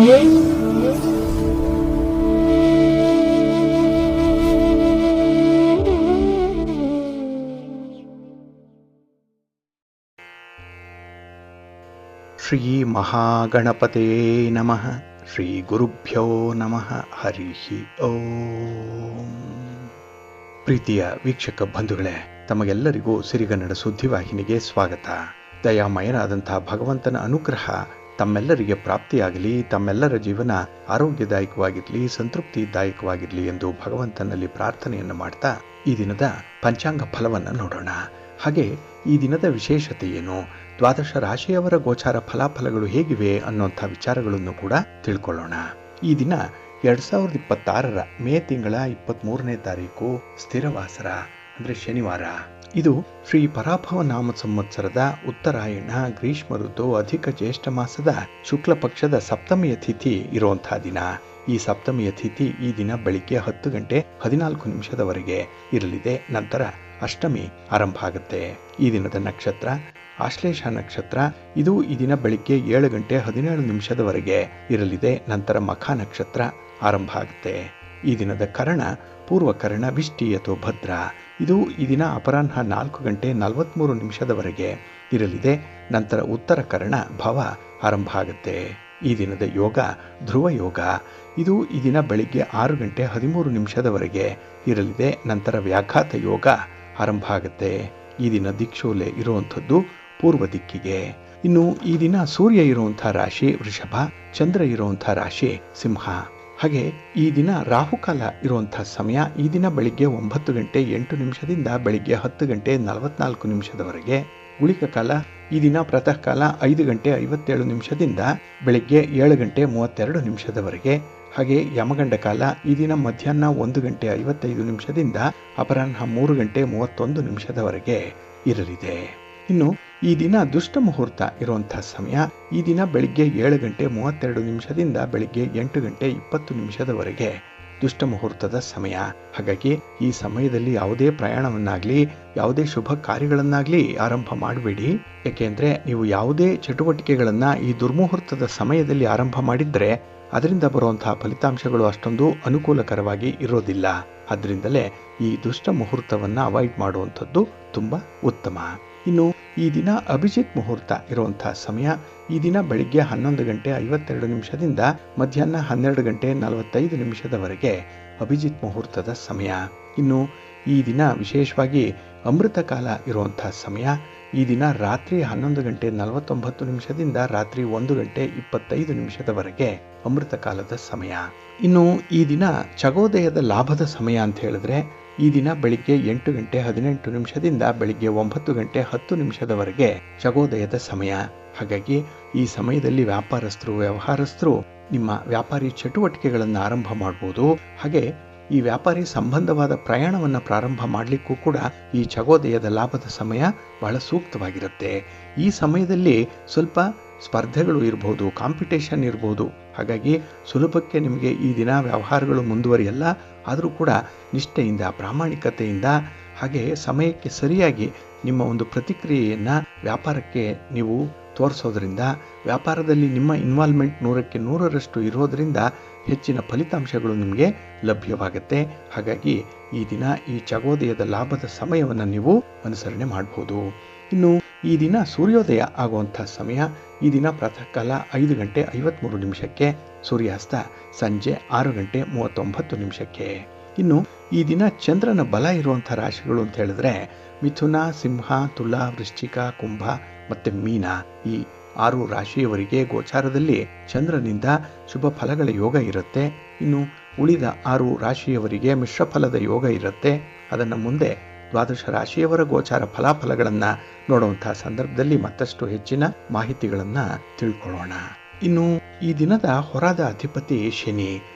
ಶ್ರೀ ಮಹಾಗಣಪತಯೇ ನಮಃ. ಶ್ರೀ ಗುರುಭ್ಯೋ ನಮಃ. ಹರಿ ಓಂ. ಪ್ರೀತಿಯ ವೀಕ್ಷಕ ಬಂಧುಗಳೇ, ತಮಗೆಲ್ಲರಿಗೂ ಸಿರಿಗನ್ನಡ ಸುದ್ದಿವಾಹಿನಿಗೆ ಸ್ವಾಗತ. ದಯಾಮಯನಾದಂತಹ ಭಗವಂತನ ಅನುಗ್ರಹ ತಮ್ಮೆಲ್ಲರಿಗೆ ಪ್ರಾಪ್ತಿಯಾಗಲಿ, ತಮ್ಮೆಲ್ಲರ ಜೀವನ ಆರೋಗ್ಯದಾಯಕವಾಗಿರಲಿ, ಸಂತೃಪ್ತಿದಾಯಕವಾಗಿರಲಿ ಎಂದು ಭಗವಂತನಲ್ಲಿ ಪ್ರಾರ್ಥನೆಯನ್ನು ಮಾಡ್ತಾ ಈ ದಿನದ ಪಂಚಾಂಗ ಫಲವನ್ನು ನೋಡೋಣ. ಹಾಗೆ ಈ ದಿನದ ವಿಶೇಷತೆ ಏನು, ದ್ವಾದಶ ರಾಶಿಯವರ ಗೋಚಾರ ಫಲಾಫಲಗಳು ಹೇಗಿವೆ ಅನ್ನೋಂಥ ವಿಚಾರಗಳನ್ನು ಕೂಡ ತಿಳ್ಕೊಳ್ಳೋಣ. ಈ ದಿನ 2026 ಮೇ ತಿಂಗಳ 23ನೇ ತಾರೀಕು ಸ್ಥಿರವಾಸರ ಅಂದರೆ ಶನಿವಾರ. ಇದು ಶ್ರೀ ಪರಾಭವ ನಾಮ ಸಂವತ್ಸರದ ಉತ್ತರಾಯಣ ಗ್ರೀಷ್ಮ ಋತು ಅಧಿಕ ಜ್ಯೇಷ್ಠ ಮಾಸದ ಶುಕ್ಲ ಪಕ್ಷದ ಸಪ್ತಮಿಯ ತಿಥಿ ಇರುವಂತಹ ದಿನ. ಈ ಸಪ್ತಮಿಯ ತಿಥಿ ಈ ದಿನ ಬೆಳಿಗ್ಗೆ 10 ಗಂಟೆ 14 ನಿಮಿಷದವರೆಗೆ ಇರಲಿದೆ. ನಂತರ ಅಷ್ಟಮಿ ಆರಂಭ ಆಗುತ್ತೆ. ಈ ದಿನದ ನಕ್ಷತ್ರ ಆಶ್ಲೇಷ ನಕ್ಷತ್ರ. ಇದು ಈ ದಿನ ಬೆಳಿಗ್ಗೆ 7 ಗಂಟೆ 17 ನಿಮಿಷದವರೆಗೆ ಇರಲಿದೆ. ನಂತರ ಮಖ ನಕ್ಷತ್ರ ಆರಂಭ ಆಗುತ್ತೆ. ಈ ದಿನದ ಕರ್ಣ ಪೂರ್ವಕರ್ಣ ವಿಷ್ಟಿ ಅಥವಾ ಭದ್ರ. ಇದು ಈ ದಿನ ಅಪರಾಹ್ನ 4 ಗಂಟೆ 43 ನಿಮಿಷದವರೆಗೆ ಇರಲಿದೆ. ನಂತರ ಉತ್ತರ ಕರ್ಣ ಭವ ಆರಂಭ ಆಗುತ್ತೆ. ಈ ದಿನದ ಯೋಗ ಧ್ರುವ ಯೋಗ. ಇದು ಈ ದಿನ ಬೆಳಿಗ್ಗೆ 6 ಗಂಟೆ 13 ನಿಮಿಷದವರೆಗೆ ಇರಲಿದೆ. ನಂತರ ವ್ಯಾಘಾತ ಯೋಗ ಆರಂಭ ಆಗುತ್ತೆ. ಈ ದಿನ ದಿಕ್ಷೂಲೆ ಇರುವಂಥದ್ದು ಪೂರ್ವ ದಿಕ್ಕಿಗೆ. ಇನ್ನು ಈ ದಿನ ಸೂರ್ಯ ಇರುವಂತಹ ರಾಶಿ ವೃಷಭ, ಚಂದ್ರ ಇರುವಂತಹ ರಾಶಿ ಸಿಂಹ. ಹಾಗೆ ಈ ದಿನ ರಾಹುಕಾಲ ಇರುವಂತಹ ಸಮಯ ಈ ದಿನ ಬೆಳಿಗ್ಗೆ 9 ಗಂಟೆ 8 ನಿಮಿಷದಿಂದ ಬೆಳಿಗ್ಗೆ 10 ಗಂಟೆ 44 ನಿಮಿಷದವರೆಗೆ. ಗುಳಿಕ ಕಾಲ ಈ ದಿನ ಪ್ರಾತಃ ಕಾಲ 5 ಗಂಟೆ 57 ನಿಮಿಷದಿಂದ ಬೆಳಿಗ್ಗೆ 7 ಗಂಟೆ 32 ನಿಮಿಷದವರೆಗೆ. ಹಾಗೆ ಯಮಗಂಡ ಕಾಲ ಈ ದಿನ ಮಧ್ಯಾಹ್ನ 1 ಗಂಟೆ 55 ನಿಮಿಷದಿಂದ ಅಪರಾಹ್ನ 3 ಗಂಟೆ 31 ನಿಮಿಷದವರೆಗೆ ಇರಲಿದೆ. ಇನ್ನು ಈ ದಿನ ದುಷ್ಟ ಮುಹೂರ್ತ ಇರುವಂತಹ ಸಮಯ ಈ ದಿನ ಬೆಳಿಗ್ಗೆ 7 ಗಂಟೆ 32 ನಿಮಿಷದಿಂದ ಬೆಳಿಗ್ಗೆ 8 ಗಂಟೆ 20 ನಿಮಿಷದವರೆಗೆ ದುಷ್ಟ ಮುಹೂರ್ತದ ಸಮಯ. ಹಾಗಾಗಿ ಈ ಸಮಯದಲ್ಲಿ ಯಾವುದೇ ಪ್ರಯಾಣವನ್ನಾಗಲಿ ಯಾವುದೇ ಶುಭ ಕಾರ್ಯಗಳನ್ನಾಗಲಿ ಆರಂಭ ಮಾಡಬೇಡಿ. ಯಾಕೆಂದರೆ ನೀವು ಯಾವುದೇ ಚಟುವಟಿಕೆಗಳನ್ನು ಈ ದುರ್ಮುಹೂರ್ತದ ಸಮಯದಲ್ಲಿ ಆರಂಭ ಮಾಡಿದರೆ ಅದರಿಂದ ಬರುವಂತಹ ಫಲಿತಾಂಶಗಳು ಅಷ್ಟೊಂದು ಅನುಕೂಲಕರವಾಗಿ ಇರೋದಿಲ್ಲ. ಅದರಿಂದಲೇ ಈ ದುಷ್ಟ ಮುಹೂರ್ತವನ್ನು ಅವಾಯ್ಡ್ ಮಾಡುವಂಥದ್ದು ತುಂಬ ಉತ್ತಮ. ಇನ್ನು ಈ ದಿನ ಅಭಿಜಿತ್ ಮುಹೂರ್ತ ಇರುವಂತಹ ಸಮಯ ಈ ದಿನ ಬೆಳಿಗ್ಗೆ 11 ಗಂಟೆ 52 ನಿಮಿಷದಿಂದ ಮಧ್ಯಾಹ್ನ 12 ಗಂಟೆ 45 ನಿಮಿಷದವರೆಗೆ ಅಭಿಜಿತ್ ಮುಹೂರ್ತದ ಸಮಯ. ಇನ್ನು ಈ ದಿನ ವಿಶೇಷವಾಗಿ ಅಮೃತ ಕಾಲ ಇರುವಂತಹ ಸಮಯ ಈ ದಿನ ರಾತ್ರಿ 11 ಗಂಟೆ 49 ನಿಮಿಷದಿಂದ ರಾತ್ರಿ 1 ಗಂಟೆ 25 ನಿಮಿಷದವರೆಗೆ ಅಮೃತ ಕಾಲದ ಸಮಯ. ಇನ್ನು ಈ ದಿನ ಚಗೋದಯದ ಲಾಭದ ಸಮಯ ಅಂತ ಹೇಳಿದ್ರೆ ಈ ದಿನ ಬೆಳಿಗ್ಗೆ 8 ಗಂಟೆ 18 ನಿಮಿಷದಿಂದ ಬೆಳಿಗ್ಗೆ 9 ಗಂಟೆ 10 ನಿಮಿಷದವರೆಗೆ ಚಗೋದಯದ ಸಮಯ. ಹಾಗಾಗಿ ಈ ಸಮಯದಲ್ಲಿ ವ್ಯಾಪಾರಸ್ಥರು ವ್ಯವಹಾರಸ್ಥರು ನಿಮ್ಮ ವ್ಯಾಪಾರಿ ಚಟುವಟಿಕೆಗಳನ್ನು ಆರಂಭ ಮಾಡಬಹುದು. ಹಾಗೆ ಈ ವ್ಯಾಪಾರಿ ಸಂಬಂಧವಾದ ಪ್ರಯಾಣವನ್ನು ಪ್ರಾರಂಭ ಮಾಡಲಿಕ್ಕೂ ಕೂಡ ಈ ಚಗೋದಯದ ಲಾಭದ ಸಮಯ ಬಹಳ ಸೂಕ್ತವಾಗಿರುತ್ತೆ. ಈ ಸಮಯದಲ್ಲಿ ಸ್ವಲ್ಪ ಸ್ಪರ್ಧೆಗಳು ಇರಬಹುದು, ಕಾಂಪಿಟೇಷನ್ ಇರಬಹುದು. ಹಾಗಾಗಿ ಸುಲಭಕ್ಕೆ ನಿಮಗೆ ಈ ದಿನ ವ್ಯವಹಾರಗಳು ಮುಂದುವರಿಯಲ್ಲ. ಆದರೂ ಕೂಡ ನಿಷ್ಠೆಯಿಂದ ಪ್ರಾಮಾಣಿಕತೆಯಿಂದ ಹಾಗೆ ಸಮಯಕ್ಕೆ ಸರಿಯಾಗಿ ನಿಮ್ಮ ಒಂದು ಪ್ರತಿಕ್ರಿಯೆಯನ್ನು ವ್ಯಾಪಾರಕ್ಕೆ ನೀವು ತೋರಿಸೋದ್ರಿಂದ ವ್ಯಾಪಾರದಲ್ಲಿ ನಿಮ್ಮ ಇನ್ವಾಲ್ವ್ಮೆಂಟ್ 100ಕ್ಕೆ 100ರಷ್ಟು ಇರೋದರಿಂದ ಹೆಚ್ಚಿನ ಫಲಿತಾಂಶಗಳು ನಿಮಗೆ ಲಭ್ಯವಾಗುತ್ತೆ. ಹಾಗಾಗಿ ಈ ದಿನ ಈ ಚಗೋದಯದ ಲಾಭದ ಸಮಯವನ್ನು ನೀವು ಅನುಸರಣೆ ಮಾಡಬಹುದು. ಇನ್ನು ಈ ದಿನ ಸೂರ್ಯೋದಯ ಆಗುವಂಥ ಸಮಯ ಈ ದಿನ ಪ್ರಾತಃ ಕಾಲ 5 ಗಂಟೆ 53 ನಿಮಿಷಕ್ಕೆ, ಸೂರ್ಯಾಸ್ತ ಸಂಜೆ 6 ಗಂಟೆ 39 ನಿಮಿಷಕ್ಕೆ. ಇನ್ನು ಈ ದಿನ ಚಂದ್ರನ ಬಲ ಇರುವಂಥ ರಾಶಿಗಳು ಅಂತ ಹೇಳಿದ್ರೆ ಮಿಥುನ, ಸಿಂಹ, ತುಲಾ, ವೃಶ್ಚಿಕ, ಕುಂಭ ಮತ್ತು ಮೀನ. ಈ 6 ರಾಶಿಯವರಿಗೆ ಗೋಚಾರದಲ್ಲಿ ಚಂದ್ರನಿಂದ ಶುಭ ಫಲಗಳ ಯೋಗ ಇರುತ್ತೆ. ಇನ್ನು ಉಳಿದ 6 ರಾಶಿಯವರಿಗೆ ಮಿಶ್ರ ಫಲದ ಯೋಗ ಇರುತ್ತೆ. ಅದನ್ನು ಮುಂದೆ ದ್ವಾದಶ ರಾಶಿಯವರ ಗೋಚಾರ ಫಲಾಫಲಗಳನ್ನು ನೋಡುವಂತಹ ಸಂದರ್ಭದಲ್ಲಿ ಮತ್ತಷ್ಟು ಹೆಚ್ಚಿನ ಮಾಹಿತಿಗಳನ್ನು ತಿಳ್ಕೊಳ್ಳೋಣ. ಇನ್ನು ಈ ದಿನದ ಹೊರದ ಅಧಿಪತಿ ಶನಿ.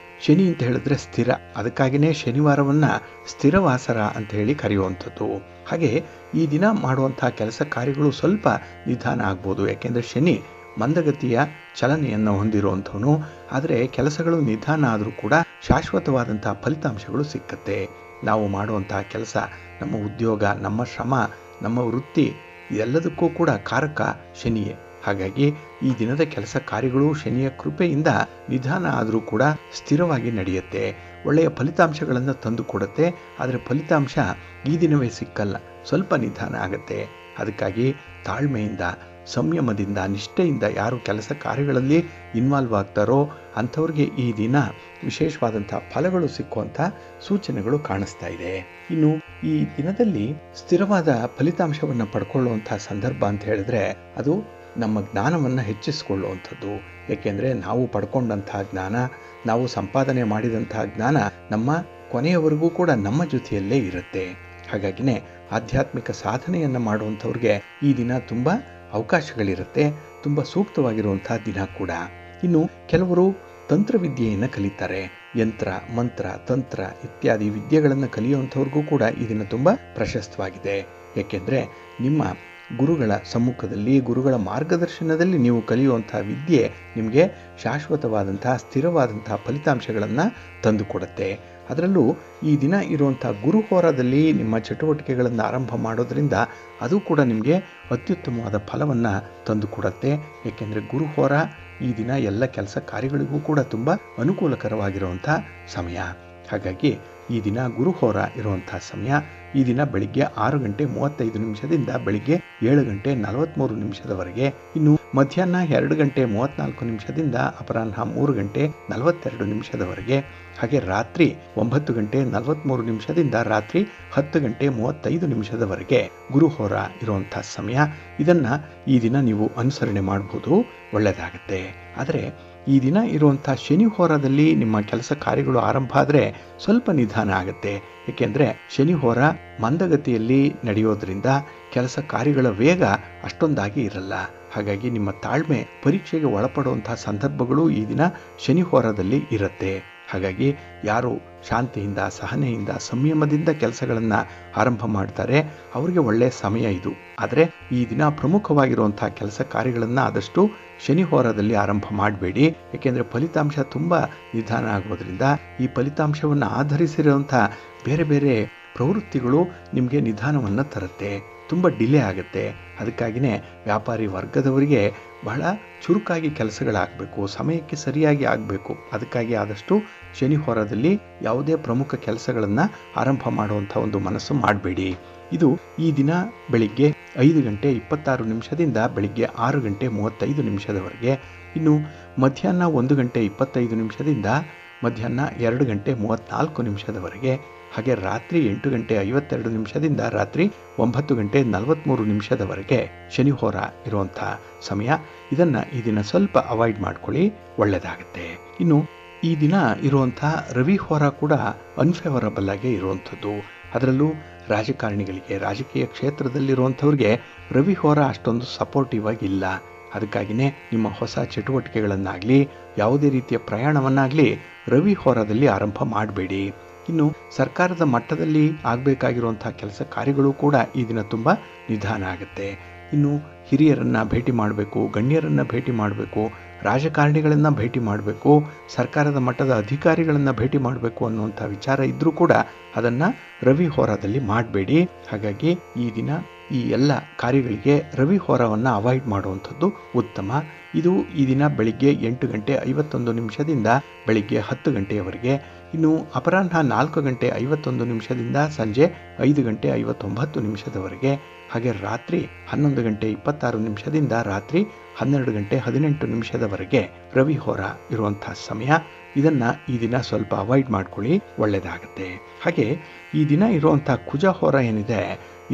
ಶನಿ ಅಂತ ಹೇಳಿದ್ರೆ ಸ್ಥಿರ, ಅದಕ್ಕಾಗಿಯೇ ಶನಿವಾರವನ್ನು ಸ್ಥಿರವಾಸರ ಅಂತ ಹೇಳಿ ಕರೆಯುವಂಥದ್ದು. ಹಾಗೆ ಈ ದಿನ ಮಾಡುವಂತಹ ಕೆಲಸ ಕಾರ್ಯಗಳು ಸ್ವಲ್ಪ ನಿಧಾನ ಆಗ್ಬೋದು. ಯಾಕೆಂದರೆ ಶನಿ ಮಂದಗತಿಯ ಚಲನೆಯನ್ನು ಹೊಂದಿರುವಂಥವನು. ಆದರೆ ಕೆಲಸಗಳು ನಿಧಾನ ಆದರೂ ಕೂಡ ಶಾಶ್ವತವಾದಂತಹ ಫಲಿತಾಂಶಗಳು ಸಿಕ್ಕತ್ತೆ. ನಾವು ಮಾಡುವಂತಹ ಕೆಲಸ, ನಮ್ಮ ಉದ್ಯೋಗ, ನಮ್ಮ ಶ್ರಮ, ನಮ್ಮ ವೃತ್ತಿ ಎಲ್ಲದಕ್ಕೂ ಕೂಡ ಕಾರಕ ಶನಿಯೇ. ಹಾಗಾಗಿ ಈ ದಿನದ ಕೆಲಸ ಕಾರ್ಯಗಳು ಶನಿಯ ಕೃಪೆಯಿಂದ ನಿಧಾನ ಆದರೂ ಕೂಡ ಸ್ಥಿರವಾಗಿ ನಡೆಯುತ್ತೆ. ಒಳ್ಳೆಯ ಫಲಿತಾಂಶಗಳನ್ನು ತಂದು ಕೊಡುತ್ತೆ. ಆದರೆ ಫಲಿತಾಂಶ ಈ ದಿನವೇ ಸಿಕ್ಕಲ್ಲ, ಸ್ವಲ್ಪ ನಿಧಾನ ಆಗುತ್ತೆ. ಅದಕ್ಕಾಗಿ ತಾಳ್ಮೆಯಿಂದ, ಸಂಯಮದಿಂದ, ನಿಷ್ಠೆಯಿಂದ ಯಾರು ಕೆಲಸ ಕಾರ್ಯಗಳಲ್ಲಿ ಇನ್ವಾಲ್ವ್ ಆಗ್ತಾರೋ ಅಂಥವ್ರಿಗೆ ಈ ದಿನ ವಿಶೇಷವಾದಂಥ ಫಲಗಳು ಸಿಕ್ಕುವಂಥ ಸೂಚನೆಗಳು ಕಾಣಿಸ್ತಾ ಇದೆ. ಇನ್ನು ಈ ದಿನದಲ್ಲಿ ಸ್ಥಿರವಾದ ಫಲಿತಾಂಶವನ್ನು ಪಡ್ಕೊಳ್ಳುವಂಥ ಸಂದರ್ಭ ಅಂತ ಹೇಳಿದ್ರೆ ಅದು ನಮ್ಮ ಜ್ಞಾನವನ್ನು ಹೆಚ್ಚಿಸಿಕೊಳ್ಳುವಂಥದ್ದು. ಏಕೆಂದರೆ ನಾವು ಪಡ್ಕೊಂಡಂತಹ ಜ್ಞಾನ, ನಾವು ಸಂಪಾದನೆ ಮಾಡಿದಂತಹ ಜ್ಞಾನ ನಮ್ಮ ಕೊನೆಯವರೆಗೂ ಕೂಡ ನಮ್ಮ ಜೊತೆಯಲ್ಲೇ ಇರುತ್ತೆ. ಹಾಗಾಗಿನೇ ಆಧ್ಯಾತ್ಮಿಕ ಸಾಧನೆಯನ್ನು ಮಾಡುವಂಥವ್ರಿಗೆ ಈ ದಿನ ತುಂಬ ಅವಕಾಶಗಳಿರುತ್ತೆ, ತುಂಬ ಸೂಕ್ತವಾಗಿರುವಂಥ ದಿನ ಕೂಡ. ಇನ್ನು ಕೆಲವರು ತಂತ್ರವಿದ್ಯೆಯನ್ನು ಕಲಿತಾರೆ. ಯಂತ್ರ, ಮಂತ್ರ, ತಂತ್ರ ಇತ್ಯಾದಿ ವಿದ್ಯೆಗಳನ್ನು ಕಲಿಯುವಂಥವ್ರಿಗೂ ಕೂಡ ಈ ದಿನ ತುಂಬ ಪ್ರಶಸ್ತವಾಗಿದೆ. ಏಕೆಂದರೆ ನಿಮ್ಮ ಗುರುಗಳ ಸಮ್ಮುಖದಲ್ಲಿ, ಗುರುಗಳ ಮಾರ್ಗದರ್ಶನದಲ್ಲಿ ನೀವು ಕಲಿಯುವಂಥ ವಿದ್ಯೆ ನಿಮಗೆ ಶಾಶ್ವತವಾದಂತಹ ಸ್ಥಿರವಾದಂತಹ ಫಲಿತಾಂಶಗಳನ್ನು ತಂದುಕೊಡುತ್ತೆ. ಅದರಲ್ಲೂ ಈ ದಿನ ಇರುವಂಥ ಗುರುಹೋರದಲ್ಲಿ ನಿಮ್ಮ ಚಟುವಟಿಕೆಗಳನ್ನು ಆರಂಭ ಮಾಡೋದ್ರಿಂದ ಅದು ಕೂಡ ನಿಮಗೆ ಅತ್ಯುತ್ತಮವಾದ ಫಲವನ್ನು ತಂದುಕೊಡುತ್ತೆ. ಏಕೆಂದರೆ ಗುರುಹೋರ ಈ ದಿನ ಎಲ್ಲ ಕೆಲಸ ಕಾರ್ಯಗಳಿಗೂ ಕೂಡ ತುಂಬ ಅನುಕೂಲಕರವಾಗಿರುವಂಥ ಸಮಯ. ಹಾಗಾಗಿ ಈ ದಿನ ಗುರುಹೋರ ಇರುವಂಥ ಸಮಯ ಈ ದಿನ ಬೆಳಿಗ್ಗೆ 6:35 ಬೆಳಿಗ್ಗೆ 7:43 ಇನ್ನು ಮಧ್ಯಾಹ್ನ 2:34 ಅಪರಾಹ್ನ 3:42 ಹಾಗೆ ರಾತ್ರಿ 9:43 ರಾತ್ರಿ 10:35 ಗುರುಹೋರ ಇರುವಂಥ ಸಮಯ. ಇದನ್ನು ಈ ದಿನ ನೀವು ಅನುಸರಣೆ ಮಾಡಬಹುದು, ಒಳ್ಳೆಯದಾಗುತ್ತೆ. ಆದರೆ ಈ ದಿನ ಇರುವಂಥ ಶನಿ ಹೋರದಲ್ಲಿ ನಿಮ್ಮ ಕೆಲಸ ಕಾರ್ಯಗಳು ಆರಂಭ ಆದರೆ ಸ್ವಲ್ಪ ನಿಧಾನ ಆಗುತ್ತೆ. ಏಕೆಂದರೆ ಶನಿ ಹೋರ ಮಂದಗತಿಯಲ್ಲಿ ನಡೆಯೋದ್ರಿಂದ ಕೆಲಸ ಕಾರ್ಯಗಳ ವೇಗ ಅಷ್ಟೊಂದಾಗಿ ಇರಲ್ಲ. ಹಾಗಾಗಿ ನಿಮ್ಮ ತಾಳ್ಮೆ ಪರೀಕ್ಷೆಗೆ ಒಳಪಡುವಂಥ ಸಂದರ್ಭಗಳು ಈ ದಿನ ಶನಿ ಹೋರದಲ್ಲಿ ಇರುತ್ತೆ. ಹಾಗಾಗಿ ಯಾರು ಶಾಂತಿಯಿಂದ, ಸಹನೆಯಿಂದ, ಸಂಯಮದಿಂದ ಕೆಲಸಗಳನ್ನು ಆರಂಭ ಮಾಡ್ತಾರೆ ಅವರಿಗೆ ಒಳ್ಳೆಯ ಸಮಯ ಇದು. ಆದರೆ ಈ ದಿನ ಪ್ರಮುಖವಾಗಿರುವಂಥ ಕೆಲಸ ಕಾರ್ಯಗಳನ್ನು ಆದಷ್ಟು ಶನಿ ಹೋರದಲ್ಲಿ ಆರಂಭ ಮಾಡಬೇಡಿ. ಏಕೆಂದರೆ ಫಲಿತಾಂಶ ತುಂಬ ನಿಧಾನ ಆಗೋದ್ರಿಂದ ಈ ಫಲಿತಾಂಶವನ್ನು ಆಧರಿಸಿರುವಂಥ ಬೇರೆ ಬೇರೆ ಪ್ರವೃತ್ತಿಗಳು ನಿಮಗೆ ನಿಧಾನವನ್ನು ತರುತ್ತೆ, ತುಂಬ ಡಿಲೇ ಆಗುತ್ತೆ. ಅದಕ್ಕಾಗಿಯೇ ವ್ಯಾಪಾರಿ ವರ್ಗದವರಿಗೆ ಬಹಳ ಚುರುಕಾಗಿ ಕೆಲಸಗಳಾಗಬೇಕು, ಸಮಯಕ್ಕೆ ಸರಿಯಾಗಿ ಆಗಬೇಕು. ಅದಕ್ಕಾಗಿ ಆದಷ್ಟು ಶನಿ ಹೋರದಲ್ಲಿ ಯಾವುದೇ ಪ್ರಮುಖ ಕೆಲಸಗಳನ್ನು ಆರಂಭ ಮಾಡುವಂಥ ಒಂದು ಮನಸ್ಸು ಮಾಡಬೇಡಿ. ಇದು ಈ ದಿನ ಬೆಳಿಗ್ಗೆ 5:26 ಬೆಳಿಗ್ಗೆ 6:35 ಇನ್ನು ಮಧ್ಯಾಹ್ನ 1:25 ಮಧ್ಯಾಹ್ನ 2:34 ಹಾಗೆ ರಾತ್ರಿ 8:52 ರಾತ್ರಿ 9:43 ಶನಿ ಹೋರ ಇರುವಂಥ ಸಮಯ. ಇದನ್ನು ಈ ದಿನ ಸ್ವಲ್ಪ ಅವಾಯ್ಡ್ ಮಾಡ್ಕೊಳ್ಳಿ, ಒಳ್ಳೆಯದಾಗುತ್ತೆ. ಇನ್ನು ಈ ದಿನ ಇರುವಂಥ ರವಿ ಹೋರ ಕೂಡ ಅನ್ಫೇವರಬಲ್ ಆಗಿ ಇರುವಂಥದ್ದು. ಅದರಲ್ಲೂ ರಾಜಕಾರಣಿಗಳಿಗೆ, ರಾಜಕೀಯ ಕ್ಷೇತ್ರದಲ್ಲಿರುವಂಥವ್ರಿಗೆ ರವಿ ಹೋರ ಅಷ್ಟೊಂದು ಸಪೋರ್ಟಿವ್ ಆಗಿ ಇಲ್ಲ. ಅದಕ್ಕಾಗಿಯೇ ನಿಮ್ಮ ಹೊಸ ಚಟುವಟಿಕೆಗಳನ್ನಾಗಲಿ ಯಾವುದೇ ರೀತಿಯ ಪ್ರಯಾಣವನ್ನಾಗಲಿ ರವಿ ಹೋರದಲ್ಲಿ ಆರಂಭ ಮಾಡಬೇಡಿ. ಇನ್ನು ಸರ್ಕಾರದ ಮಟ್ಟದಲ್ಲಿ ಆಗಬೇಕಾಗಿರುವಂಥ ಕೆಲಸ ಕಾರ್ಯಗಳು ಕೂಡ ಈ ದಿನ ತುಂಬ ನಿಧಾನ ಆಗುತ್ತೆ. ಇನ್ನು ಹಿರಿಯರನ್ನು ಭೇಟಿ ಮಾಡಬೇಕು, ಗಣ್ಯರನ್ನು ಭೇಟಿ ಮಾಡಬೇಕು, ರಾಜಕಾರಣಿಗಳನ್ನು ಭೇಟಿ ಮಾಡಬೇಕು, ಸರ್ಕಾರದ ಮಟ್ಟದ ಅಧಿಕಾರಿಗಳನ್ನು ಭೇಟಿ ಮಾಡಬೇಕು ಅನ್ನುವಂಥ ವಿಚಾರ ಇದ್ದರೂ ಕೂಡ ಅದನ್ನು ರವಿ ಹೋರದಲ್ಲಿ ಮಾಡಬೇಡಿ. ಹಾಗಾಗಿ ಈ ದಿನ ಈ ಎಲ್ಲ ಕಾರ್ಯಗಳಿಗೆ ರವಿ ಹೋರವನ್ನು ಅವಾಯ್ಡ್ ಮಾಡುವಂಥದ್ದು ಉತ್ತಮ. ಇದು ಈ ದಿನ ಬೆಳಿಗ್ಗೆ 8:51 ಬೆಳಿಗ್ಗೆ 10 ಇನ್ನು ಅಪರಾಹ್ನ 4:51 ಸಂಜೆ 5:59 ಹಾಗೆ ರಾತ್ರಿ 11:26 ರಾತ್ರಿ 12:18 ರವಿ ಹೋರ ಇರುವಂಥ ಸಮಯ. ಇದನ್ನು ಈ ದಿನ ಸ್ವಲ್ಪ ಅವಾಯ್ಡ್ ಮಾಡ್ಕೊಳ್ಳಿ, ಒಳ್ಳೆಯದಾಗುತ್ತೆ. ಹಾಗೆ ಈ ದಿನ ಇರುವಂಥ ಕುಜ ಹೋರ ಏನಿದೆ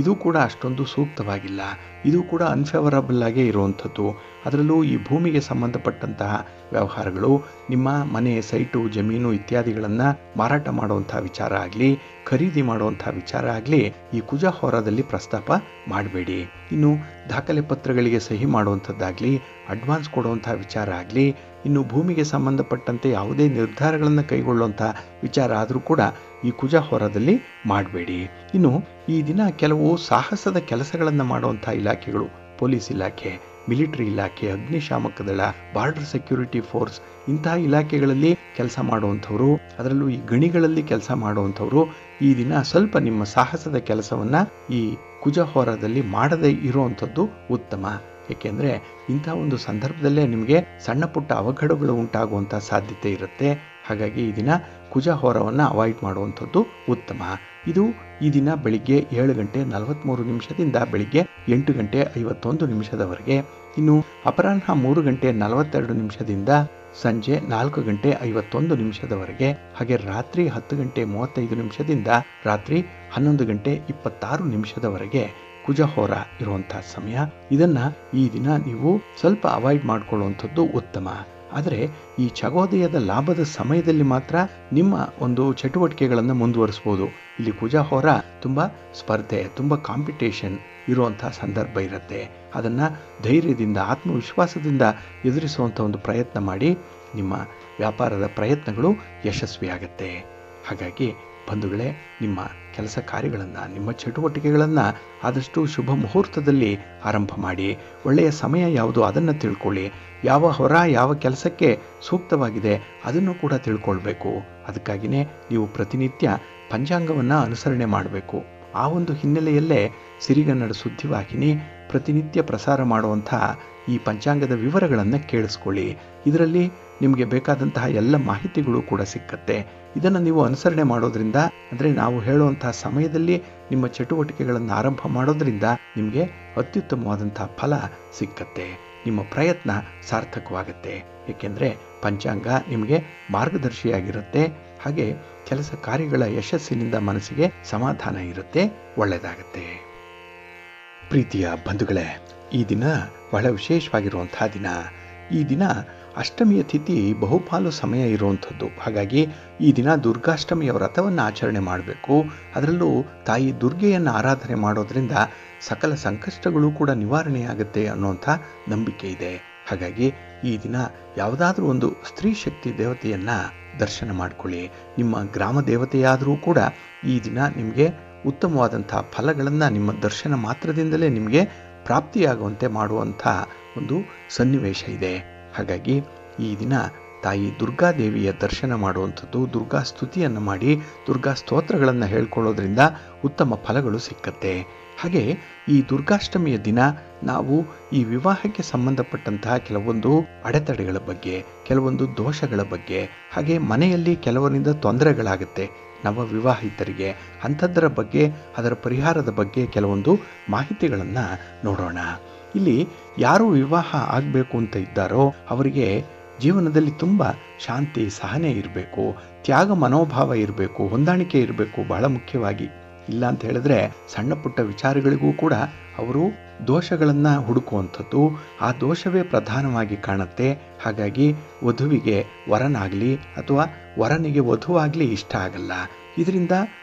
ಇದು ಕೂಡ ಅಷ್ಟೊಂದು ಸೂಕ್ತವಾಗಿಲ್ಲ. ಇದು ಕೂಡ ಅನ್ಫೇವರಬಲ್ ಆಗೇ ಇರುವಂಥದ್ದು. ಅದರಲ್ಲೂ ಈ ಭೂಮಿಗೆ ಸಂಬಂಧಪಟ್ಟಂತಹ ವ್ಯವಹಾರಗಳು, ನಿಮ್ಮ ಮನೆ, ಸೈಟು, ಜಮೀನು ಇತ್ಯಾದಿಗಳನ್ನು ಮಾರಾಟ ಮಾಡುವಂಥ ವಿಚಾರ ಆಗಲಿ, ಖರೀದಿ ಮಾಡುವಂಥ ವಿಚಾರ ಆಗಲಿ ಈ ಕುಜ ಹೋರದಲ್ಲಿ ಪ್ರಸ್ತಾಪ ಮಾಡಬೇಡಿ. ಇನ್ನು ದಾಖಲೆ ಪತ್ರಗಳಿಗೆ ಸಹಿ ಮಾಡುವಂಥದ್ದಾಗಲಿ, ಅಡ್ವಾನ್ಸ್ ಕೊಡುವಂಥ ವಿಚಾರ ಆಗಲಿ, ಇನ್ನು ಭೂಮಿಗೆ ಸಂಬಂಧಪಟ್ಟಂತೆ ಯಾವುದೇ ನಿರ್ಧಾರಗಳನ್ನು ಕೈಗೊಳ್ಳುವಂಥ ವಿಚಾರ ಆದರೂ ಕೂಡ ಈ ಕುಜ ಹೋರದಲ್ಲಿ ಮಾಡಬೇಡಿ. ಇನ್ನು ಈ ದಿನ ಕೆಲವು ಸಾಹಸದ ಕೆಲಸಗಳನ್ನು ಮಾಡುವಂಥ ಇಲಾಖೆಗಳು, ಪೊಲೀಸ್ ಇಲಾಖೆ, ಮಿಲಿಟರಿ ಇಲಾಖೆ, ಅಗ್ನಿಶಾಮಕ ದಳ, ಬಾರ್ಡರ್ ಸೆಕ್ಯೂರಿಟಿ ಫೋರ್ಸ್ ಇಂತಹ ಇಲಾಖೆಗಳಲ್ಲಿ ಕೆಲಸ ಮಾಡುವಂಥವ್ರು, ಅದರಲ್ಲೂ ಈ ಗಣಿಗಳಲ್ಲಿ ಕೆಲಸ ಮಾಡುವಂಥವ್ರು ಈ ದಿನ ಸ್ವಲ್ಪ ನಿಮ್ಮ ಸಾಹಸದ ಕೆಲಸವನ್ನು ಈ ಕುಜ ಹೋರದಲ್ಲಿ ಮಾಡದೇ ಇರುವಂಥದ್ದು ಉತ್ತಮ. ಏಕೆಂದರೆ ಇಂಥ ಒಂದು ಸಂದರ್ಭದಲ್ಲೇ ನಿಮಗೆ ಸಣ್ಣ ಪುಟ್ಟ ಅವಘಡಗಳು ಉಂಟಾಗುವಂಥ ಸಾಧ್ಯತೆ ಇರುತ್ತೆ. ಹಾಗಾಗಿ ಈ ದಿನ ಕುಜ ಹೋರವನ್ನು ಅವಾಯ್ಡ್ ಮಾಡುವಂಥದ್ದು ಉತ್ತಮ. ಇದು ಈ ದಿನ ಬೆಳಿಗ್ಗೆ 7:43 ಬೆಳಿಗ್ಗೆ 8:51 ಇನ್ನು ಅಪರಾಹ್ನ 3:42 ಸಂಜೆ 4:51 ಹಾಗೆ ರಾತ್ರಿ 10:35 ರಾತ್ರಿ 11:26 ಕುಜಹೋರ ಇರುವಂತಹ ಸಮಯ. ಇದನ್ನ ಈ ದಿನ ನೀವು ಸ್ವಲ್ಪ ಅವಾಯ್ಡ್ ಮಾಡಿಕೊಳ್ಳುವಂಥದ್ದು ಉತ್ತಮ. ಆದರೆ ಈ ಚಗೋದಯದ ಲಾಭದ ಸಮಯದಲ್ಲಿ ಮಾತ್ರ ನಿಮ್ಮ ಒಂದು ಚಟುವಟಿಕೆಗಳನ್ನು ಮುಂದುವರಿಸ್ಬೋದು. ಇಲ್ಲಿ ಕುಜಹೋರ ತುಂಬ ಸ್ಪರ್ಧೆ, ತುಂಬ ಕಾಂಪಿಟೇಷನ್ ಇರುವಂತಹ ಸಂದರ್ಭ ಇರುತ್ತೆ. ಅದನ್ನು ಧೈರ್ಯದಿಂದ, ಆತ್ಮವಿಶ್ವಾಸದಿಂದ ಎದುರಿಸುವಂಥ ಒಂದು ಪ್ರಯತ್ನ ಮಾಡಿ. ನಿಮ್ಮ ವ್ಯಾಪಾರದ ಪ್ರಯತ್ನಗಳು ಯಶಸ್ವಿಯಾಗತ್ತೆ. ಹಾಗಾಗಿ ಬಂಧುಗಳೇ, ನಿಮ್ಮ ಕೆಲಸ ಕಾರ್ಯಗಳನ್ನು, ನಿಮ್ಮ ಚಟುವಟಿಕೆಗಳನ್ನು ಆದಷ್ಟು ಶುಭ ಮುಹೂರ್ತದಲ್ಲಿ ಆರಂಭ ಮಾಡಿ. ಒಳ್ಳೆಯ ಸಮಯ ಯಾವುದು ಅದನ್ನು ತಿಳ್ಕೊಳ್ಳಿ. ಯಾವ ಹೊರ ಯಾವ ಕೆಲಸಕ್ಕೆ ಸೂಕ್ತವಾಗಿದೆ ಅದನ್ನು ಕೂಡ ತಿಳ್ಕೊಳ್ಬೇಕು. ಅದಕ್ಕಾಗಿಯೇ ನೀವು ಪ್ರತಿನಿತ್ಯ ಪಂಚಾಂಗವನ್ನು ಅನುಸರಣೆ ಮಾಡಬೇಕು. ಆ ಒಂದು ಹಿನ್ನೆಲೆಯಲ್ಲೇ ಸಿರಿಗನ್ನಡ ಸುದ್ದಿವಾಹಿನಿ ಪ್ರತಿನಿತ್ಯ ಪ್ರಸಾರ ಮಾಡುವಂಥ ಈ ಪಂಚಾಂಗದ ವಿವರಗಳನ್ನು ಕೇಳಿಸ್ಕೊಳ್ಳಿ. ಇದರಲ್ಲಿ ನಿಮಗೆ ಬೇಕಾದಂತಹ ಎಲ್ಲ ಮಾಹಿತಿಗಳು ಕೂಡ ಸಿಕ್ಕತ್ತೆ. ಇದನ್ನು ನೀವು ಅನುಸರಣೆ ಮಾಡೋದ್ರಿಂದ, ಅಂದರೆ ನಾವು ಹೇಳುವಂತಹ ಸಮಯದಲ್ಲಿ ನಿಮ್ಮ ಚಟುವಟಿಕೆಗಳನ್ನು ಆರಂಭ ಮಾಡೋದ್ರಿಂದ ನಿಮಗೆ ಅತ್ಯುತ್ತಮವಾದಂತಹ ಫಲ ಸಿಕ್ಕತ್ತೆ. ನಿಮ್ಮ ಪ್ರಯತ್ನ ಸಾರ್ಥಕವಾಗುತ್ತೆ. ಏಕೆಂದರೆ ಪಂಚಾಂಗ ನಿಮಗೆ ಮಾರ್ಗದರ್ಶಿಯಾಗಿರುತ್ತೆ. ಹಾಗೆ ಕೆಲಸ ಕಾರ್ಯಗಳ ಯಶಸ್ಸಿನಿಂದ ಮನಸ್ಸಿಗೆ ಸಮಾಧಾನ ಇರುತ್ತೆ, ಒಳ್ಳೆಯದಾಗತ್ತೆ. ಪ್ರೀತಿಯ ಬಂಧುಗಳೇ, ಈ ದಿನ ಬಹಳ ವಿಶೇಷವಾಗಿರುವಂತಹ ದಿನ. ಈ ದಿನ ಅಷ್ಟಮಿಯ ತಿಥಿ ಬಹುಪಾಲು ಸಮಯ ಇರುವಂಥದ್ದು. ಹಾಗಾಗಿ ಈ ದಿನ ದುರ್ಗಾಷ್ಟಮಿಯ ವ್ರತವನ್ನು ಆಚರಣೆ ಮಾಡಬೇಕು. ಅದರಲ್ಲೂ ತಾಯಿ ದುರ್ಗೆಯನ್ನು ಆರಾಧನೆ ಮಾಡೋದ್ರಿಂದ ಸಕಲ ಸಂಕಷ್ಟಗಳು ಕೂಡ ನಿವಾರಣೆಯಾಗುತ್ತೆ ಅನ್ನುವಂಥ ನಂಬಿಕೆ ಇದೆ. ಹಾಗಾಗಿ ಈ ದಿನ ಯಾವುದಾದ್ರೂ ಒಂದು ಸ್ತ್ರೀ ಶಕ್ತಿ ದೇವತೆಯನ್ನು ದರ್ಶನ ಮಾಡಿಕೊಳ್ಳಿ. ನಿಮ್ಮ ಗ್ರಾಮ ದೇವತೆಯಾದರೂ ಕೂಡ ಈ ದಿನ ನಿಮಗೆ ಉತ್ತಮವಾದಂಥ ಫಲಗಳನ್ನು ನಿಮ್ಮ ದರ್ಶನ ಮಾತ್ರದಿಂದಲೇ ನಿಮಗೆ ಪ್ರಾಪ್ತಿಯಾಗುವಂತೆ ಮಾಡುವಂಥ ಒಂದು ಸನ್ನಿವೇಶ ಇದೆ. ಹಾಗಾಗಿ ಈ ದಿನ ತಾಯಿ ದುರ್ಗಾದೇವಿಯ ದರ್ಶನ ಮಾಡುವಂಥದ್ದು, ದುರ್ಗಾ ಸ್ತುತಿಯನ್ನು ಮಾಡಿ ದುರ್ಗಾ ಸ್ತೋತ್ರಗಳನ್ನು ಹೇಳ್ಕೊಳ್ಳೋದ್ರಿಂದ ಉತ್ತಮ ಫಲಗಳು ಸಿಕ್ಕತ್ತೆ. ಹಾಗೆ ಈ ದುರ್ಗಾಷ್ಟಮಿಯ ದಿನ ನಾವು ಈ ವಿವಾಹಕ್ಕೆ ಸಂಬಂಧಪಟ್ಟಂತಹ ಕೆಲವೊಂದು ಅಡೆತಡೆಗಳ ಬಗ್ಗೆ, ಕೆಲವೊಂದು ದೋಷಗಳ ಬಗ್ಗೆ, ಹಾಗೆ ಮನೆಯಲ್ಲಿ ಕೆಲವರಿಂದ ತೊಂದರೆಗಳಾಗುತ್ತೆ ನವ ವಿವಾಹಿತರಿಗೆ, ಅಂಥದ್ದರ ಬಗ್ಗೆ, ಅದರ ಪರಿಹಾರದ ಬಗ್ಗೆ ಕೆಲವೊಂದು ಮಾಹಿತಿಗಳನ್ನು ನೋಡೋಣ. ಇಲ್ಲಿ ಯಾರು ವಿವಾಹ ಆಗಬೇಕು ಅಂತ ಇದ್ದಾರೋ ಅವರಿಗೆ ಜೀವನದಲ್ಲಿ ತುಂಬ ಶಾಂತಿ, ಸಹನೆ ಇರಬೇಕು, ತ್ಯಾಗ ಮನೋಭಾವ ಇರಬೇಕು, ಹೊಂದಾಣಿಕೆ ಇರಬೇಕು. ಬಹಳ ಮುಖ್ಯವಾಗಿ ಇಲ್ಲ ಅಂತ ಹೇಳಿದ್ರೆ ಸಣ್ಣ ಪುಟ್ಟ ವಿಚಾರಗಳಿಗೂ ಕೂಡ ಅವರು ದೋಷಗಳನ್ನು ಹುಡುಕುವಂಥದ್ದು, ಆ ದೋಷವೇ ಪ್ರಧಾನವಾಗಿ ಕಾಣುತ್ತೆ. ಹಾಗಾಗಿ ವಧುವಿಗೆ ವರನಾಗಲಿ ಅಥವಾ ವರನಿಗೆ ವಧುವಾಗಲಿ ಇಷ್ಟ ಆಗಲ್ಲ. ಇದರಿಂದ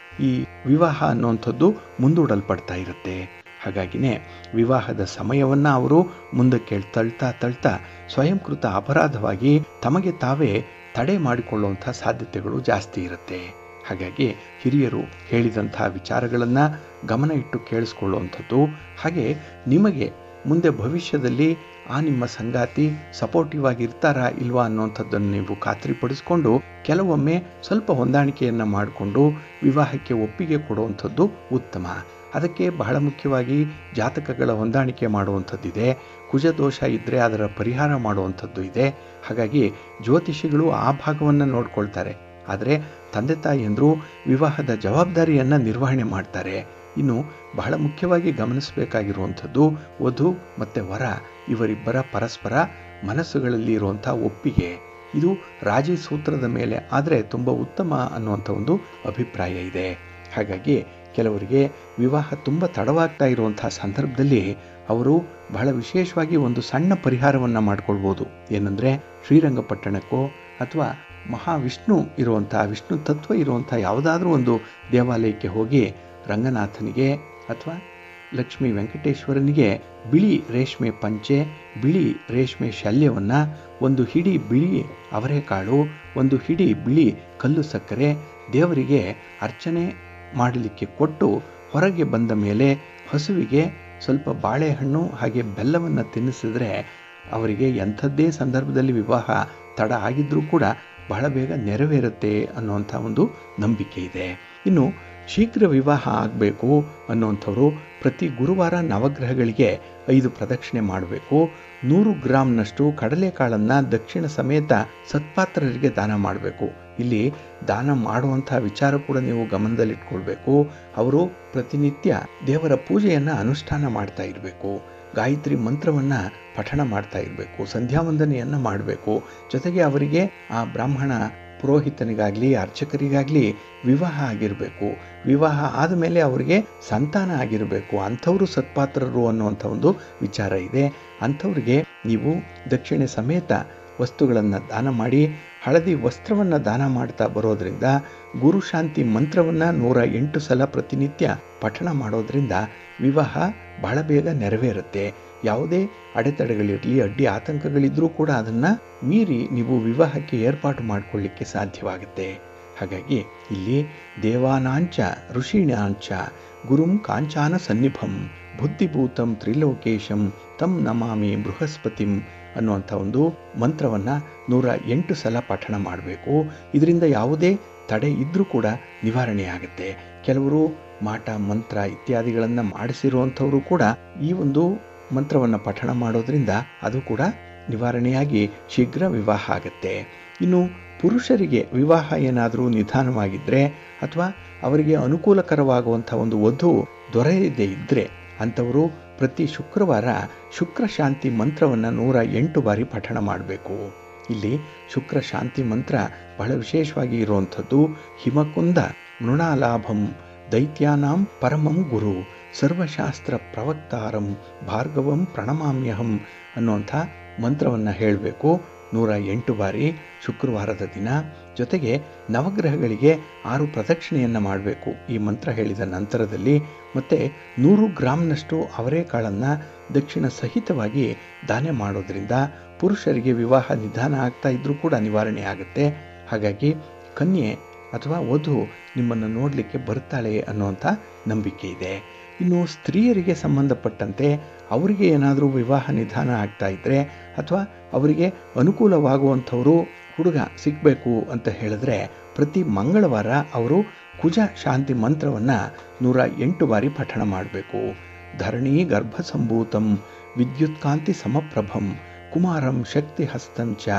ಈ ವಿವಾಹ ಅನ್ನುವಂಥದ್ದು ಮುಂದೂಡಲ್ಪಡ್ತಾ ಇರುತ್ತೆ. ಹಾಗಾಗಿನೇ ವಿವಾಹದ ಸಮಯವನ್ನು ಅವರು ಮುಂದಕ್ಕೆ ತಳ್ತಾ ಸ್ವಯಂಕೃತ ಅಪರಾಧವಾಗಿ ತಮಗೆ ತಾವೇ ತಡೆ ಮಾಡಿಕೊಳ್ಳುವಂಥ ಸಾಧ್ಯತೆಗಳು ಜಾಸ್ತಿ ಇರುತ್ತೆ. ಹಾಗಾಗಿ ಹಿರಿಯರು ಹೇಳಿದಂಥ ವಿಚಾರಗಳನ್ನು ಗಮನ ಇಟ್ಟು ಕೇಳಿಸ್ಕೊಳ್ಳುವಂಥದ್ದು, ಹಾಗೆ ನಿಮಗೆ ಮುಂದೆ ಭವಿಷ್ಯದಲ್ಲಿ ಆ ನಿಮ್ಮ ಸಂಗಾತಿ ಸಪೋರ್ಟಿವ್ ಆಗಿರ್ತಾರಾ ಇಲ್ವಾ ಅನ್ನುವಂಥದ್ದನ್ನು ನೀವು ಖಾತ್ರಿಪಡಿಸ್ಕೊಂಡು ಕೆಲವೊಮ್ಮೆ ಸ್ವಲ್ಪ ಹೊಂದಾಣಿಕೆಯನ್ನು ಮಾಡಿಕೊಂಡು ವಿವಾಹಕ್ಕೆ ಒಪ್ಪಿಗೆ ಕೊಡುವಂಥದ್ದು ಉತ್ತಮ. ಅದಕ್ಕೆ ಬಹಳ ಮುಖ್ಯವಾಗಿ ಜಾತಕಗಳ ಹೊಂದಾಣಿಕೆ ಮಾಡುವಂಥದ್ದಿದೆ. ಕುಜದೋಷ ಇದ್ದರೆ ಅದರ ಪರಿಹಾರ ಮಾಡುವಂಥದ್ದು ಇದೆ. ಹಾಗಾಗಿ ಜ್ಯೋತಿಷಿಗಳು ಆ ಭಾಗವನ್ನು ನೋಡ್ಕೊಳ್ತಾರೆ. ಆದರೆ ತಂದೆ ತಾಯಿಯಂದರು ವಿವಾಹದ ಜವಾಬ್ದಾರಿಯನ್ನು ನಿರ್ವಹಣೆ ಮಾಡ್ತಾರೆ. ಇನ್ನು ಬಹಳ ಮುಖ್ಯವಾಗಿ ಗಮನಿಸಬೇಕಾಗಿರುವಂಥದ್ದು ವಧು ಮತ್ತು ವರ ಇವರಿಬ್ಬರ ಪರಸ್ಪರ ಮನಸ್ಸುಗಳಲ್ಲಿ ಇರುವಂಥ ಒಪ್ಪಿಗೆ. ಇದು ರಾಜಿ ಸೂತ್ರದ ಮೇಲೆ ಆದರೆ ತುಂಬ ಉತ್ತಮ ಅನ್ನುವಂಥ ಒಂದು ಅಭಿಪ್ರಾಯ ಇದೆ. ಹಾಗಾಗಿ ಕೆಲವರಿಗೆ ವಿವಾಹ ತುಂಬ ತಡವಾಗ್ತಾ ಇರುವಂಥ ಸಂದರ್ಭದಲ್ಲಿ ಅವರು ಬಹಳ ವಿಶೇಷವಾಗಿ ಒಂದು ಸಣ್ಣ ಪರಿಹಾರವನ್ನು ಮಾಡ್ಕೊಳ್ಬೋದು. ಏನಂದರೆ ಶ್ರೀರಂಗಪಟ್ಟಣಕ್ಕೋ ಅಥವಾ ಮಹಾವಿಷ್ಣು ಇರುವಂಥ, ವಿಷ್ಣು ತತ್ವ ಇರುವಂಥ ಯಾವುದಾದ್ರೂ ಒಂದು ದೇವಾಲಯಕ್ಕೆ ಹೋಗಿ ರಂಗನಾಥನಿಗೆ ಅಥವಾ ಲಕ್ಷ್ಮೀ ವೆಂಕಟೇಶ್ವರನಿಗೆ ಬಿಳಿ ರೇಷ್ಮೆ ಪಂಚೆ, ಬಿಳಿ ರೇಷ್ಮೆ ಶಲ್ಯವನ್ನು, ಒಂದು ಹಿಡಿ ಬಿಳಿ ಅವರೆಕಾಳು, ಒಂದು ಹಿಡಿ ಬಿಳಿ ಕಲ್ಲು ಸಕ್ಕರೆ ದೇವರಿಗೆ ಅರ್ಚನೆ ಮಾಡಲಿಕ್ಕೆ ಕೊಟ್ಟು ಹೊರಗೆ ಬಂದ ಮೇಲೆ ಹಸುವಿಗೆ ಸ್ವಲ್ಪ ಬಾಳೆಹಣ್ಣು ಹಾಗೆ ಬೆಲ್ಲವನ್ನು ತಿನ್ನಿಸಿದ್ರೆ ಅವರಿಗೆ ಎಂಥದ್ದೇ ಸಂದರ್ಭದಲ್ಲಿ ವಿವಾಹ ತಡ ಆಗಿದ್ರೂ ಕೂಡ ಬಹಳ ಬೇಗ ನೆರವೇರುತ್ತೆ ಅನ್ನುವಂಥ ಒಂದು ನಂಬಿಕೆ ಇದೆ. ಇನ್ನು ಶೀಘ್ರ ವಿವಾಹ ಆಗಬೇಕು ಅನ್ನುವಂಥವ್ರು ಪ್ರತಿ ಗುರುವಾರ ನವಗ್ರಹಗಳಿಗೆ 5 ಪ್ರದಕ್ಷಿಣೆ ಮಾಡಬೇಕು. 100 ಗ್ರಾಂನಷ್ಟು ಕಡಲೆಕಾಳನ್ನು ದಕ್ಷಿಣ ಸಮೇತ ಸತ್ಪಾತ್ರರಿಗೆ ದಾನ ಮಾಡಬೇಕು. ಇಲ್ಲಿ ದಾನ ಮಾಡುವಂಥ ವಿಚಾರ ಕೂಡ ನೀವು ಗಮನದಲ್ಲಿಟ್ಕೊಳ್ಬೇಕು. ಅವರು ಪ್ರತಿನಿತ್ಯ ದೇವರ ಪೂಜೆಯನ್ನು ಅನುಷ್ಠಾನ ಮಾಡ್ತಾ ಇರಬೇಕು. ಗಾಯತ್ರಿ ಮಂತ್ರವನ್ನು ಪಠಣ ಮಾಡ್ತಾ ಇರಬೇಕು. ಸಂಧ್ಯಾ ವಂದನೆಯನ್ನು ಮಾಡಬೇಕು. ಜೊತೆಗೆ ಅವರಿಗೆ ಆ ಬ್ರಾಹ್ಮಣ ಪುರೋಹಿತನಿಗಾಗಲಿ ಅರ್ಚಕರಿಗಾಗಲಿ ವಿವಾಹ ಆಗಿರಬೇಕು. ವಿವಾಹ ಆದಮೇಲೆ ಅವರಿಗೆ ಸಂತಾನ ಆಗಿರಬೇಕು. ಅಂಥವರು ಸತ್ಪಾತ್ರರು ಅನ್ನುವಂಥ ಒಂದು ವಿಚಾರ ಇದೆ. ಅಂಥವ್ರಿಗೆ ನೀವು ದಕ್ಷಿಣೆ ಸಮೇತ ವಸ್ತುಗಳನ್ನು ದಾನ ಮಾಡಿ ಹಳದಿ ವಸ್ತ್ರವನ್ನು ದಾನ ಮಾಡ್ತಾ ಬರೋದ್ರಿಂದ ಗುರುಶಾಂತಿ ಮಂತ್ರವನ್ನು 108 ಸಲ ಪ್ರತಿನಿತ್ಯ ಪಠಣ ಮಾಡೋದ್ರಿಂದ ವಿವಾಹ ಬಹಳ ಬೇಗ ನೆರವೇರುತ್ತೆ. ಯಾವುದೇ ಅಡೆತಡೆಗಳಿರಲಿ, ಅಡ್ಡಿ ಆತಂಕಗಳಿದ್ರೂ ಕೂಡ ಅದನ್ನು ಮೀರಿ ನೀವು ವಿವಾಹಕ್ಕೆ ಏರ್ಪಾಟು ಮಾಡಿಕೊಳ್ಳಿಕ್ಕೆ ಸಾಧ್ಯವಾಗುತ್ತೆ. ಹಾಗಾಗಿ ಇಲ್ಲಿ ದೇವಾನಾಂಚ ಋಷೀಣಾಂಚ ಗುರುಂ ಕಾಂಚಾನ ಸನ್ನಿಭಂ ಬುದ್ಧಿಭೂತಂ ತ್ರಿಲೋಕೇಶಂ ತಂ ನಮಾಮಿ ಬೃಹಸ್ಪತಿಂ ಅನ್ನುವಂಥ ಒಂದು ಮಂತ್ರವನ್ನು 108 ಸಲ ಪಠಣ ಮಾಡಬೇಕು. ಇದರಿಂದ ಯಾವುದೇ ತಡೆ ಇದ್ದರೂ ಕೂಡ ನಿವಾರಣೆ ಆಗುತ್ತೆ. ಕೆಲವರು ಮಾಟ ಮಂತ್ರ ಇತ್ಯಾದಿಗಳನ್ನು ಮಾಡಿಸಿರುವಂಥವರು ಕೂಡ ಈ ಒಂದು ಮಂತ್ರವನ್ನು ಪಠಣ ಮಾಡೋದ್ರಿಂದ ಅದು ಕೂಡ ನಿವಾರಣೆಯಾಗಿ ಶೀಘ್ರ ವಿವಾಹ ಆಗುತ್ತೆ. ಇನ್ನು ಪುರುಷರಿಗೆ ವಿವಾಹ ಏನಾದರೂ ನಿಧಾನವಾಗಿದ್ದರೆ ಅಥವಾ ಅವರಿಗೆ ಅನುಕೂಲಕರವಾಗುವಂಥ ಒಂದು ವಧು ದೊರೆಯದೇ ಇದ್ದರೆ ಅಂಥವರು ಪ್ರತಿ ಶುಕ್ರವಾರ ಶುಕ್ರ ಶಾಂತಿ ಮಂತ್ರವನ್ನು 108 ಬಾರಿ ಪಠಣ ಮಾಡಬೇಕು. ಇಲ್ಲಿ ಶುಕ್ರ ಶಾಂತಿ ಮಂತ್ರ ಬಹಳ ವಿಶೇಷವಾಗಿ ಇರುವಂಥದ್ದು. ಹಿಮಕುಂದ ಮೃಣಾಲಾಭಂ ದೈತ್ಯಾನಾಂ ಪರಮಂ ಗುರು ಸರ್ವಶಾಸ್ತ್ರ ಪ್ರವಕ್ತಾರಂ ಭಾರ್ಗವಂ ಪ್ರಣಮಾಮ್ಯಹಂ ಅನ್ನುವಂಥ ಮಂತ್ರವನ್ನು ಹೇಳಬೇಕು 108 ಬಾರಿ ಶುಕ್ರವಾರದ ದಿನ. ಜೊತೆಗೆ ನವಗ್ರಹಗಳಿಗೆ 6 ಪ್ರದಕ್ಷಿಣೆಯನ್ನು ಮಾಡಬೇಕು ಈ ಮಂತ್ರ ಹೇಳಿದ ನಂತರದಲ್ಲಿ. ಮತ್ತು 100 ಗ್ರಾಂನಷ್ಟು ಅವರೆಕಾಳನ್ನು ದಕ್ಷಿಣ ಸಹಿತವಾಗಿ ದಾನ ಮಾಡೋದ್ರಿಂದ ಪುರುಷರಿಗೆ ವಿವಾಹ ನಿಧಾನ ಆಗ್ತಾ ಇದ್ರೂ ಕೂಡ ನಿವಾರಣೆ ಆಗುತ್ತೆ. ಹಾಗಾಗಿ ಕನ್ಯೆ ಅಥವಾ ವಧು ನಿಮ್ಮನ್ನು ನೋಡಲಿಕ್ಕೆ ಬರ್ತಾಳೆ ಅನ್ನುವಂಥ ನಂಬಿಕೆ ಇದೆ. ಇನ್ನು ಸ್ತ್ರೀಯರಿಗೆ ಸಂಬಂಧಪಟ್ಟಂತೆ ಅವರಿಗೆ ಏನಾದರೂ ವಿವಾಹ ನಿಧಾನ ಆಗ್ತಾ ಇದ್ದರೆ ಅಥವಾ ಅವರಿಗೆ ಅನುಕೂಲವಾಗುವಂಥವರು ಹುಡುಗ ಸಿಗಬೇಕು ಅಂತ ಹೇಳಿದ್ರೆ ಪ್ರತಿ ಮಂಗಳವಾರ ಅವರು ಕುಜ ಶಾಂತಿ ಮಂತ್ರವನ್ನು 108 ಬಾರಿ ಪಠಣ ಮಾಡಬೇಕು. ಧರಣಿ ಗರ್ಭಸಂಭೂತಂ ವಿದ್ಯುತ್ಕಾಂತಿ ಸಮಪ್ರಭಂ ಕುಮಾರಂ ಶಕ್ತಿ ಹಸ್ತಂಚ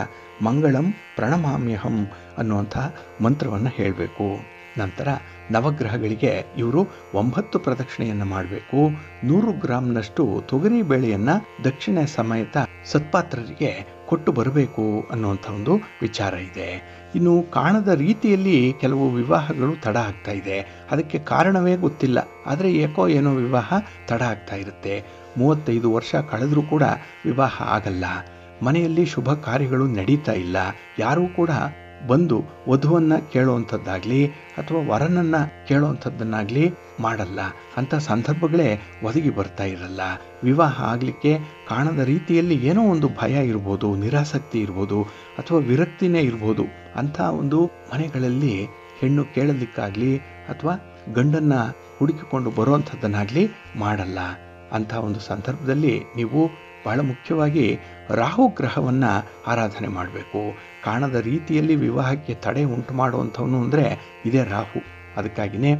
ಮಂಗಳಂ ಪ್ರಣಮಾಮ್ಯಹಂ ಅನ್ನುವಂಥ ಮಂತ್ರವನ್ನು ಹೇಳಬೇಕು. ನಂತರ ನವಗ್ರಹಗಳಿಗೆ ಇವರು 9 ಪ್ರದಕ್ಷಿಣೆಯನ್ನು ಮಾಡಬೇಕು. 100 ಗ್ರಾಂನಷ್ಟು ತೊಗರಿ ಬೇಳೆಯನ್ನು ದಕ್ಷಿಣ ಸಮೇತ ಸತ್ಪಾತ್ರರಿಗೆ ಕೊಟ್ಟು ಬರಬೇಕು ಅನ್ನುವಂಥ ಒಂದು ವಿಚಾರ ಇದೆ. ಇನ್ನು ಕಾಣದ ರೀತಿಯಲ್ಲಿ ಕೆಲವು ವಿವಾಹಗಳು ತಡ ಆಗ್ತಾ ಇದೆ. ಅದಕ್ಕೆ ಕಾರಣವೇ ಗೊತ್ತಿಲ್ಲ. ಆದರೆ ಏಕೋ ಏನೋ ವಿವಾಹ ತಡ ಆಗ್ತಾ ಇರುತ್ತೆ. 35 ವರ್ಷ ಕಳೆದರೂ ಕೂಡ ವಿವಾಹ ಆಗಲ್ಲ. ಮನೆಯಲ್ಲಿ ಶುಭ ಕಾರ್ಯಗಳು ನಡೀತಾ ಇಲ್ಲ. ಯಾರೂ ಕೂಡ ಬಂದು ವಧುವನ್ನು ಕೇಳುವಂಥದ್ದಾಗಲಿ ಅಥವಾ ವರನನ್ನು ಕೇಳುವಂಥದ್ದನ್ನಾಗಲಿ ಮಾಡಲ್ಲ. ಅಂಥ ಸಂದರ್ಭಗಳೇ ಒದಗಿ ಬರ್ತಾ ಇರಲ್ಲ. ವಿವಾಹ ಆಗಲಿಕ್ಕೆ ಕಾಣದ ರೀತಿಯಲ್ಲಿ ಏನೋ ಒಂದು ಭಯ ಇರ್ಬೋದು, ನಿರಾಸಕ್ತಿ ಇರ್ಬೋದು ಅಥವಾ ವಿರಕ್ತಿನೇ ಇರ್ಬೋದು. ಅಂಥ ಒಂದು ಮನೆಗಳಲ್ಲಿ ಹೆಣ್ಣು ಕೇಳಲಿಕ್ಕಾಗಲಿ ಅಥವಾ ಗಂಡನ್ನು ಹುಡುಕಿಕೊಂಡು ಬರುವಂಥದ್ದನ್ನಾಗಲಿ ಮಾಡಲ್ಲ. ಅಂಥ ಒಂದು ಸಂದರ್ಭದಲ್ಲಿ ನೀವು ಬಹಳ ಮುಖ್ಯವಾಗಿ ರಾಹು ಗ್ರಹವನ್ನು ಆರಾಧನೆ ಮಾಡಬೇಕು. ಕಾಣದ ರೀತಿಯಲ್ಲಿ ವಿವಾಹಕ್ಕೆ ತಡೆ ಉಂಟು ಮಾಡುವಂಥವನು ಅಂದರೆ ಇದೇ ರಾಹು. ಅದಕ್ಕಾಗಿಯೇ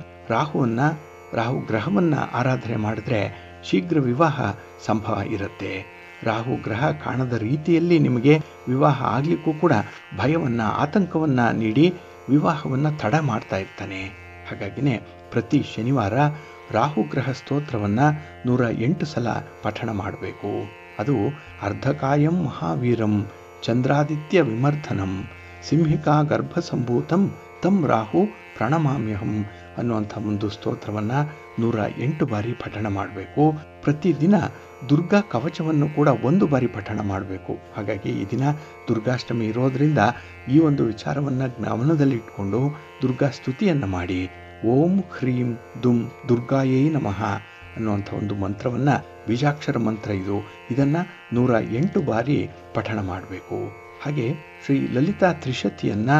ರಾಹು ಗ್ರಹವನ್ನು ಆರಾಧನೆ ಮಾಡಿದ್ರೆ ಶೀಘ್ರ ವಿವಾಹ ಸಂಭವ ಇರುತ್ತೆ. ರಾಹು ಗ್ರಹ ಕಾಣದ ರೀತಿಯಲ್ಲಿ ನಿಮಗೆ ವಿವಾಹ ಆಗಲಿಕ್ಕೂ ಕೂಡ ಭಯವನ್ನು ಆತಂಕವನ್ನು ನೀಡಿ ವಿವಾಹವನ್ನು ತಡ ಮಾಡ್ತಾ ಇರ್ತಾನೆ. ಹಾಗಾಗಿನೇ ಪ್ರತಿ ಶನಿವಾರ ರಾಹುಗ್ರಹ ಸ್ತೋತ್ರವನ್ನು 108 ಸಲ ಪಠಣ ಮಾಡಬೇಕು. ಅದು ಅರ್ಧಕಾಯಂ ಮಹಾವೀರಂ ಚಂದ್ರಾದಿತ್ಯ ವಿಮರ್ಧನಂ ಸಿಂಹಿಕಾ ಗರ್ಭಸಂಭೂತಂ ತಂ ರಾಹು ಪ್ರಣಮಾಮ್ಯಹಂ ಅನ್ನುವಂಥ ಒಂದು ಸ್ತೋತ್ರವನ್ನು 108 ಬಾರಿ ಪಠಣ ಮಾಡಬೇಕು. ಪ್ರತಿದಿನ ದುರ್ಗಾ ಕವಚವನ್ನು ಕೂಡ 1 ಬಾರಿ ಪಠಣ ಮಾಡಬೇಕು. ಹಾಗಾಗಿ ಈ ದಿನ ದುರ್ಗಾಷ್ಟಮಿ ಇರೋದರಿಂದ ಈ ಒಂದು ವಿಚಾರವನ್ನು ಗಮನದಲ್ಲಿಟ್ಕೊಂಡು ದುರ್ಗಾ ಸ್ತುತಿಯನ್ನು ಮಾಡಿ ಓಂ ಹ್ರೀಂ ದುಂ ದುರ್ಗಾಯೈ ನಮಃ ಅನ್ನುವಂಥ ಒಂದು ಮಂತ್ರವನ್ನು ಬೀಜಾಕ್ಷರ ಮಂತ್ರ ಇದನ್ನು 108 ಬಾರಿ ಪಠಣ ಮಾಡಬೇಕು. ಹಾಗೆ ಶ್ರೀ ಲಲಿತಾ ತ್ರಿಶತಿಯನ್ನು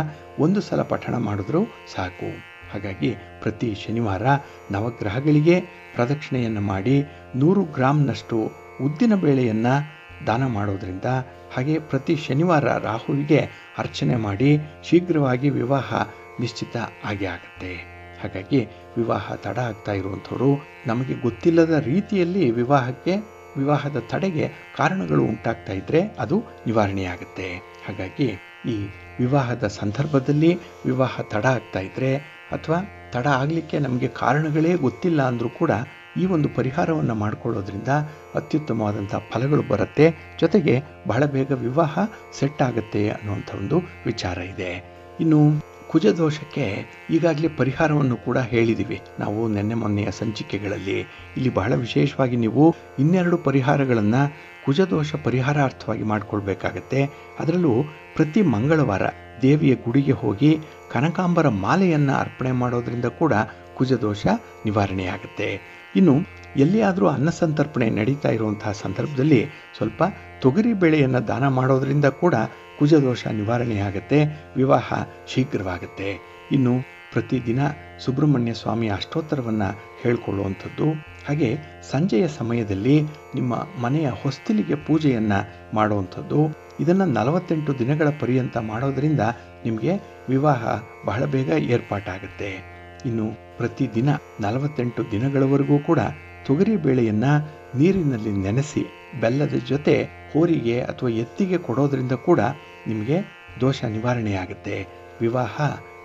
1 ಸಲ ಪಠಣ ಮಾಡಿದ್ರೂ ಸಾಕು. ಹಾಗಾಗಿ ಪ್ರತಿ ಶನಿವಾರ ನವಗ್ರಹಗಳಿಗೆ ಪ್ರದಕ್ಷಿಣೆಯನ್ನು ಮಾಡಿ 100 ಗ್ರಾಂನಷ್ಟು ಉದ್ದಿನ ಬೇಳೆಯನ್ನು ದಾನ ಮಾಡೋದ್ರಿಂದ ಹಾಗೆ ಪ್ರತಿ ಶನಿವಾರ ರಾಹುವಿಗೆ ಅರ್ಚನೆ ಮಾಡಿ ಶೀಘ್ರವಾಗಿ ವಿವಾಹ ನಿಶ್ಚಿತ ಆಗೇ ಆಗುತ್ತೆ. ಹಾಗಾಗಿ ವಿವಾಹ ತಡ ಆಗ್ತಾ ಇರುವಂಥವ್ರು, ನಮಗೆ ಗೊತ್ತಿಲ್ಲದ ರೀತಿಯಲ್ಲಿ ವಿವಾಹದ ತಡೆಗೆ ಕಾರಣಗಳು ಉಂಟಾಗ್ತಾ ಇದ್ದರೆ ಅದು ನಿವಾರಣೆಯಾಗುತ್ತೆ. ಹಾಗಾಗಿ ಈ ವಿವಾಹದ ಸಂದರ್ಭದಲ್ಲಿ ವಿವಾಹ ತಡ ಆಗ್ತಾ ಇದ್ದರೆ ಅಥವಾ ತಡ ಆಗಲಿಕ್ಕೆ ನಮಗೆ ಕಾರಣಗಳೇ ಗೊತ್ತಿಲ್ಲ ಅಂದರೂ ಕೂಡ ಈ ಒಂದು ಪರಿಹಾರವನ್ನು ಮಾಡಿಕೊಳ್ಳೋದ್ರಿಂದ ಅತ್ಯುತ್ತಮವಾದಂಥ ಫಲಗಳು ಬರುತ್ತೆ. ಜೊತೆಗೆ ಬಹಳ ಬೇಗ ವಿವಾಹ ಸೆಟ್ ಆಗುತ್ತೆ ಅನ್ನುವಂಥ ಒಂದು ವಿಚಾರ ಇದೆ. ಇನ್ನು ಕುಜದೋಷಕ್ಕೆ ಈಗಾಗಲೇ ಪರಿಹಾರವನ್ನು ಕೂಡ ಹೇಳಿದ್ದೀವಿ ನಾವು ನಿನ್ನೆ ಮೊನ್ನೆಯ ಸಂಚಿಕೆಗಳಲ್ಲಿ. ಇಲ್ಲಿ ಬಹಳ ವಿಶೇಷವಾಗಿ ನೀವು ಇನ್ನೆರಡು ಪರಿಹಾರಗಳನ್ನು ಕುಜದೋಷ ಪರಿಹಾರಾರ್ಥವಾಗಿ ಮಾಡಿಕೊಳ್ಬೇಕಾಗತ್ತೆ. ಅದರಲ್ಲೂ ಪ್ರತಿ ಮಂಗಳವಾರ ದೇವಿಯ ಗುಡಿಗೆ ಹೋಗಿ ಕನಕಾಂಬರ ಮಾಲೆಯನ್ನು ಅರ್ಪಣೆ ಮಾಡೋದ್ರಿಂದ ಕೂಡ ಕುಜದೋಷ ನಿವಾರಣೆಯಾಗುತ್ತೆ. ಇನ್ನು ಎಲ್ಲಿಯಾದರೂ ಅನ್ನಸಂತರ್ಪಣೆ ನಡೀತಾ ಇರುವಂತಹ ಸಂದರ್ಭದಲ್ಲಿ ಸ್ವಲ್ಪ ತೊಗರಿ ಬೇಳೆಯನ್ನು ದಾನ ಮಾಡೋದ್ರಿಂದ ಕೂಡ ಕುಜದೋಷ ನಿವಾರಣೆಯಾಗುತ್ತೆ, ವಿವಾಹ ಶೀಘ್ರವಾಗುತ್ತೆ. ಇನ್ನು ಪ್ರತಿದಿನ ಸುಬ್ರಹ್ಮಣ್ಯ ಸ್ವಾಮಿ ಅಷ್ಟೋತ್ತರವನ್ನು ಹೇಳ್ಕೊಳ್ಳುವಂಥದ್ದು, ಹಾಗೆ ಸಂಜೆಯ ಸಮಯದಲ್ಲಿ ನಿಮ್ಮ ಮನೆಯ ಹೊಸ್ತಿಲಿಗೆ ಪೂಜೆಯನ್ನು ಮಾಡುವಂಥದ್ದು, ಇದನ್ನು 48 ದಿನಗಳ ಪರ್ಯಂತ ಮಾಡೋದರಿಂದ ನಿಮಗೆ ವಿವಾಹ ಬಹಳ ಬೇಗ ಏರ್ಪಾಟಾಗುತ್ತೆ. ಇನ್ನು ಪ್ರತಿದಿನ 48 ದಿನಗಳವರೆಗೂ ಕೂಡ ತೊಗರಿ ಬೇಳೆಯನ್ನು ನೀರಿನಲ್ಲಿ ನೆನೆಸಿ ಬೆಲ್ಲದ ಜೊತೆ ಹೋರಿಗೆ ಅಥವಾ ಎತ್ತಿಗೆ ಕೊಡೋದ್ರಿಂದ ಕೂಡ ನಿಮಗೆ ದೋಷ ನಿವಾರಣೆಯಾಗುತ್ತೆ, ವಿವಾಹ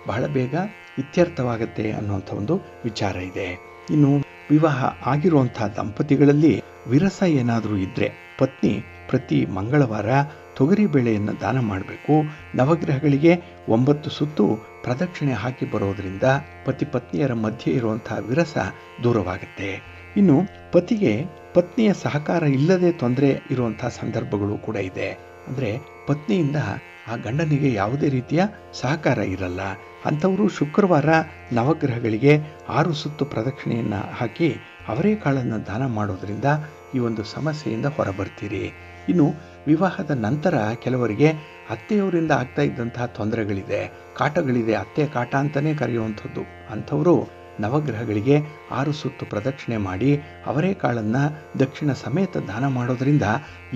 ಬಹಳ ಬೇಗ ಇತ್ಯರ್ಥವಾಗುತ್ತೆ ಅನ್ನುವಂಥ ಒಂದು ವಿಚಾರ ಇದೆ. ಇನ್ನು ವಿವಾಹ ಆಗಿರುವಂಥ ದಂಪತಿಗಳಲ್ಲಿ ವಿರಸ ಏನಾದರೂ ಇದ್ದರೆ ಪತ್ನಿ ಪ್ರತಿ ಮಂಗಳವಾರ ತೊಗರಿ ಬೇಳೆಯನ್ನು ದಾನ ಮಾಡಬೇಕು. ನವಗ್ರಹಗಳಿಗೆ 9 ಸುತ್ತು ಪ್ರದಕ್ಷಿಣೆ ಹಾಕಿ ಬರೋದರಿಂದ ಪತಿ ಪತ್ನಿಯರ ಮಧ್ಯೆ ಇರುವಂಥ ವಿರಸ ದೂರವಾಗುತ್ತೆ. ಇನ್ನು ಪತಿಗೆ ಪತ್ನಿಯ ಸಹಕಾರ ಇಲ್ಲದೆ ತೊಂದರೆ ಇರುವಂಥ ಸಂದರ್ಭಗಳು ಕೂಡ ಇದೆ. ಅಂದರೆ ಪತ್ನಿಯಿಂದ ಆ ಗಂಡನಿಗೆ ಯಾವುದೇ ರೀತಿಯ ಸಹಕಾರ ಇರಲ್ಲ. ಅಂಥವರು ಶುಕ್ರವಾರ ನವಗ್ರಹಗಳಿಗೆ 6 ಸುತ್ತು ಪ್ರದಕ್ಷಿಣೆಯನ್ನು ಹಾಕಿ ಅವರೇಕಾಳನ್ನು ದಾನ ಮಾಡೋದ್ರಿಂದ ಈ ಒಂದು ಸಮಸ್ಯೆಯಿಂದ ಹೊರಬರ್ತೀರಿ. ಇನ್ನು ವಿವಾಹದ ನಂತರ ಕೆಲವರಿಗೆ ಅತ್ತೆಯವರಿಂದ ಆಗ್ತಾ ಇದ್ದಂತಹ ತೊಂದರೆಗಳಿದೆ, ಕಾಟಗಳಿದೆ, ಅತ್ತೆ ಕಾಟ ಅಂತಲೇ ಕರೆಯುವಂಥದ್ದು. ಅಂಥವರು ನವಗ್ರಹಗಳಿಗೆ 6 ಸುತ್ತು ಪ್ರದಕ್ಷಿಣೆ ಮಾಡಿ ಅವರೇಕಾಳನ್ನು ದಕ್ಷಿಣ ಸಮೇತ ದಾನ ಮಾಡೋದರಿಂದ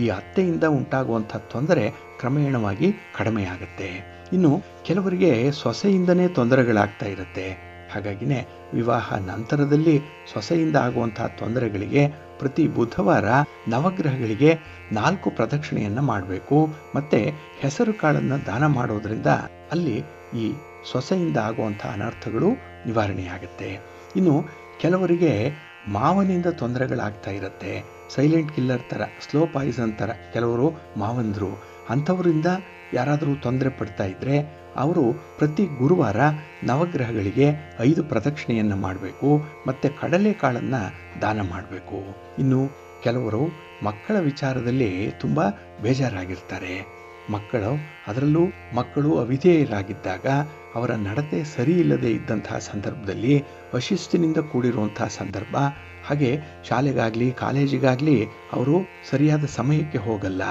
ಈ ಅತ್ತೆಯಿಂದ ಉಂಟಾಗುವಂಥ ತೊಂದರೆ ಕ್ರಮೇಣವಾಗಿ ಕಡಿಮೆಯಾಗುತ್ತೆ. ಇನ್ನು ಕೆಲವರಿಗೆ ಸೊಸೆಯಿಂದನೇ ತೊಂದರೆಗಳಾಗ್ತಾ ಇರುತ್ತೆ. ಹಾಗಾಗಿನೇ ವಿವಾಹ ನಂತರದಲ್ಲಿ ಸೊಸೆಯಿಂದ ಆಗುವಂತಹ ತೊಂದರೆಗಳಿಗೆ ಪ್ರತಿ ಬುಧವಾರ ನವಗ್ರಹಗಳಿಗೆ 4 ಪ್ರದಕ್ಷಿಣೆಯನ್ನು ಮಾಡಬೇಕು. ಮತ್ತು ಹೆಸರು ಕಾಳನ್ನು ದಾನ ಮಾಡೋದ್ರಿಂದ ಅಲ್ಲಿ ಈ ಸೊಸೆಯಿಂದ ಆಗುವಂಥ ಅನರ್ಥಗಳು ನಿವಾರಣೆಯಾಗುತ್ತೆ. ಇನ್ನು ಕೆಲವರಿಗೆ ಮಾವನಿಂದ ತೊಂದರೆಗಳಾಗ್ತಾ ಇರುತ್ತೆ, ಸೈಲೆಂಟ್ ಕಿಲ್ಲರ್ ಥರ, ಸ್ಲೋ ಪಾಯ್ಸನ್ ಥರ ಕೆಲವರು ಮಾವಂದರು. ಅಂಥವರಿಂದ ಯಾರಾದರೂ ತೊಂದರೆ ಪಡ್ತಾ ಇದ್ದರೆ ಅವರು ಪ್ರತಿ ಗುರುವಾರ ನವಗ್ರಹಗಳಿಗೆ 5 ಪ್ರದಕ್ಷಿಣೆಯನ್ನು ಮಾಡಬೇಕು ಮತ್ತು ಕಡಲೆಕಾಳನ್ನು ದಾನ ಮಾಡಬೇಕು. ಇನ್ನು ಕೆಲವರು ಮಕ್ಕಳ ವಿಚಾರದಲ್ಲಿ ತುಂಬ ಬೇಜಾರಾಗಿರ್ತಾರೆ. ಅದರಲ್ಲೂ ಮಕ್ಕಳು ಅವಿಧೇಯರಾಗಿದ್ದಾಗ, ಅವರ ನಡತೆ ಸರಿ ಇಲ್ಲದೆ ಇದ್ದಂತಹ ಸಂದರ್ಭದಲ್ಲಿ, ಅಶಿಸ್ತಿನಿಂದ ಕೂಡಿರುವಂತಹ ಸಂದರ್ಭ, ಹಾಗೆ ಶಾಲೆಗಾಗಲಿ ಕಾಲೇಜಿಗಾಗಲಿ ಅವರು ಸರಿಯಾದ ಸಮಯಕ್ಕೆ ಹೋಗಲ್ಲ,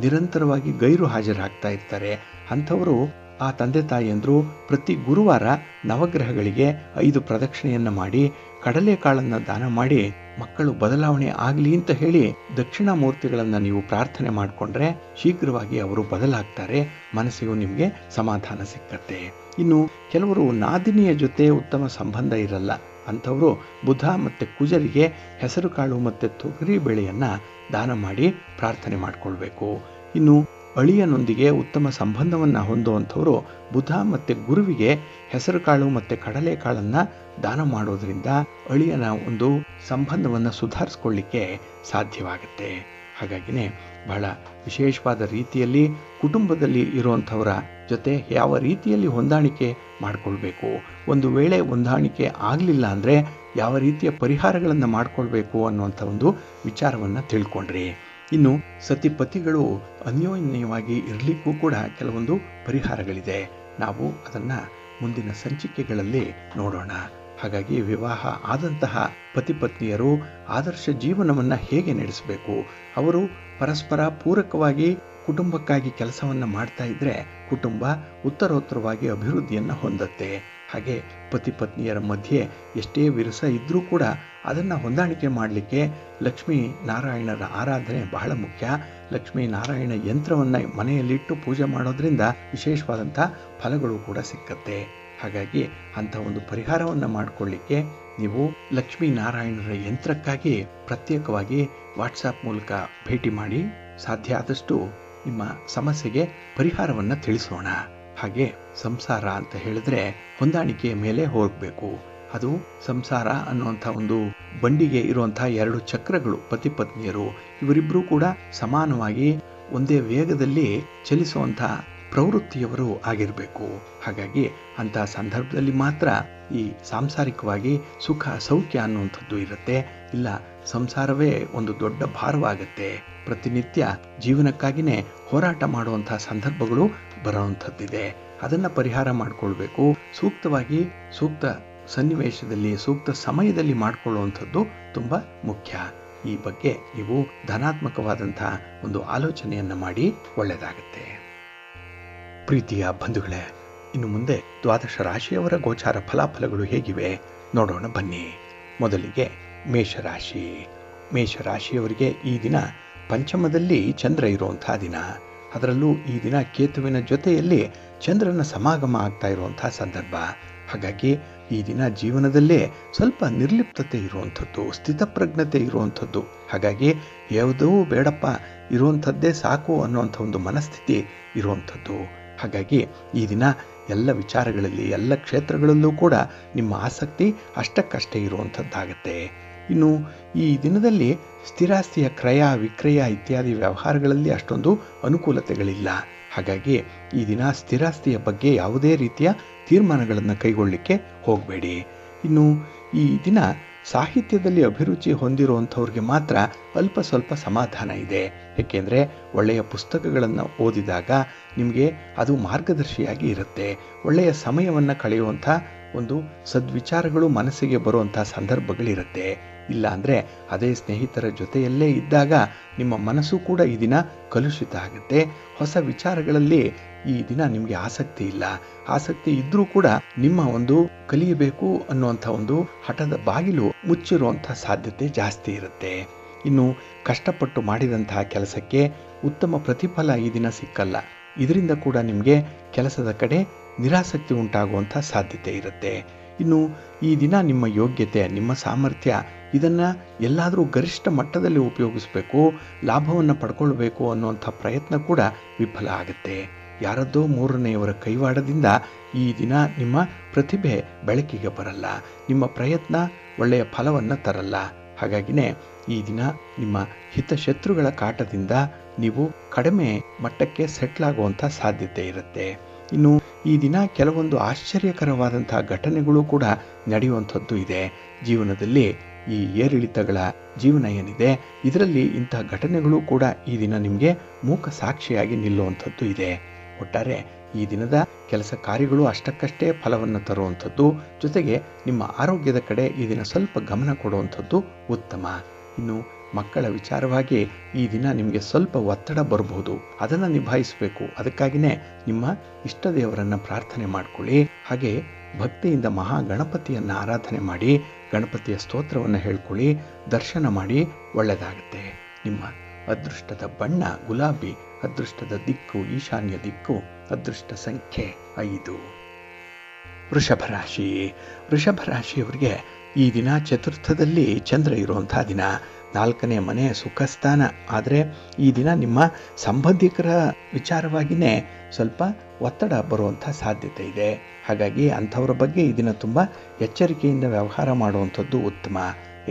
ನಿರಂತರವಾಗಿ ಗೈರು ಹಾಜರಾಗ್ತಾ ಇರ್ತಾರೆ. ಅಂಥವರು ಆ ತಂದೆ ತಾಯಿಯಂದರು ಪ್ರತಿ ಗುರುವಾರ ನವಗ್ರಹಗಳಿಗೆ 5 ಪ್ರದಕ್ಷಿಣೆಯನ್ನು ಮಾಡಿ ಕಡಲೆಕಾಳನ್ನು ದಾನ ಮಾಡಿ ಮಕ್ಕಳು ಬದಲಾವಣೆ ಆಗಲಿ ಅಂತ ಹೇಳಿ ದಕ್ಷಿಣಾಮೂರ್ತಿಗಳನ್ನು ನೀವು ಪ್ರಾರ್ಥನೆ ಮಾಡಿಕೊಂಡ್ರೆ ಶೀಘ್ರವಾಗಿ ಅವರು ಬದಲಾಗ್ತಾರೆ, ಮನಸ್ಸಿಗೂ ನಿಮಗೆ ಸಮಾಧಾನ ಸಿಕ್ಕತ್ತೆ. ಇನ್ನು ಕೆಲವರು ನಾದಿನಿಯ ಜೊತೆ ಉತ್ತಮ ಸಂಬಂಧ ಇರಲ್ಲ. ಅಂಥವರು ಬುಧ ಮತ್ತು ಕುಜರಿಗೆ ಹೆಸರು ಕಾಳು ಮತ್ತು ತೊಗರಿ ಬೇಳೆಯನ್ನು ದಾನ ಮಾಡಿ ಪ್ರಾರ್ಥನೆ ಮಾಡಿಕೊಳ್ಬೇಕು. ಇನ್ನು ಅಳಿಯನೊಂದಿಗೆ ಉತ್ತಮ ಸಂಬಂಧವನ್ನು ಹೊಂದುವಂಥವರು ಬುಧ ಮತ್ತು ಗುರುವಿಗೆ ಹೆಸರು ಕಾಳು ಮತ್ತು ಕಡಲೆಕಾಳನ್ನು ದಾನ ಮಾಡೋದ್ರಿಂದ ಅಳಿಯನ ಒಂದು ಸಂಬಂಧವನ್ನು ಸುಧಾರಿಸ್ಕೊಳ್ಳಿಕ್ಕೆ ಸಾಧ್ಯವಾಗುತ್ತೆ. ಹಾಗಾಗಿನೇ ಬಹಳ ವಿಶೇಷವಾದ ರೀತಿಯಲ್ಲಿ ಕುಟುಂಬದಲ್ಲಿ ಇರುವಂಥವರ ಜೊತೆ ಯಾವ ರೀತಿಯಲ್ಲಿ ಹೊಂದಾಣಿಕೆ ಮಾಡಿಕೊಳ್ಬೇಕು, ಒಂದು ವೇಳೆ ಹೊಂದಾಣಿಕೆ ಆಗಲಿಲ್ಲ ಅಂದರೆ ಯಾವ ರೀತಿಯ ಪರಿಹಾರಗಳನ್ನು ಮಾಡಿಕೊಳ್ಬೇಕು ಅನ್ನುವಂಥ ಒಂದು ವಿಚಾರವನ್ನು ತಿಳ್ಕೊಂಡ್ರಿ. ಇನ್ನು ಸತಿಪತಿಗಳು ಅನ್ಯೋನ್ಯವಾಗಿ ಇರಲಿಕ್ಕೂ ಕೂಡ ಕೆಲವೊಂದು ಪರಿಹಾರಗಳಿದೆ. ನಾವು ಅದನ್ನು ಮುಂದಿನ ಸಂಚಿಕೆಗಳಲ್ಲಿ ನೋಡೋಣ. ಹಾಗಾಗಿ ವಿವಾಹ ಆದಂತಹ ಪತಿ ಪತ್ನಿಯರು ಆದರ್ಶ ಜೀವನವನ್ನು ಹೇಗೆ ನಡೆಸಬೇಕು, ಅವರು ಪರಸ್ಪರ ಪೂರಕವಾಗಿ ಕುಟುಂಬಕ್ಕಾಗಿ ಕೆಲಸವನ್ನು ಮಾಡ್ತಾ ಇದ್ದರೆ ಕುಟುಂಬ ಉತ್ತರೋತ್ತರವಾಗಿ ಅಭಿವೃದ್ಧಿಯನ್ನು ಹೊಂದತ್ತೆ. ಹಾಗೆ ಪತಿ ಪತ್ನಿಯರ ಮಧ್ಯೆ ಎಷ್ಟೇ ವಿರಸ ಇದ್ದರೂ ಕೂಡ ಅದನ್ನು ಹೊಂದಾಣಿಕೆ ಮಾಡಲಿಕ್ಕೆ ಲಕ್ಷ್ಮೀ ನಾರಾಯಣರ ಆರಾಧನೆ ಬಹಳ ಮುಖ್ಯ. ಲಕ್ಷ್ಮೀ ನಾರಾಯಣ ಯಂತ್ರವನ್ನು ಮನೆಯಲ್ಲಿಟ್ಟು ಪೂಜೆ ಮಾಡೋದ್ರಿಂದ ವಿಶೇಷವಾದಂಥ ಫಲಗಳು ಕೂಡ ಸಿಕ್ಕತ್ತೆ. ಹಾಗಾಗಿ ಅಂಥ ಒಂದು ಪರಿಹಾರವನ್ನು ಮಾಡಿಕೊಳ್ಳಿಕ್ಕೆ ನೀವು ಲಕ್ಷ್ಮೀನಾರಾಯಣರ ಯಂತ್ರಕ್ಕಾಗಿ ಪ್ರತ್ಯೇಕವಾಗಿ ವಾಟ್ಸಾಪ್ ಮೂಲಕ ಭೇಟಿ ಮಾಡಿ ಸಾಧ್ಯ ಆದಷ್ಟು ನಿಮ್ಮ ಸಮಸ್ಯೆಗೆ ಪರಿಹಾರವನ್ನು ತಿಳಿಸೋಣ. ಹಾಗೆ ಸಂಸಾರ ಅಂತ ಹೇಳಿದ್ರೆ ಹೊಂದಾಣಿಕೆಯ ಮೇಲೆ ಹೋಗಬೇಕು. ಅದು ಸಂಸಾರ ಅನ್ನುವಂಥ ಒಂದು ಬಂಡಿಗೆ ಇರುವಂತಹ 2 ಚಕ್ರಗಳು, ಪತಿ ಪತ್ನಿಯರು ಇವರಿಬ್ಬರೂ ಕೂಡ ಸಮಾನವಾಗಿ ಒಂದೇ ವೇಗದಲ್ಲಿ ಚಲಿಸುವಂಥ ಪ್ರವೃತ್ತಿಯವರು ಆಗಿರಬೇಕು. ಹಾಗಾಗಿ ಅಂತಹ ಸಂದರ್ಭದಲ್ಲಿ ಮಾತ್ರ ಈ ಸಾಂಸಾರಿಕವಾಗಿ ಸುಖ ಸೌಖ್ಯ ಅನ್ನುವಂಥದ್ದು ಇರುತ್ತೆ. ಇಲ್ಲ ಸಂಸಾರವೇ ಒಂದು ದೊಡ್ಡ ಭಾರವಾಗತ್ತೆ. ಪ್ರತಿನಿತ್ಯ ಜೀವನಕ್ಕಾಗಿಯೇ ಹೋರಾಟ ಮಾಡುವಂತಹ ಸಂದರ್ಭಗಳು ಬರುವಂಥದ್ದಿದೆ. ಅದನ್ನು ಪರಿಹಾರ ಮಾಡಿಕೊಳ್ಬೇಕು. ಸೂಕ್ತವಾಗಿ ಸೂಕ್ತ ಸನ್ನಿವೇಶದಲ್ಲಿ ಸೂಕ್ತ ಸಮಯದಲ್ಲಿ ಮಾಡಿಕೊಳ್ಳುವಂಥದ್ದು ತುಂಬ ಮುಖ್ಯ. ಈ ಬಗ್ಗೆ ನೀವು ಧನಾತ್ಮಕವಾದಂತಹ ಒಂದು ಆಲೋಚನೆಯನ್ನು ಮಾಡಿ ಒಳ್ಳೆಯದಾಗುತ್ತೆ. ಪ್ರೀತಿಯ ಬಂಧುಗಳೇ, ಇನ್ನು ಮುಂದೆ 12 ರಾಶಿಯವರ ಗೋಚಾರ ಫಲಾಫಲಗಳು ಹೇಗಿವೆ ನೋಡೋಣ ಬನ್ನಿ. ಮೊದಲಿಗೆ ಮೇಷರಾಶಿ. ಮೇಷರಾಶಿಯವರಿಗೆ ಈ ದಿನ ಪಂಚಮದಲ್ಲಿ ಚಂದ್ರ ಇರುವಂತಹ ದಿನ. ಅದರಲ್ಲೂ ಈ ದಿನ ಕೇತುವಿನ ಜೊತೆಯಲ್ಲಿ ಚಂದ್ರನ ಸಮಾಗಮ ಆಗ್ತಾ ಇರುವಂತಹ ಸಂದರ್ಭ. ಹಾಗಾಗಿ ಈ ದಿನ ಜೀವನದಲ್ಲೇ ಸ್ವಲ್ಪ ನಿರ್ಲಿಪ್ತತೆ ಇರುವಂಥದ್ದು, ಸ್ಥಿತಪ್ರಜ್ಞತೆ ಇರುವಂಥದ್ದು. ಹಾಗಾಗಿ ಯಾವುದೂ ಬೇಡಪ್ಪ, ಇರುವಂಥದ್ದೇ ಸಾಕು ಅನ್ನುವಂಥ ಒಂದು ಮನಸ್ಥಿತಿ ಇರುವಂಥದ್ದು. ಹಾಗಾಗಿ ಈ ದಿನ ಎಲ್ಲ ವಿಚಾರಗಳಲ್ಲಿ ಎಲ್ಲ ಕ್ಷೇತ್ರಗಳಲ್ಲೂ ಕೂಡ ನಿಮ್ಮ ಆಸಕ್ತಿ ಅಷ್ಟಕ್ಕಷ್ಟೇ ಇರುವಂಥದ್ದಾಗತ್ತೆ. ಇನ್ನು ಈ ದಿನದಲ್ಲಿ ಸ್ಥಿರಾಸ್ತಿಯ ಕ್ರಯ ವಿಕ್ರಯ ಇತ್ಯಾದಿ ವ್ಯವಹಾರಗಳಲ್ಲಿ ಅಷ್ಟೊಂದು ಅನುಕೂಲತೆಗಳಿಲ್ಲ. ಹಾಗಾಗಿ ಈ ದಿನ ಸ್ಥಿರಾಸ್ತಿಯ ಬಗ್ಗೆ ಯಾವುದೇ ರೀತಿಯ ತೀರ್ಮಾನಗಳನ್ನು ಕೈಗೊಳ್ಳಲಿಕ್ಕೆ ಹೋಗಬೇಡಿ. ಇನ್ನು ಈ ದಿನ ಸಾಹಿತ್ಯದಲ್ಲಿ ಅಭಿರುಚಿ ಹೊಂದಿರುವಂಥವ್ರಿಗೆ ಮಾತ್ರ ಅಲ್ಪ ಸ್ವಲ್ಪ ಸಮಾಧಾನ ಇದೆ. ಏಕೆಂದರೆ ಒಳ್ಳೆಯ ಪುಸ್ತಕಗಳನ್ನು ಓದಿದಾಗ ನಿಮಗೆ ಅದು ಮಾರ್ಗದರ್ಶಿಯಾಗಿ ಇರುತ್ತೆ. ಒಳ್ಳೆಯ ಸಮಯವನ್ನು ಕಳೆಯುವಂಥ ಒಂದು ಸದ್ವಿಚಾರಗಳು ಮನಸ್ಸಿಗೆ ಬರುವಂಥ ಸಂದರ್ಭಗಳಿರುತ್ತೆ. ಇಲ್ಲ ಅಂದರೆ ಅದೇ ಸ್ನೇಹಿತರ ಜೊತೆಯಲ್ಲೇ ಇದ್ದಾಗ ನಿಮ್ಮ ಮನಸ್ಸು ಕೂಡ ಈ ದಿನ ಕಲುಷಿತ ಆಗುತ್ತೆ. ಹೊಸ ವಿಚಾರಗಳಲ್ಲಿ ಈ ದಿನ ನಿಮಗೆ ಆಸಕ್ತಿ ಇಲ್ಲ. ಆಸಕ್ತಿ ಇದ್ರೂ ಕೂಡ ನಿಮ್ಮ ಒಂದು ಕಲಿಯಬೇಕು ಅನ್ನುವಂಥ ಒಂದು ಹಠದ ಬಾಗಿಲು ಮುಚ್ಚಿರುವಂಥ ಸಾಧ್ಯತೆ ಜಾಸ್ತಿ ಇರುತ್ತೆ. ಇನ್ನು ಕಷ್ಟಪಟ್ಟು ಮಾಡಿದಂತಹ ಕೆಲಸಕ್ಕೆ ಉತ್ತಮ ಪ್ರತಿಫಲ ಈ ದಿನ ಸಿಕ್ಕಲ್ಲ. ಇದರಿಂದ ಕೂಡ ನಿಮಗೆ ಕೆಲಸದ ಕಡೆ ನಿರಾಸಕ್ತಿ ಉಂಟಾಗುವಂಥ ಸಾಧ್ಯತೆ ಇರುತ್ತೆ. ಇನ್ನು ಈ ದಿನ ನಿಮ್ಮ ಯೋಗ್ಯತೆ, ನಿಮ್ಮ ಸಾಮರ್ಥ್ಯ ಇದನ್ನು ಎಲ್ಲಾದರೂ ಗರಿಷ್ಠ ಮಟ್ಟದಲ್ಲಿ ಉಪಯೋಗಿಸಬೇಕು, ಲಾಭವನ್ನು ಪಡ್ಕೊಳ್ಬೇಕು ಅನ್ನುವಂಥ ಪ್ರಯತ್ನ ಕೂಡ ವಿಫಲ ಆಗುತ್ತೆ. ಯಾರದ್ದೋ ಮೂರನೆಯವರ ಕೈವಾಡದಿಂದ ಈ ದಿನ ನಿಮ್ಮ ಪ್ರತಿಭೆ ಬೆಳಕಿಗೆ ಬರಲ್ಲ. ನಿಮ್ಮ ಪ್ರಯತ್ನ ಒಳ್ಳೆಯ ಫಲವನ್ನು ತರಲ್ಲ. ಹಾಗಾಗಿನೇ ಈ ದಿನ ನಿಮ್ಮ ಹಿತಶತ್ರುಗಳ ಕಾಟದಿಂದ ನೀವು ಕಡಿಮೆ ಮಟ್ಟಕ್ಕೆ ಸೆಟ್ಲ್ ಆಗುವಂಥ ಸಾಧ್ಯತೆ ಇರುತ್ತೆ. ಇನ್ನು ಈ ದಿನ ಕೆಲವೊಂದು ಆಶ್ಚರ್ಯಕರವಾದಂತಹ ಘಟನೆಗಳು ಕೂಡ ನಡೆಯುವಂಥದ್ದು ಇದೆ. ಜೀವನದಲ್ಲಿ ಈ ಏರಿಳಿತಗಳ ಜೀವನ ಏನಿದೆ ಇದರಲ್ಲಿ ಇಂತಹ ಘಟನೆಗಳು ಕೂಡ ಈ ದಿನ ನಿಮಗೆ ಮೂಕ ಸಾಕ್ಷಿಯಾಗಿ ನಿಲ್ಲುವಂಥದ್ದು ಇದೆ. ಒಟ್ಟಾರೆ ಈ ದಿನದ ಕೆಲಸ ಕಾರ್ಯಗಳು ಅಷ್ಟಕ್ಕಷ್ಟೇ ಫಲವನ್ನು ತರುವಂಥದ್ದು. ಜೊತೆಗೆ ನಿಮ್ಮ ಆರೋಗ್ಯದ ಕಡೆ ಈ ದಿನ ಸ್ವಲ್ಪ ಗಮನ ಕೊಡುವಂಥದ್ದು ಉತ್ತಮ. ಇನ್ನು ಮಕ್ಕಳ ವಿಚಾರವಾಗಿ ಈ ದಿನ ನಿಮಗೆ ಸ್ವಲ್ಪ ಒತ್ತಡ ಬರಬಹುದು, ಅದನ್ನು ನಿಭಾಯಿಸಬೇಕು. ಅದಕ್ಕಾಗಿಯೇ ನಿಮ್ಮ ಇಷ್ಟ ದೇವರನ್ನು ಪ್ರಾರ್ಥನೆ ಮಾಡಿಕೊಳ್ಳಿ. ಹಾಗೆ ಭಕ್ತಿಯಿಂದ ಮಹಾಗಣಪತಿಯನ್ನು ಆರಾಧನೆ ಮಾಡಿ, ಗಣಪತಿಯ ಸ್ತೋತ್ರವನ್ನು ಹೇಳ್ಕೊಳ್ಳಿ, ದರ್ಶನ ಮಾಡಿ, ಒಳ್ಳೆಯದಾಗುತ್ತೆ. ನಿಮ್ಮ ಅದೃಷ್ಟದ ಬಣ್ಣ ಗುಲಾಬಿ, ಅದೃಷ್ಟದ ದಿಕ್ಕು ಈಶಾನ್ಯ ದಿಕ್ಕು, ಅದೃಷ್ಟ ಸಂಖ್ಯೆ 5. ವೃಷಭ ರಾಶಿ. ವೃಷಭ ರಾಶಿಯವರಿಗೆ ಈ ದಿನ ಚತುರ್ಥದಲ್ಲಿ ಚಂದ್ರ ಇರುವಂಥ ದಿನ. 4ನೇ ಮನೆ ಸುಖಸ್ಥಾನ. ಆದರೆ ಈ ದಿನ ನಿಮ್ಮ ಸಂಬಂಧಿಕರ ವಿಚಾರವಾಗಿಯೇ ಸ್ವಲ್ಪ ಒತ್ತಡ ಬರುವಂಥ ಸಾಧ್ಯತೆ ಇದೆ. ಹಾಗಾಗಿ ಅಂಥವರ ಬಗ್ಗೆ ಈ ದಿನ ತುಂಬ ಎಚ್ಚರಿಕೆಯಿಂದ ವ್ಯವಹಾರ ಮಾಡುವಂಥದ್ದು ಉತ್ತಮ.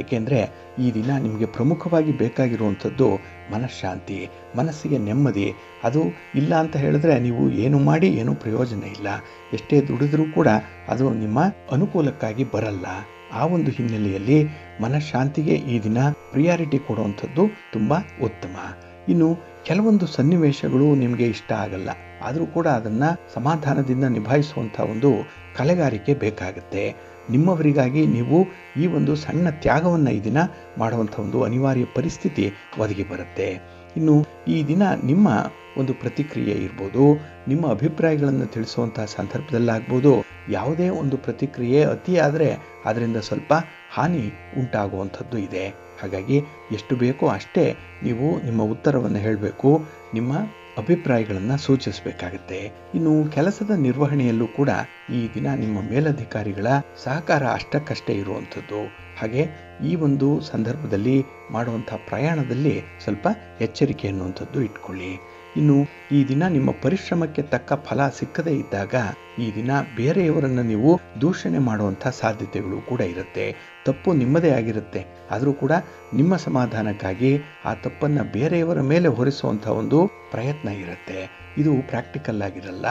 ಏಕೆಂದರೆ ಈ ದಿನ ನಿಮಗೆ ಪ್ರಮುಖವಾಗಿ ಬೇಕಾಗಿರುವಂಥದ್ದು ಮನಃಶಾಂತಿ, ಮನಸ್ಸಿಗೆ ನೆಮ್ಮದಿ. ಅದು ಇಲ್ಲ ಅಂತ ಹೇಳಿದ್ರೆ ನೀವು ಏನು ಮಾಡಿ ಏನೂ ಪ್ರಯೋಜನ ಇಲ್ಲ. ಎಷ್ಟೇ ದುಡಿದ್ರೂ ಕೂಡ ಅದು ನಿಮ್ಮ ಅನುಕೂಲಕ್ಕಾಗಿ ಬರಲ್ಲ. ಆ ಒಂದು ಹಿನ್ನೆಲೆಯಲ್ಲಿ ಮನಃಶಾಂತಿಗೆ ಈ ದಿನ ಪ್ರಿಯಾರಿಟಿ ಕೊಡುವಂಥದ್ದು ತುಂಬ ಉತ್ತಮ. ಇನ್ನು ಕೆಲವೊಂದು ಸನ್ನಿವೇಶಗಳು ನಿಮಗೆ ಇಷ್ಟ ಆಗಲ್ಲ, ಆದರೂ ಕೂಡ ಅದನ್ನು ಸಮಾಧಾನದಿಂದ ನಿಭಾಯಿಸುವಂಥ ಒಂದು ಕಲೆಗಾರಿಕೆ ಬೇಕಾಗುತ್ತೆ. ನಿಮ್ಮವರಿಗಾಗಿ ನೀವು ಈ ಒಂದು ಸಣ್ಣ ತ್ಯಾಗವನ್ನು ಈ ದಿನ ಮಾಡುವಂಥ ಒಂದು ಅನಿವಾರ್ಯ ಪರಿಸ್ಥಿತಿ ಒದಗಿ ಬರುತ್ತೆ. ಇನ್ನು ಈ ದಿನ ನಿಮ್ಮ ಒಂದು ಪ್ರತಿಕ್ರಿಯೆ ಇರ್ಬೋದು, ನಿಮ್ಮ ಅಭಿಪ್ರಾಯಗಳನ್ನು ತಿಳಿಸುವಂಥ ಸಂದರ್ಭದಲ್ಲಾಗ್ಬೋದು. ಯಾವುದೇ ಒಂದು ಪ್ರತಿಕ್ರಿಯೆ ಅತಿಯಾದರೆ ಅದರಿಂದ ಸ್ವಲ್ಪ ಹಾನಿ ಉಂಟಾಗುವಂಥದ್ದು ಇದೆ. ಹಾಗಾಗಿ ಎಷ್ಟು ಬೇಕೋ ಅಷ್ಟೇ ನೀವು ನಿಮ್ಮ ಉತ್ತರವನ್ನು ಹೇಳಬೇಕು. ನಿಮ್ಮ ಅಭಿಪ್ರಾಯಗಳನ್ನು ಸೂಚಿಸಬೇಕಾಗುತ್ತೆ. ಇನ್ನು ಕೆಲಸದ ನಿರ್ವಹಣೆಯಲ್ಲೂ ಕೂಡ ಈ ದಿನ ನಿಮ್ಮ ಮೇಲಧಿಕಾರಿಗಳ ಸಹಕಾರ ಅಷ್ಟಕ್ಕಷ್ಟೇ ಇರುವಂಥದ್ದು. ಹಾಗೆ ಈ ಒಂದು ಸಂದರ್ಭದಲ್ಲಿ ಮಾಡುವಂಥ ಪ್ರಯಾಣದಲ್ಲಿ ಸ್ವಲ್ಪ ಎಚ್ಚರಿಕೆ ಅನ್ನುವಂಥದ್ದು ಇಟ್ಕೊಳ್ಳಿ. ಇನ್ನು ಈ ದಿನ ನಿಮ್ಮ ಪರಿಶ್ರಮಕ್ಕೆ ತಕ್ಕ ಫಲ ಸಿಕ್ಕದೇ ಇದ್ದಾಗ ಈ ದಿನ ಬೇರೆಯವರನ್ನು ನೀವು ದೂಷಣೆ ಮಾಡುವಂಥ ಸಾಧ್ಯತೆಗಳು ಕೂಡ ಇರುತ್ತೆ. ತಪ್ಪು ನಿಮ್ಮದೇ ಆಗಿರುತ್ತೆ, ಆದರೂ ಕೂಡ ನಿಮ್ಮ ಸಮಾಧಾನಕ್ಕಾಗಿ ಆ ತಪ್ಪನ್ನು ಬೇರೆಯವರ ಮೇಲೆ ಹೊರಿಸುವಂಥ ಒಂದು ಪ್ರಯತ್ನ ಇರುತ್ತೆ. ಇದು ಪ್ರಾಕ್ಟಿಕಲ್ ಆಗಿರಲ್ಲ.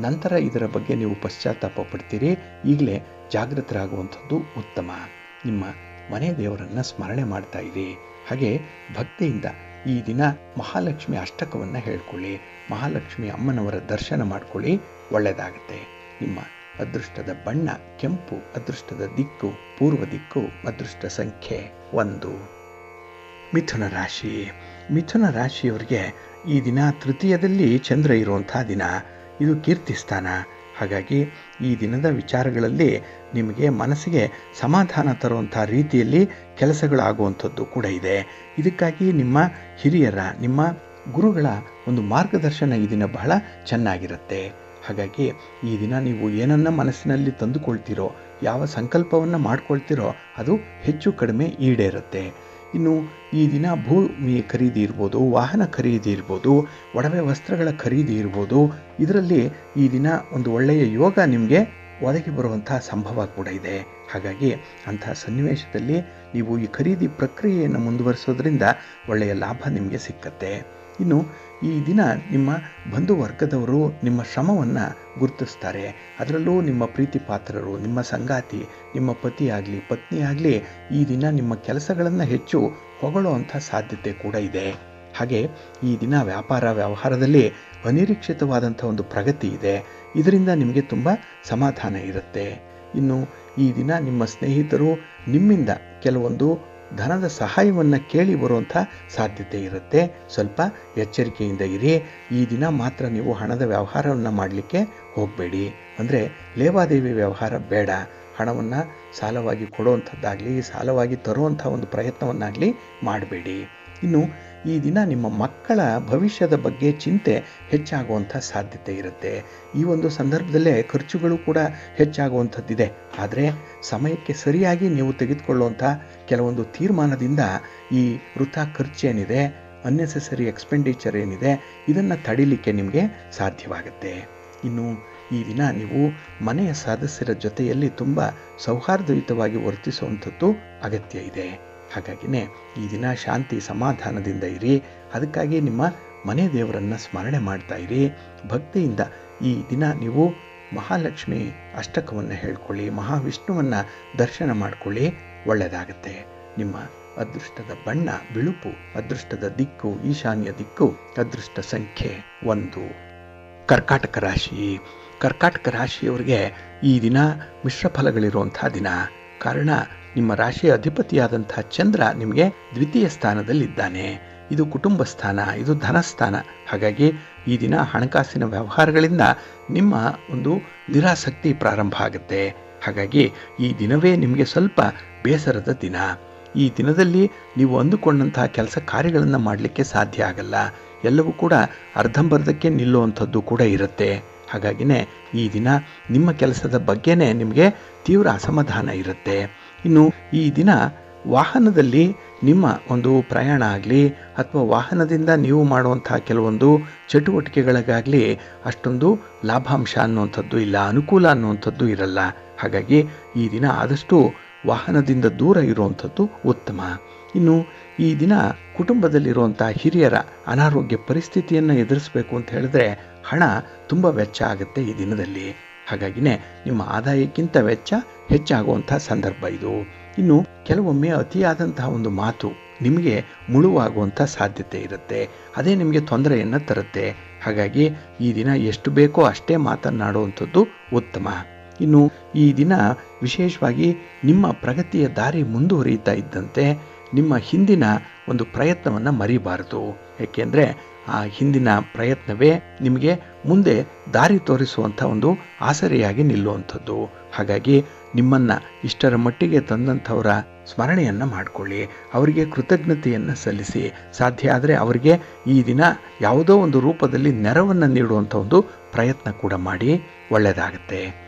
ನಂತರ ಇದರ ಬಗ್ಗೆ ನೀವು ಪಶ್ಚಾತ್ತಾಪ ಪಡ್ತೀರಿ. ಈಗಲೇ ಜಾಗೃತರಾಗುವಂಥದ್ದು ಉತ್ತಮ. ನಿಮ್ಮ ಮನೆ ದೇವರನ್ನು ಸ್ಮರಣೆ ಮಾಡ್ತಾ ಇರಿ. ಹಾಗೆ ಭಕ್ತಿಯಿಂದ ಈ ದಿನ ಮಹಾಲಕ್ಷ್ಮಿ ಅಷ್ಟಕವನ್ನು ಹೇಳ್ಕೊಳ್ಳಿ. ಮಹಾಲಕ್ಷ್ಮಿ ಅಮ್ಮನವರ ದರ್ಶನ ಮಾಡ್ಕೊಳ್ಳಿ, ಒಳ್ಳೆಯದಾಗುತ್ತೆ. ನಿಮ್ಮ ಅದೃಷ್ಟದ ಬಣ್ಣ ಕೆಂಪು, ಅದೃಷ್ಟದ ದಿಕ್ಕು ಪೂರ್ವ ದಿಕ್ಕು, ಅದೃಷ್ಟ ಸಂಖ್ಯೆ 1. ಮಿಥುನ ರಾಶಿ. ಮಿಥುನ ರಾಶಿಯವರಿಗೆ ಈ ದಿನ ತೃತೀಯದಲ್ಲಿ ಚಂದ್ರ ಇರುವಂಥ ದಿನ. ಇದು ಕೀರ್ತಿ ಸ್ಥಾನ. ಹಾಗಾಗಿ ಈ ದಿನದ ವಿಚಾರಗಳಲ್ಲಿ ನಿಮಗೆ ಮನಸ್ಸಿಗೆ ಸಮಾಧಾನ ತರುವಂಥ ರೀತಿಯಲ್ಲಿ ಕೆಲಸಗಳಾಗುವಂಥದ್ದು ಕೂಡ ಇದೆ. ಇದಕ್ಕಾಗಿ ನಿಮ್ಮ ಹಿರಿಯರ, ನಿಮ್ಮ ಗುರುಗಳ ಒಂದು ಮಾರ್ಗದರ್ಶನ ಈ ದಿನ ಬಹಳ ಚೆನ್ನಾಗಿರುತ್ತೆ. ಹಾಗಾಗಿ ಈ ದಿನ ನೀವು ಏನನ್ನ ಮನಸ್ಸಿನಲ್ಲಿ ತಂದುಕೊಳ್ತೀರೋ, ಯಾವ ಸಂಕಲ್ಪವನ್ನು ಮಾಡ್ಕೊಳ್ತೀರೋ ಅದು ಹೆಚ್ಚು ಕಡಿಮೆ ಈಡೇರುತ್ತೆ. ಇನ್ನು ಈ ದಿನ ಭೂಮಿ ಖರೀದಿ ಇರ್ಬೋದು, ವಾಹನ ಖರೀದಿ ಇರ್ಬೋದು, ಒಡವೆ ವಸ್ತ್ರಗಳ ಖರೀದಿ ಇರ್ಬೋದು. ಇದರಲ್ಲಿ ಈ ದಿನ ಒಂದು ಒಳ್ಳೆಯ ಯೋಗ ನಿಮಗೆ ಒದಗಿ ಬರುವಂಥ ಸಂಭವ ಕೂಡ ಇದೆ. ಹಾಗಾಗಿ ಅಂತಹ ಸನ್ನಿವೇಶದಲ್ಲಿ ನೀವು ಈ ಖರೀದಿ ಪ್ರಕ್ರಿಯೆಯನ್ನು ಮುಂದುವರಿಸೋದ್ರಿಂದ ಒಳ್ಳೆಯ ಲಾಭ ನಿಮಗೆ ಸಿಕ್ಕತ್ತೆ. ಇನ್ನು ಈ ದಿನ ನಿಮ್ಮ ಬಂಧು ವರ್ಗದವರು ನಿಮ್ಮ ಶ್ರಮವನ್ನು ಗುರುತಿಸ್ತಾರೆ. ಅದರಲ್ಲೂ ನಿಮ್ಮ ಪ್ರೀತಿ ಪಾತ್ರರು, ನಿಮ್ಮ ಸಂಗಾತಿ, ನಿಮ್ಮ ಪತಿ ಆಗಲಿ ಪತ್ನಿ ಆಗಲಿ ಈ ದಿನ ನಿಮ್ಮ ಕೆಲಸಗಳನ್ನು ಹೆಚ್ಚು ಹೊಗಳುವಂಥ ಸಾಧ್ಯತೆ ಕೂಡ ಇದೆ. ಹಾಗೆ ಈ ದಿನ ವ್ಯಾಪಾರ ವ್ಯವಹಾರದಲ್ಲಿ ಅನಿರೀಕ್ಷಿತವಾದಂಥ ಒಂದು ಪ್ರಗತಿ ಇದೆ. ಇದರಿಂದ ನಿಮಗೆ ತುಂಬ ಸಮಾಧಾನ ಇರುತ್ತೆ. ಇನ್ನು ಈ ದಿನ ನಿಮ್ಮ ಸ್ನೇಹಿತರು ನಿಮ್ಮಿಂದ ಕೆಲವೊಂದು ಧನದ ಸಹಾಯವನ್ನು ಕೇಳಿ ಬರುವಂಥ ಸಾಧ್ಯತೆ ಇರುತ್ತೆ. ಸ್ವಲ್ಪ ಎಚ್ಚರಿಕೆಯಿಂದ ಇರಿ. ಈ ದಿನ ಮಾತ್ರ ನೀವು ಹಣದ ವ್ಯವಹಾರವನ್ನು ಮಾಡಲಿಕ್ಕೆ ಹೋಗಬೇಡಿ. ಅಂದರೆ ಲೇವಾದೇವಿ ವ್ಯವಹಾರ ಬೇಡ. ಹಣವನ್ನು ಸಾಲವಾಗಿ ಕೊಡುವಂಥದ್ದಾಗಲಿ ಸಾಲವಾಗಿ ತರುವಂಥ ಒಂದು ಪ್ರಯತ್ನವನ್ನಾಗಲಿ ಮಾಡಬೇಡಿ. ಇನ್ನು ಈ ದಿನ ನಿಮ್ಮ ಮಕ್ಕಳ ಭವಿಷ್ಯದ ಬಗ್ಗೆ ಚಿಂತೆ ಹೆಚ್ಚಾಗುವಂಥ ಸಾಧ್ಯತೆ ಇರುತ್ತೆ. ಈ ಒಂದು ಸಂದರ್ಭದಲ್ಲೇ ಖರ್ಚುಗಳು ಕೂಡ ಹೆಚ್ಚಾಗುವಂಥದ್ದಿದೆ. ಆದರೆ ಸಮಯಕ್ಕೆ ಸರಿಯಾಗಿ ನೀವು ತೆಗೆದುಕೊಳ್ಳುವಂಥ ಕೆಲವೊಂದು ತೀರ್ಮಾನದಿಂದ ಈ ವೃಥಾ ಖರ್ಚೇನಿದೆ, ಅನ್ನೆಸೆಸರಿ ಎಕ್ಸ್ಪೆಂಡಿಚರ್ ಏನಿದೆ, ಇದನ್ನು ತಡಿಲಿಕ್ಕೆ ನಿಮಗೆ ಸಾಧ್ಯವಾಗುತ್ತೆ. ಇನ್ನು ಈ ದಿನ ನೀವು ಮನೆಯ ಸದಸ್ಯರ ಜೊತೆಯಲ್ಲಿ ತುಂಬ ಸೌಹಾರ್ದಯುತವಾಗಿ ವರ್ತಿಸುವಂಥದ್ದು ಅಗತ್ಯ ಇದೆ. ಹಾಗಾಗಿನೇ ಈ ದಿನ ಶಾಂತಿ ಸಮಾಧಾನದಿಂದ ಇರಿ. ಅದಕ್ಕಾಗಿ ನಿಮ್ಮ ಮನೆ ದೇವರನ್ನು ಸ್ಮರಣೆ ಮಾಡ್ತಾ ಇರಿ. ಭಕ್ತಿಯಿಂದ ಈ ದಿನ ನೀವು ಮಹಾಲಕ್ಷ್ಮಿ ಅಷ್ಟಕವನ್ನು ಹೇಳ್ಕೊಳ್ಳಿ, ಮಹಾವಿಷ್ಣುವನ್ನು ದರ್ಶನ ಮಾಡಿಕೊಳ್ಳಿ, ಒಳ್ಳೆಯದಾಗುತ್ತೆ. ನಿಮ್ಮ ಅದೃಷ್ಟದ ಬಣ್ಣ ಬಿಳುಪು, ಅದೃಷ್ಟದ ದಿಕ್ಕು ಈಶಾನ್ಯ ದಿಕ್ಕು, ಅದೃಷ್ಟ ಸಂಖ್ಯೆ 1. ಕರ್ಕಾಟಕ ರಾಶಿ. ಕರ್ಕಾಟಕ ರಾಶಿಯವರಿಗೆ ಈ ದಿನ ಮಿಶ್ರ ಫಲಗಳಿರುವಂಥ ದಿನ. ಕಾರಣ ನಿಮ್ಮ ರಾಶಿಯ ಅಧಿಪತಿಯಾದಂಥ ಚಂದ್ರ ನಿಮಗೆ ದ್ವಿತೀಯ ಸ್ಥಾನದಲ್ಲಿದ್ದಾನೆ. ಇದು ಕುಟುಂಬ ಸ್ಥಾನ, ಇದು ಧನಸ್ಥಾನ. ಹಾಗಾಗಿ ಈ ದಿನ ಹಣಕಾಸಿನ ವ್ಯವಹಾರಗಳಿಂದ ನಿಮ್ಮ ಒಂದು ನಿರಾಸಕ್ತಿ ಪ್ರಾರಂಭ ಆಗುತ್ತೆ. ಹಾಗಾಗಿ ಈ ದಿನವೇ ನಿಮಗೆ ಸ್ವಲ್ಪ ಬೇಸರದ ದಿನ. ಈ ದಿನದಲ್ಲಿ ನೀವು ಅಂದುಕೊಂಡಂತಹ ಕೆಲಸ ಕಾರ್ಯಗಳನ್ನು ಮಾಡಲಿಕ್ಕೆ ಸಾಧ್ಯ ಆಗಲ್ಲ. ಎಲ್ಲವೂ ಕೂಡ ಅರ್ಧಂಬರ್ಧಕ್ಕೆ ನಿಲ್ಲುವಂಥದ್ದು ಕೂಡ ಇರುತ್ತೆ. ಹಾಗಾಗಿನೇ ಈ ದಿನ ನಿಮ್ಮ ಕೆಲಸದ ಬಗ್ಗೆನೇ ನಿಮಗೆ ತೀವ್ರ ಅಸಮಾಧಾನ ಇರುತ್ತೆ. ಇನ್ನು ಈ ದಿನ ವಾಹನದಲ್ಲಿ ನಿಮ್ಮ ಒಂದು ಪ್ರಯಾಣ ಆಗಲಿ ಅಥವಾ ವಾಹನದಿಂದ ನೀವು ಮಾಡುವಂಥ ಕೆಲವೊಂದು ಚಟುವಟಿಕೆಗಳಿಗಾಗಲಿ ಅಷ್ಟೊಂದು ಲಾಭಾಂಶ ಅನ್ನುವಂಥದ್ದು ಇಲ್ಲ, ಅನುಕೂಲ ಅನ್ನುವಂಥದ್ದು ಇರಲ್ಲ. ಹಾಗಾಗಿ ಈ ದಿನ ಆದಷ್ಟು ವಾಹನದಿಂದ ದೂರ ಇರುವಂಥದ್ದು ಉತ್ತಮ. ಇನ್ನು ಈ ದಿನ ಕುಟುಂಬದಲ್ಲಿರುವಂಥ ಹಿರಿಯರ ಅನಾರೋಗ್ಯ ಪರಿಸ್ಥಿತಿಯನ್ನು ಎದುರಿಸಬೇಕು ಅಂತ ಹೇಳಿದ್ರೆ ಹಣ ತುಂಬ ವೆಚ್ಚ ಆಗುತ್ತೆ ಈ ದಿನದಲ್ಲಿ. ಹಾಗಾಗಿನೇ ನಿಮ್ಮ ಆದಾಯಕ್ಕಿಂತ ವೆಚ್ಚ ಹೆಚ್ಚಾಗುವಂಥ ಸಂದರ್ಭ ಇದು. ಇನ್ನು ಕೆಲವೊಮ್ಮೆ ಅತಿಯಾದಂತಹ ಒಂದು ಮಾತು ನಿಮಗೆ ಮುಳುವಾಗುವಂಥ ಸಾಧ್ಯತೆ ಇರುತ್ತೆ. ಅದೇ ನಿಮಗೆ ತೊಂದರೆಯನ್ನು ತರುತ್ತೆ. ಹಾಗಾಗಿ ಈ ದಿನ ಎಷ್ಟು ಬೇಕೋ ಅಷ್ಟೇ ಮಾತನಾಡುವಂಥದ್ದು ಉತ್ತಮ. ಇನ್ನು ಈ ದಿನ ವಿಶೇಷವಾಗಿ ನಿಮ್ಮ ಪ್ರಗತಿಯ ದಾರಿ ಮುಂದುವರಿಯುತ್ತಾ ಇದ್ದಂತೆ ನಿಮ್ಮ ಹಿಂದಿನ ಒಂದು ಪ್ರಯತ್ನವನ್ನು ಮರಿಬಾರದು. ಏಕೆಂದರೆ ಆ ಹಿಂದಿನ ಪ್ರಯತ್ನವೇ ನಿಮಗೆ ಮುಂದೆ ದಾರಿ ತೋರಿಸುವಂಥ ಒಂದು ಆಸರೆಯಾಗಿ ನಿಲ್ಲುವಂಥದ್ದು. ಹಾಗಾಗಿ ನಿಮ್ಮನ್ನು ಇಷ್ಟರ ಮಟ್ಟಿಗೆ ತಂದಂಥವರ ಸ್ಮರಣೆಯನ್ನು ಮಾಡಿಕೊಳ್ಳಿ, ಅವರಿಗೆ ಕೃತಜ್ಞತೆಯನ್ನು ಸಲ್ಲಿಸಿ, ಸಾಧ್ಯ ಆದರೆ ಅವರಿಗೆ ಈ ದಿನ ಯಾವುದೋ ಒಂದು ರೂಪದಲ್ಲಿ ನೆರವನ್ನು ನೀಡುವಂಥ ಒಂದು ಪ್ರಯತ್ನ ಕೂಡ ಮಾಡಿ, ಒಳ್ಳೆಯದಾಗುತ್ತೆ.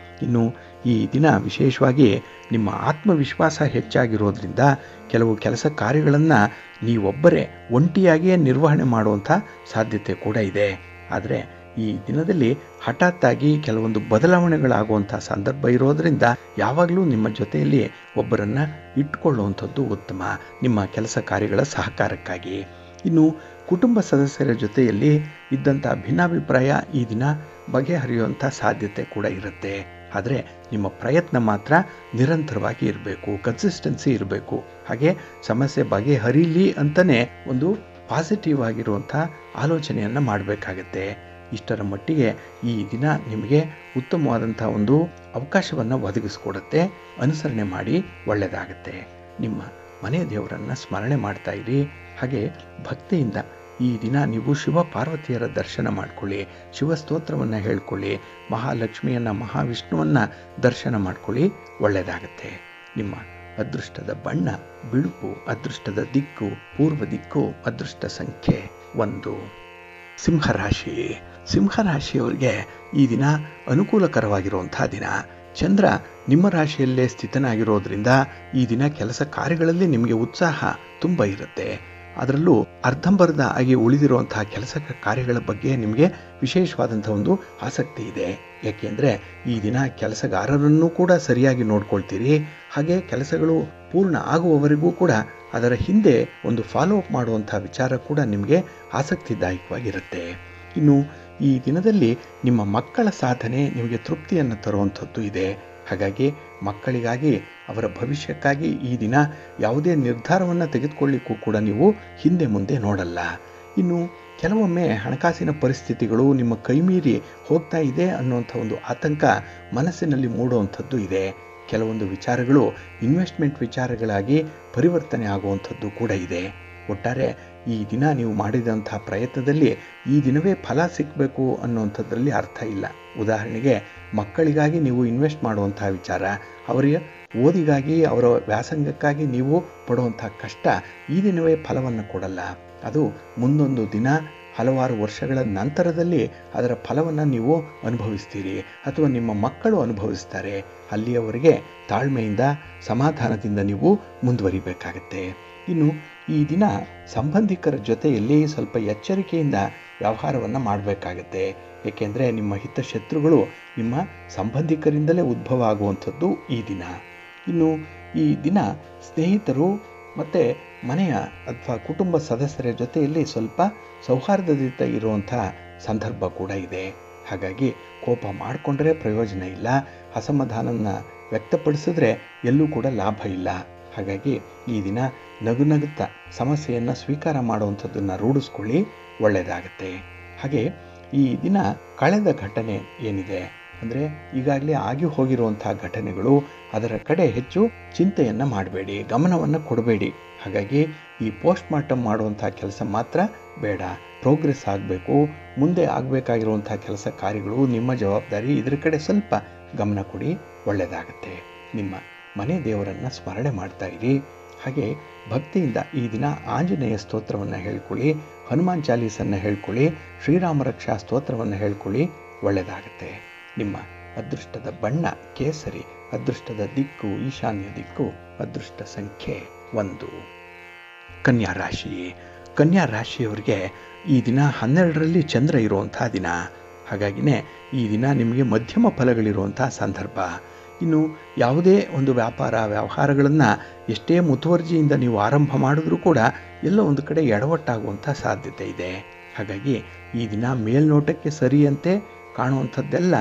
ಇನ್ನು ಈ ದಿನ ವಿಶೇಷವಾಗಿ ನಿಮ್ಮ ಆತ್ಮವಿಶ್ವಾಸ ಹೆಚ್ಚಾಗಿರೋದ್ರಿಂದ ಕೆಲವು ಕೆಲಸ ಕಾರ್ಯಗಳನ್ನು ನೀವೊಬ್ಬರೇ ಒಂಟಿಯಾಗಿಯೇ ನಿರ್ವಹಣೆ ಮಾಡುವಂಥ ಸಾಧ್ಯತೆ ಕೂಡ ಇದೆ. ಆದರೆ ಈ ದಿನದಲ್ಲಿ ಹಠಾತ್ತಾಗಿ ಕೆಲವೊಂದು ಬದಲಾವಣೆಗಳಾಗುವಂಥ ಸಂದರ್ಭ ಇರೋದರಿಂದ ಯಾವಾಗಲೂ ನಿಮ್ಮ ಜೊತೆಯಲ್ಲಿ ಒಬ್ಬರನ್ನು ಇಟ್ಟುಕೊಳ್ಳುವಂಥದ್ದು ಉತ್ತಮ, ನಿಮ್ಮ ಕೆಲಸ ಕಾರ್ಯಗಳ ಸಹಕಾರಕ್ಕಾಗಿ. ಇನ್ನು ಕುಟುಂಬ ಸದಸ್ಯರ ಜೊತೆಯಲ್ಲಿ ಇದ್ದಂಥ ಭಿನ್ನಾಭಿಪ್ರಾಯ ಈ ದಿನ ಬಗೆಹರಿಯುವಂಥ ಸಾಧ್ಯತೆ ಕೂಡ ಇರುತ್ತೆ. ಆದರೆ ನಿಮ್ಮ ಪ್ರಯತ್ನ ಮಾತ್ರ ನಿರಂತರವಾಗಿ ಇರಬೇಕು, ಕನ್ಸಿಸ್ಟೆನ್ಸಿ ಇರಬೇಕು. ಹಾಗೆ ಸಮಸ್ಯೆ ಬಗೆಹರಿಲಿ ಅಂತಲೇ ಒಂದು ಪಾಸಿಟಿವ್ ಆಗಿರುವಂಥ ಆಲೋಚನೆಯನ್ನು ಮಾಡಬೇಕಾಗತ್ತೆ. ಇಷ್ಟರ ಮಟ್ಟಿಗೆ ಈ ದಿನ ನಿಮಗೆ ಉತ್ತಮವಾದಂಥ ಒಂದು ಅವಕಾಶವನ್ನು ಒದಗಿಸ್ಕೊಡುತ್ತೆ. ಅನುಸರಣೆ ಮಾಡಿ, ಒಳ್ಳೆಯದಾಗುತ್ತೆ. ನಿಮ್ಮ ಮನೆ ದೇವರನ್ನು ಸ್ಮರಣೆ ಮಾಡ್ತಾ ಇರಿ. ಹಾಗೆ ಭಕ್ತಿಯಿಂದ ಈ ದಿನ ನೀವು ಶಿವ ಪಾರ್ವತಿಯರ ದರ್ಶನ ಮಾಡಿಕೊಳ್ಳಿ, ಶಿವಸ್ತೋತ್ರವನ್ನು ಹೇಳ್ಕೊಳ್ಳಿ, ಮಹಾಲಕ್ಷ್ಮಿಯನ್ನು ಮಹಾವಿಷ್ಣುವನ್ನು ದರ್ಶನ ಮಾಡ್ಕೊಳ್ಳಿ, ಒಳ್ಳೆಯದಾಗುತ್ತೆ. ನಿಮ್ಮ ಅದೃಷ್ಟದ ಬಣ್ಣ ಬಿಳುಪು, ಅದೃಷ್ಟದ ದಿಕ್ಕು ಪೂರ್ವ ದಿಕ್ಕು, ಅದೃಷ್ಟ ಸಂಖ್ಯೆ 1. ಸಿಂಹರಾಶಿ. ಸಿಂಹರಾಶಿಯವರಿಗೆ ಈ ದಿನ ಅನುಕೂಲಕರವಾಗಿರುವಂಥ ದಿನ. ಚಂದ್ರ ನಿಮ್ಮ ರಾಶಿಯಲ್ಲೇ ಸ್ಥಿತನಾಗಿರೋದ್ರಿಂದ ಈ ದಿನ ಕೆಲಸ ಕಾರ್ಯಗಳಲ್ಲಿ ನಿಮಗೆ ಉತ್ಸಾಹ ತುಂಬ ಇರುತ್ತೆ. ಅದರಲ್ಲೂ ಅರ್ಧಂಬರ್ಧ ಆಗಿ ಉಳಿದಿರುವಂತಹ ಕೆಲಸ ಕಾರ್ಯಗಳ ಬಗ್ಗೆ ನಿಮಗೆ ವಿಶೇಷವಾದಂಥ ಒಂದು ಆಸಕ್ತಿ ಇದೆ. ಯಾಕೆಂದರೆ ಈ ದಿನ ಕೆಲಸಗಾರರನ್ನು ಕೂಡ ಸರಿಯಾಗಿ ನೋಡ್ಕೊಳ್ತೀರಿ. ಹಾಗೆ ಕೆಲಸಗಳು ಪೂರ್ಣ ಆಗುವವರೆಗೂ ಕೂಡ ಅದರ ಹಿಂದೆ ಒಂದು ಫಾಲೋ ಅಪ್ ಮಾಡುವಂಥ ವಿಚಾರ ಕೂಡ ನಿಮಗೆ ಆಸಕ್ತಿದಾಯಕವಾಗಿರುತ್ತೆ. ಇನ್ನು ಈ ದಿನದಲ್ಲಿ ನಿಮ್ಮ ಮಕ್ಕಳ ಸಾಧನೆ ನಿಮಗೆ ತೃಪ್ತಿಯನ್ನು ತರುವಂಥದ್ದು ಇದೆ. ಹಾಗಾಗಿ ಮಕ್ಕಳಿಗಾಗಿ, ಅವರ ಭವಿಷ್ಯಕ್ಕಾಗಿ ಈ ದಿನ ಯಾವುದೇ ನಿರ್ಧಾರವನ್ನು ತೆಗೆದುಕೊಳ್ಳಿಕ್ಕೂ ಕೂಡ ನೀವು ಹಿಂದೆ ಮುಂದೆ ನೋಡಲ್ಲ. ಇನ್ನು ಕೆಲವೊಮ್ಮೆ ಹಣಕಾಸಿನ ಪರಿಸ್ಥಿತಿಗಳು ನಿಮ್ಮ ಕೈಮೀರಿ ಹೋಗ್ತಾ ಇದೆ ಅನ್ನುವಂಥ ಒಂದು ಆತಂಕ ಮನಸ್ಸಿನಲ್ಲಿ ಮೂಡುವಂಥದ್ದು ಇದೆ. ಕೆಲವೊಂದು ವಿಚಾರಗಳು ಇನ್ವೆಸ್ಟ್ಮೆಂಟ್ ವಿಚಾರಗಳಾಗಿ ಪರಿವರ್ತನೆ ಆಗುವಂಥದ್ದು ಕೂಡ ಇದೆ. ಒಟ್ಟಾರೆ ಈ ದಿನ ನೀವು ಮಾಡಿದಂಥ ಪ್ರಯತ್ನದಲ್ಲಿ ಈ ದಿನವೇ ಫಲ ಸಿಕ್ಕಬೇಕು ಅನ್ನುವಂಥದ್ರಲ್ಲಿ ಅರ್ಥ ಇಲ್ಲ. ಉದಾಹರಣೆಗೆ ಮಕ್ಕಳಿಗಾಗಿ ನೀವು ಇನ್ವೆಸ್ಟ್ ಮಾಡುವಂಥ ವಿಚಾರ, ಅವರಿಗೆ ಓದಿಗಾಗಿ, ಅವರ ವ್ಯಾಸಂಗಕ್ಕಾಗಿ ನೀವು ಪಡುವಂಥ ಕಷ್ಟ ಈ ದಿನವೇ ಫಲವನ್ನು ಕೊಡಲ್ಲ. ಅದು ಮುಂದೊಂದು ದಿನ ಹಲವಾರು ವರ್ಷಗಳ ನಂತರದಲ್ಲಿ ಅದರ ಫಲವನ್ನು ನೀವು ಅನುಭವಿಸ್ತೀರಿ ಅಥವಾ ನಿಮ್ಮ ಮಕ್ಕಳು ಅನುಭವಿಸ್ತಾರೆ. ಅಲ್ಲಿಯವರೆಗೆ ತಾಳ್ಮೆಯಿಂದ ಸಮಾಧಾನದಿಂದ ನೀವು ಮುಂದುವರಿಬೇಕಾಗತ್ತೆ. ಇನ್ನು ಈ ದಿನ ಸಂಬಂಧಿಕರ ಜೊತೆಯಲ್ಲಿ ಸ್ವಲ್ಪ ಎಚ್ಚರಿಕೆಯಿಂದ ವ್ಯವಹಾರವನ್ನು ಮಾಡಬೇಕಾಗತ್ತೆ. ಏಕೆಂದರೆ ನಿಮ್ಮ ಹಿತಶತ್ರುಗಳು ನಿಮ್ಮ ಸಂಬಂಧಿಕರಿಂದಲೇ ಉದ್ಭವ ಆಗುವಂಥದ್ದು ಈ ದಿನ. ಇನ್ನು ಈ ದಿನ ಸ್ನೇಹಿತರು ಮತ್ತು ಮನೆಯ ಅಥವಾ ಕುಟುಂಬ ಸದಸ್ಯರ ಜೊತೆಯಲ್ಲಿ ಸ್ವಲ್ಪ ಸೌಹಾರ್ದದಿಂದ ಇರುವಂಥ ಸಂದರ್ಭ ಕೂಡ ಇದೆ. ಹಾಗಾಗಿ ಕೋಪ ಮಾಡಿಕೊಂಡ್ರೆ ಪ್ರಯೋಜನ ಇಲ್ಲ, ಅಸಮಾಧಾನವನ್ನು ವ್ಯಕ್ತಪಡಿಸಿದ್ರೆ ಎಲ್ಲೂ ಕೂಡ ಲಾಭ ಇಲ್ಲ. ಹಾಗಾಗಿ ಈ ದಿನ ನಗುತ್ತಾ ಸಮಸ್ಯೆಯನ್ನು ಸ್ವೀಕಾರ ಮಾಡುವಂಥದ್ದನ್ನು ರೂಢಿಸ್ಕೊಳ್ಳಿ, ಒಳ್ಳೆಯದಾಗತ್ತೆ. ಹಾಗೆ ಈ ದಿನ ಕಳೆದ ಘಟನೆ ಏನಿದೆ ಅಂದರೆ ಈಗಾಗಲೇ ಆಗಿ ಹೋಗಿರುವಂಥ ಘಟನೆಗಳು, ಅದರ ಕಡೆ ಹೆಚ್ಚು ಚಿಂತೆಯನ್ನು ಮಾಡಬೇಡಿ, ಗಮನವನ್ನು ಕೊಡಬೇಡಿ. ಹಾಗಾಗಿ ಈ ಪೋಸ್ಟ್ ಮಾರ್ಟಮ್ ಮಾಡುವಂಥ ಕೆಲಸ ಮಾತ್ರ ಬೇಡ. ಪ್ರೋಗ್ರೆಸ್ ಆಗಬೇಕು, ಮುಂದೆ ಆಗಬೇಕಾಗಿರುವಂಥ ಕೆಲಸ ಕಾರ್ಯಗಳು ನಿಮ್ಮ ಜವಾಬ್ದಾರಿ, ಇದರ ಕಡೆ ಸ್ವಲ್ಪ ಗಮನ ಕೊಡಿ, ಒಳ್ಳೆಯದಾಗತ್ತೆ. ನಿಮ್ಮ ಮನೆ ದೇವರನ್ನು ಸ್ಮರಣೆ ಮಾಡ್ತಾ ಇರಿ. ಹಾಗೆ ಭಕ್ತಿಯಿಂದ ಈ ದಿನ ಆಂಜನೇಯ ಸ್ತೋತ್ರವನ್ನು ಹೇಳ್ಕೊಳ್ಳಿ, ಹನುಮಾನ್ ಚಾಲೀಸನ್ನು ಹೇಳ್ಕೊಳ್ಳಿ, ಶ್ರೀರಾಮ ರಕ್ಷಾ ಸ್ತೋತ್ರವನ್ನು ಹೇಳ್ಕೊಳ್ಳಿ, ಒಳ್ಳೆಯದಾಗತ್ತೆ. ನಿಮ್ಮ ಅದೃಷ್ಟದ ಬಣ್ಣ ಕೇಸರಿ, ಅದೃಷ್ಟದ ದಿಕ್ಕು ಈಶಾನ್ಯ ದಿಕ್ಕು, ಅದೃಷ್ಟ ಸಂಖ್ಯೆ 1. ಕನ್ಯಾ ರಾಶಿ. ಕನ್ಯಾ ರಾಶಿಯವರಿಗೆ ಈ ದಿನ 12ರಲ್ಲಿ ಚಂದ್ರ ಇರುವಂಥ ದಿನ. ಹಾಗಾಗಿನೇ ಈ ದಿನ ನಿಮಗೆ ಮಧ್ಯಮ ಫಲಗಳಿರುವಂಥ ಸಂದರ್ಭ. ಇನ್ನು ಯಾವುದೇ ಒಂದು ವ್ಯವಹಾರಗಳನ್ನು ಎಷ್ಟೇ ಮುತುವರ್ಜಿಯಿಂದ ನೀವು ಆರಂಭ ಮಾಡಿದ್ರೂ ಕೂಡ ಎಲ್ಲೋ ಒಂದು ಕಡೆ ಎಡವಟ್ಟಾಗುವಂಥ ಸಾಧ್ಯತೆ ಇದೆ. ಹಾಗಾಗಿ ಈ ದಿನ ಮೇಲ್ನೋಟಕ್ಕೆ ಸರಿಯಂತೆ ಕಾಣುವಂಥದ್ದೆಲ್ಲ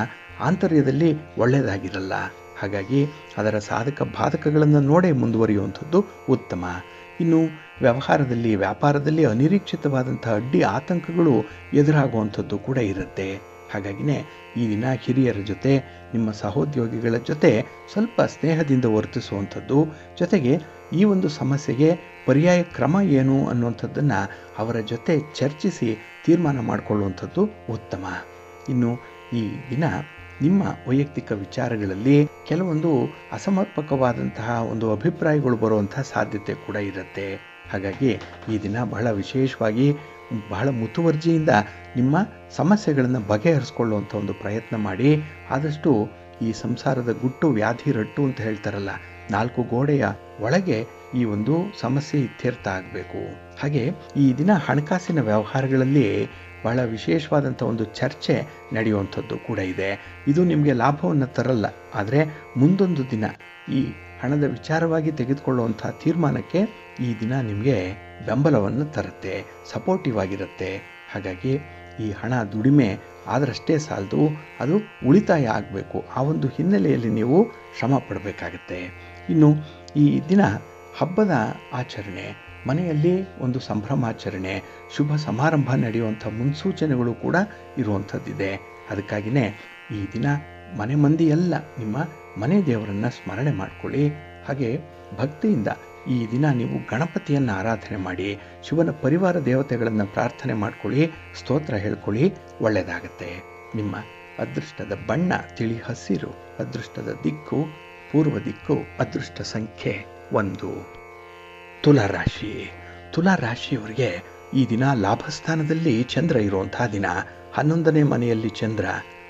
ಆಂತರ್ಯದಲ್ಲಿ ಒಳ್ಳೆಯದಾಗಿರಲ್ಲ. ಹಾಗಾಗಿ ಅದರ ಸಾಧಕ ಬಾಧಕಗಳನ್ನು ನೋಡೇ ಮುಂದುವರಿಯುವಂಥದ್ದು ಉತ್ತಮ. ಇನ್ನು ವ್ಯಾಪಾರದಲ್ಲಿ ಅನಿರೀಕ್ಷಿತವಾದಂಥ ಅಡ್ಡಿ ಆತಂಕಗಳು ಎದುರಾಗುವಂಥದ್ದು ಕೂಡ ಇರುತ್ತೆ. ಹಾಗಾಗಿನೇ ಈ ದಿನ ಹಿರಿಯರ ಜೊತೆ, ನಿಮ್ಮ ಸಹೋದ್ಯೋಗಿಗಳ ಜೊತೆ ಸ್ವಲ್ಪ ಸ್ನೇಹದಿಂದ ವರ್ತಿಸುವಂಥದ್ದು, ಜೊತೆಗೆ ಈ ಒಂದು ಸಮಸ್ಯೆಗೆ ಪರ್ಯಾಯ ಕ್ರಮ ಏನು ಅನ್ನುವಂಥದ್ದನ್ನು ಅವರ ಜೊತೆ ಚರ್ಚಿಸಿ ತೀರ್ಮಾನ ಮಾಡಿಕೊಳ್ಳುವಂಥದ್ದು ಉತ್ತಮ. ಇನ್ನು ಈ ದಿನ ನಿಮ್ಮ ವೈಯಕ್ತಿಕ ವಿಚಾರಗಳಲ್ಲಿ ಕೆಲವೊಂದು ಅಸಮರ್ಪಕವಾದಂತಹ ಒಂದು ಅಭಿಪ್ರಾಯಗಳು ಬರುವಂತಹ ಸಾಧ್ಯತೆ ಕೂಡ ಇರುತ್ತೆ. ಹಾಗಾಗಿ ಈ ದಿನ ಬಹಳ ವಿಶೇಷವಾಗಿ ಬಹಳ ಮುತುವರ್ಜಿಯಿಂದ ನಿಮ್ಮ ಸಮಸ್ಯೆಗಳನ್ನು ಬಗೆಹರಿಸ್ಕೊಳ್ಳುವಂಥ ಒಂದು ಪ್ರಯತ್ನ ಮಾಡಿ. ಆದಷ್ಟು ಈ ಸಂಸಾರದ ಗುಟ್ಟು ವ್ಯಾಧಿ ರಟ್ಟು ಅಂತ ಹೇಳ್ತಾರಲ್ಲ, 4 ಗೋಡೆಯ ಒಳಗೆ ಈ ಒಂದು ಸಮಸ್ಯೆ ಇತ್ಯರ್ಥ ಆಗಬೇಕು. ಹಾಗೆ ಈ ದಿನ ಹಣಕಾಸಿನ ವ್ಯವಹಾರಗಳಲ್ಲಿ ಬಹಳ ವಿಶೇಷವಾದಂಥ ಒಂದು ಚರ್ಚೆ ನಡೆಯುವಂಥದ್ದು ಕೂಡ ಇದೆ. ಇದು ನಿಮಗೆ ಲಾಭವನ್ನು ತರಲ್ಲ, ಆದರೆ ಮುಂದೊಂದು ದಿನ ಈ ಹಣದ ವಿಚಾರವಾಗಿ ತೆಗೆದುಕೊಳ್ಳುವಂಥ ತೀರ್ಮಾನಕ್ಕೆ ಈ ದಿನ ನಿಮಗೆ ಬೆಂಬಲವನ್ನು ತರುತ್ತೆ, ಸಪೋರ್ಟಿವ್ ಆಗಿರುತ್ತೆ. ಹಾಗಾಗಿ ಈ ಹಣ ದುಡಿಮೆ ಆದರಷ್ಟೇ ಸಾಲದು, ಅದು ಉಳಿತಾಯ ಆಗಬೇಕು. ಆ ಒಂದು ಹಿನ್ನೆಲೆಯಲ್ಲಿ ನೀವು ಶ್ರಮ ಪಡಬೇಕಾಗತ್ತೆ. ಇನ್ನು ಈ ದಿನ ಹಬ್ಬದ ಆಚರಣೆ, ಮನೆಯಲ್ಲಿ ಒಂದು ಸಂಭ್ರಮಾಚರಣೆ, ಶುಭ ಸಮಾರಂಭ ನಡೆಯುವಂಥ ಮುನ್ಸೂಚನೆಗಳು ಕೂಡ ಇರುವಂಥದ್ದಿದೆ. ಅದಕ್ಕಾಗಿಯೇ ಈ ದಿನ ಮನೆ ಮಂದಿ ಎಲ್ಲ ನಿಮ್ಮ ಮನೆ ದೇವರನ್ನು ಸ್ಮರಣೆ ಮಾಡಿಕೊಳ್ಳಿ. ಹಾಗೆ ಭಕ್ತಿಯಿಂದ ಈ ದಿನ ನೀವು ಗಣಪತಿಯನ್ನು ಆರಾಧನೆ ಮಾಡಿ, ಶಿವನ ಪರಿವಾರ ದೇವತೆಗಳನ್ನು ಪ್ರಾರ್ಥನೆ ಮಾಡ್ಕೊಳ್ಳಿ, ಸ್ತೋತ್ರ ಹೇಳ್ಕೊಳ್ಳಿ, ಒಳ್ಳೆಯದಾಗತ್ತೆ. ನಿಮ್ಮ ಅದೃಷ್ಟದ ಬಣ್ಣ ತಿಳಿ ಹಸಿರು, ಅದೃಷ್ಟದ ದಿಕ್ಕು ಪೂರ್ವ ದಿಕ್ಕು, ಅದೃಷ್ಟ ಸಂಖ್ಯೆ 1. ತುಲಾರಾಶಿ. ತುಲಾರಾಶಿಯವರಿಗೆ ಈ ದಿನ ಲಾಭಸ್ಥಾನದಲ್ಲಿ ಚಂದ್ರ ಇರುವಂತಹ ದಿನ, 11ನೇ ಮನೆಯಲ್ಲಿ ಚಂದ್ರ.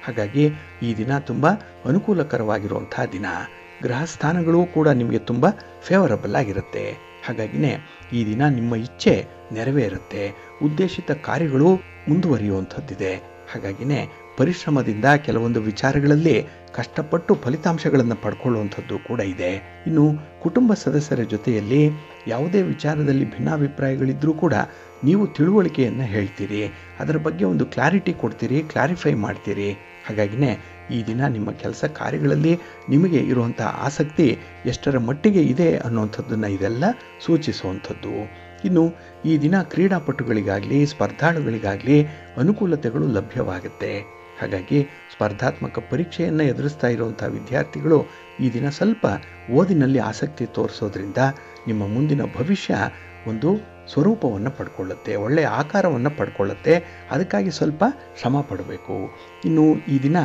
ಹಾಗಾಗಿ ಈ ದಿನ ತುಂಬ ಅನುಕೂಲಕರವಾಗಿರುವಂತಹ ದಿನ. ಗ್ರಹ ಸ್ಥಾನಗಳು ಕೂಡ ನಿಮಗೆ ತುಂಬ ಫೇವರಬಲ್ ಆಗಿರುತ್ತೆ. ಹಾಗಾಗಿನೇ ಈ ದಿನ ನಿಮ್ಮ ಇಚ್ಛೆ ನೆರವೇರುತ್ತೆ, ಉದ್ದೇಶಿತ ಕಾರ್ಯಗಳು ಮುಂದುವರಿಯುವಂಥದ್ದಿದೆ. ಹಾಗಾಗಿನೇ ಪರಿಶ್ರಮದಿಂದ ಕೆಲವೊಂದು ವಿಚಾರಗಳಲ್ಲಿ ಕಷ್ಟಪಟ್ಟು ಫಲಿತಾಂಶಗಳನ್ನು ಪಡ್ಕೊಳ್ಳುವಂಥದ್ದು ಕೂಡ ಇದೆ. ಇನ್ನು ಕುಟುಂಬ ಸದಸ್ಯರ ಜೊತೆಯಲ್ಲಿ ಯಾವುದೇ ವಿಚಾರದಲ್ಲಿ ಭಿನ್ನಾಭಿಪ್ರಾಯಗಳಿದ್ದರೂ ಕೂಡ ನೀವು ತಿಳುವಳಿಕೆಯನ್ನು ಹೇಳ್ತೀರಿ, ಅದರ ಬಗ್ಗೆ ಒಂದು ಕ್ಲಾರಿಟಿ ಕೊಡ್ತೀರಿ, ಕ್ಲಾರಿಫೈ ಮಾಡ್ತೀರಿ. ಹಾಗಾಗಿನೇ ಈ ದಿನ ನಿಮ್ಮ ಕೆಲಸ ಕಾರ್ಯಗಳಲ್ಲಿ ನಿಮಗೆ ಇರುವಂಥ ಆಸಕ್ತಿ ಎಷ್ಟರ ಮಟ್ಟಿಗೆ ಇದೆ ಅನ್ನುವಂಥದ್ದನ್ನು ಇದೆಲ್ಲ ಸೂಚಿಸುವಂಥದ್ದು. ಇನ್ನು ಈ ದಿನ ಕ್ರೀಡಾಪಟುಗಳಿಗಾಗಲಿ ಸ್ಪರ್ಧಾಳುಗಳಿಗಾಗಲಿ ಅನುಕೂಲತೆಗಳು ಲಭ್ಯವಾಗುತ್ತೆ. ಹಾಗಾಗಿ ಸ್ಪರ್ಧಾತ್ಮಕ ಪರೀಕ್ಷೆಯನ್ನು ಎದುರಿಸ್ತಾ ಇರುವಂಥ ವಿದ್ಯಾರ್ಥಿಗಳು ಈ ದಿನ ಸ್ವಲ್ಪ ಓದಿನಲ್ಲಿ ಆಸಕ್ತಿ ತೋರಿಸೋದ್ರಿಂದ ನಿಮ್ಮ ಮುಂದಿನ ಭವಿಷ್ಯ ಒಂದು ಸ್ವರೂಪವನ್ನು ಪಡ್ಕೊಳ್ಳುತ್ತೆ, ಒಳ್ಳೆಯ ಆಕಾರವನ್ನು ಪಡ್ಕೊಳ್ಳುತ್ತೆ. ಅದಕ್ಕಾಗಿ ಸ್ವಲ್ಪ ಶ್ರಮ ಪಡಬೇಕು. ಇನ್ನು ಈ ದಿನ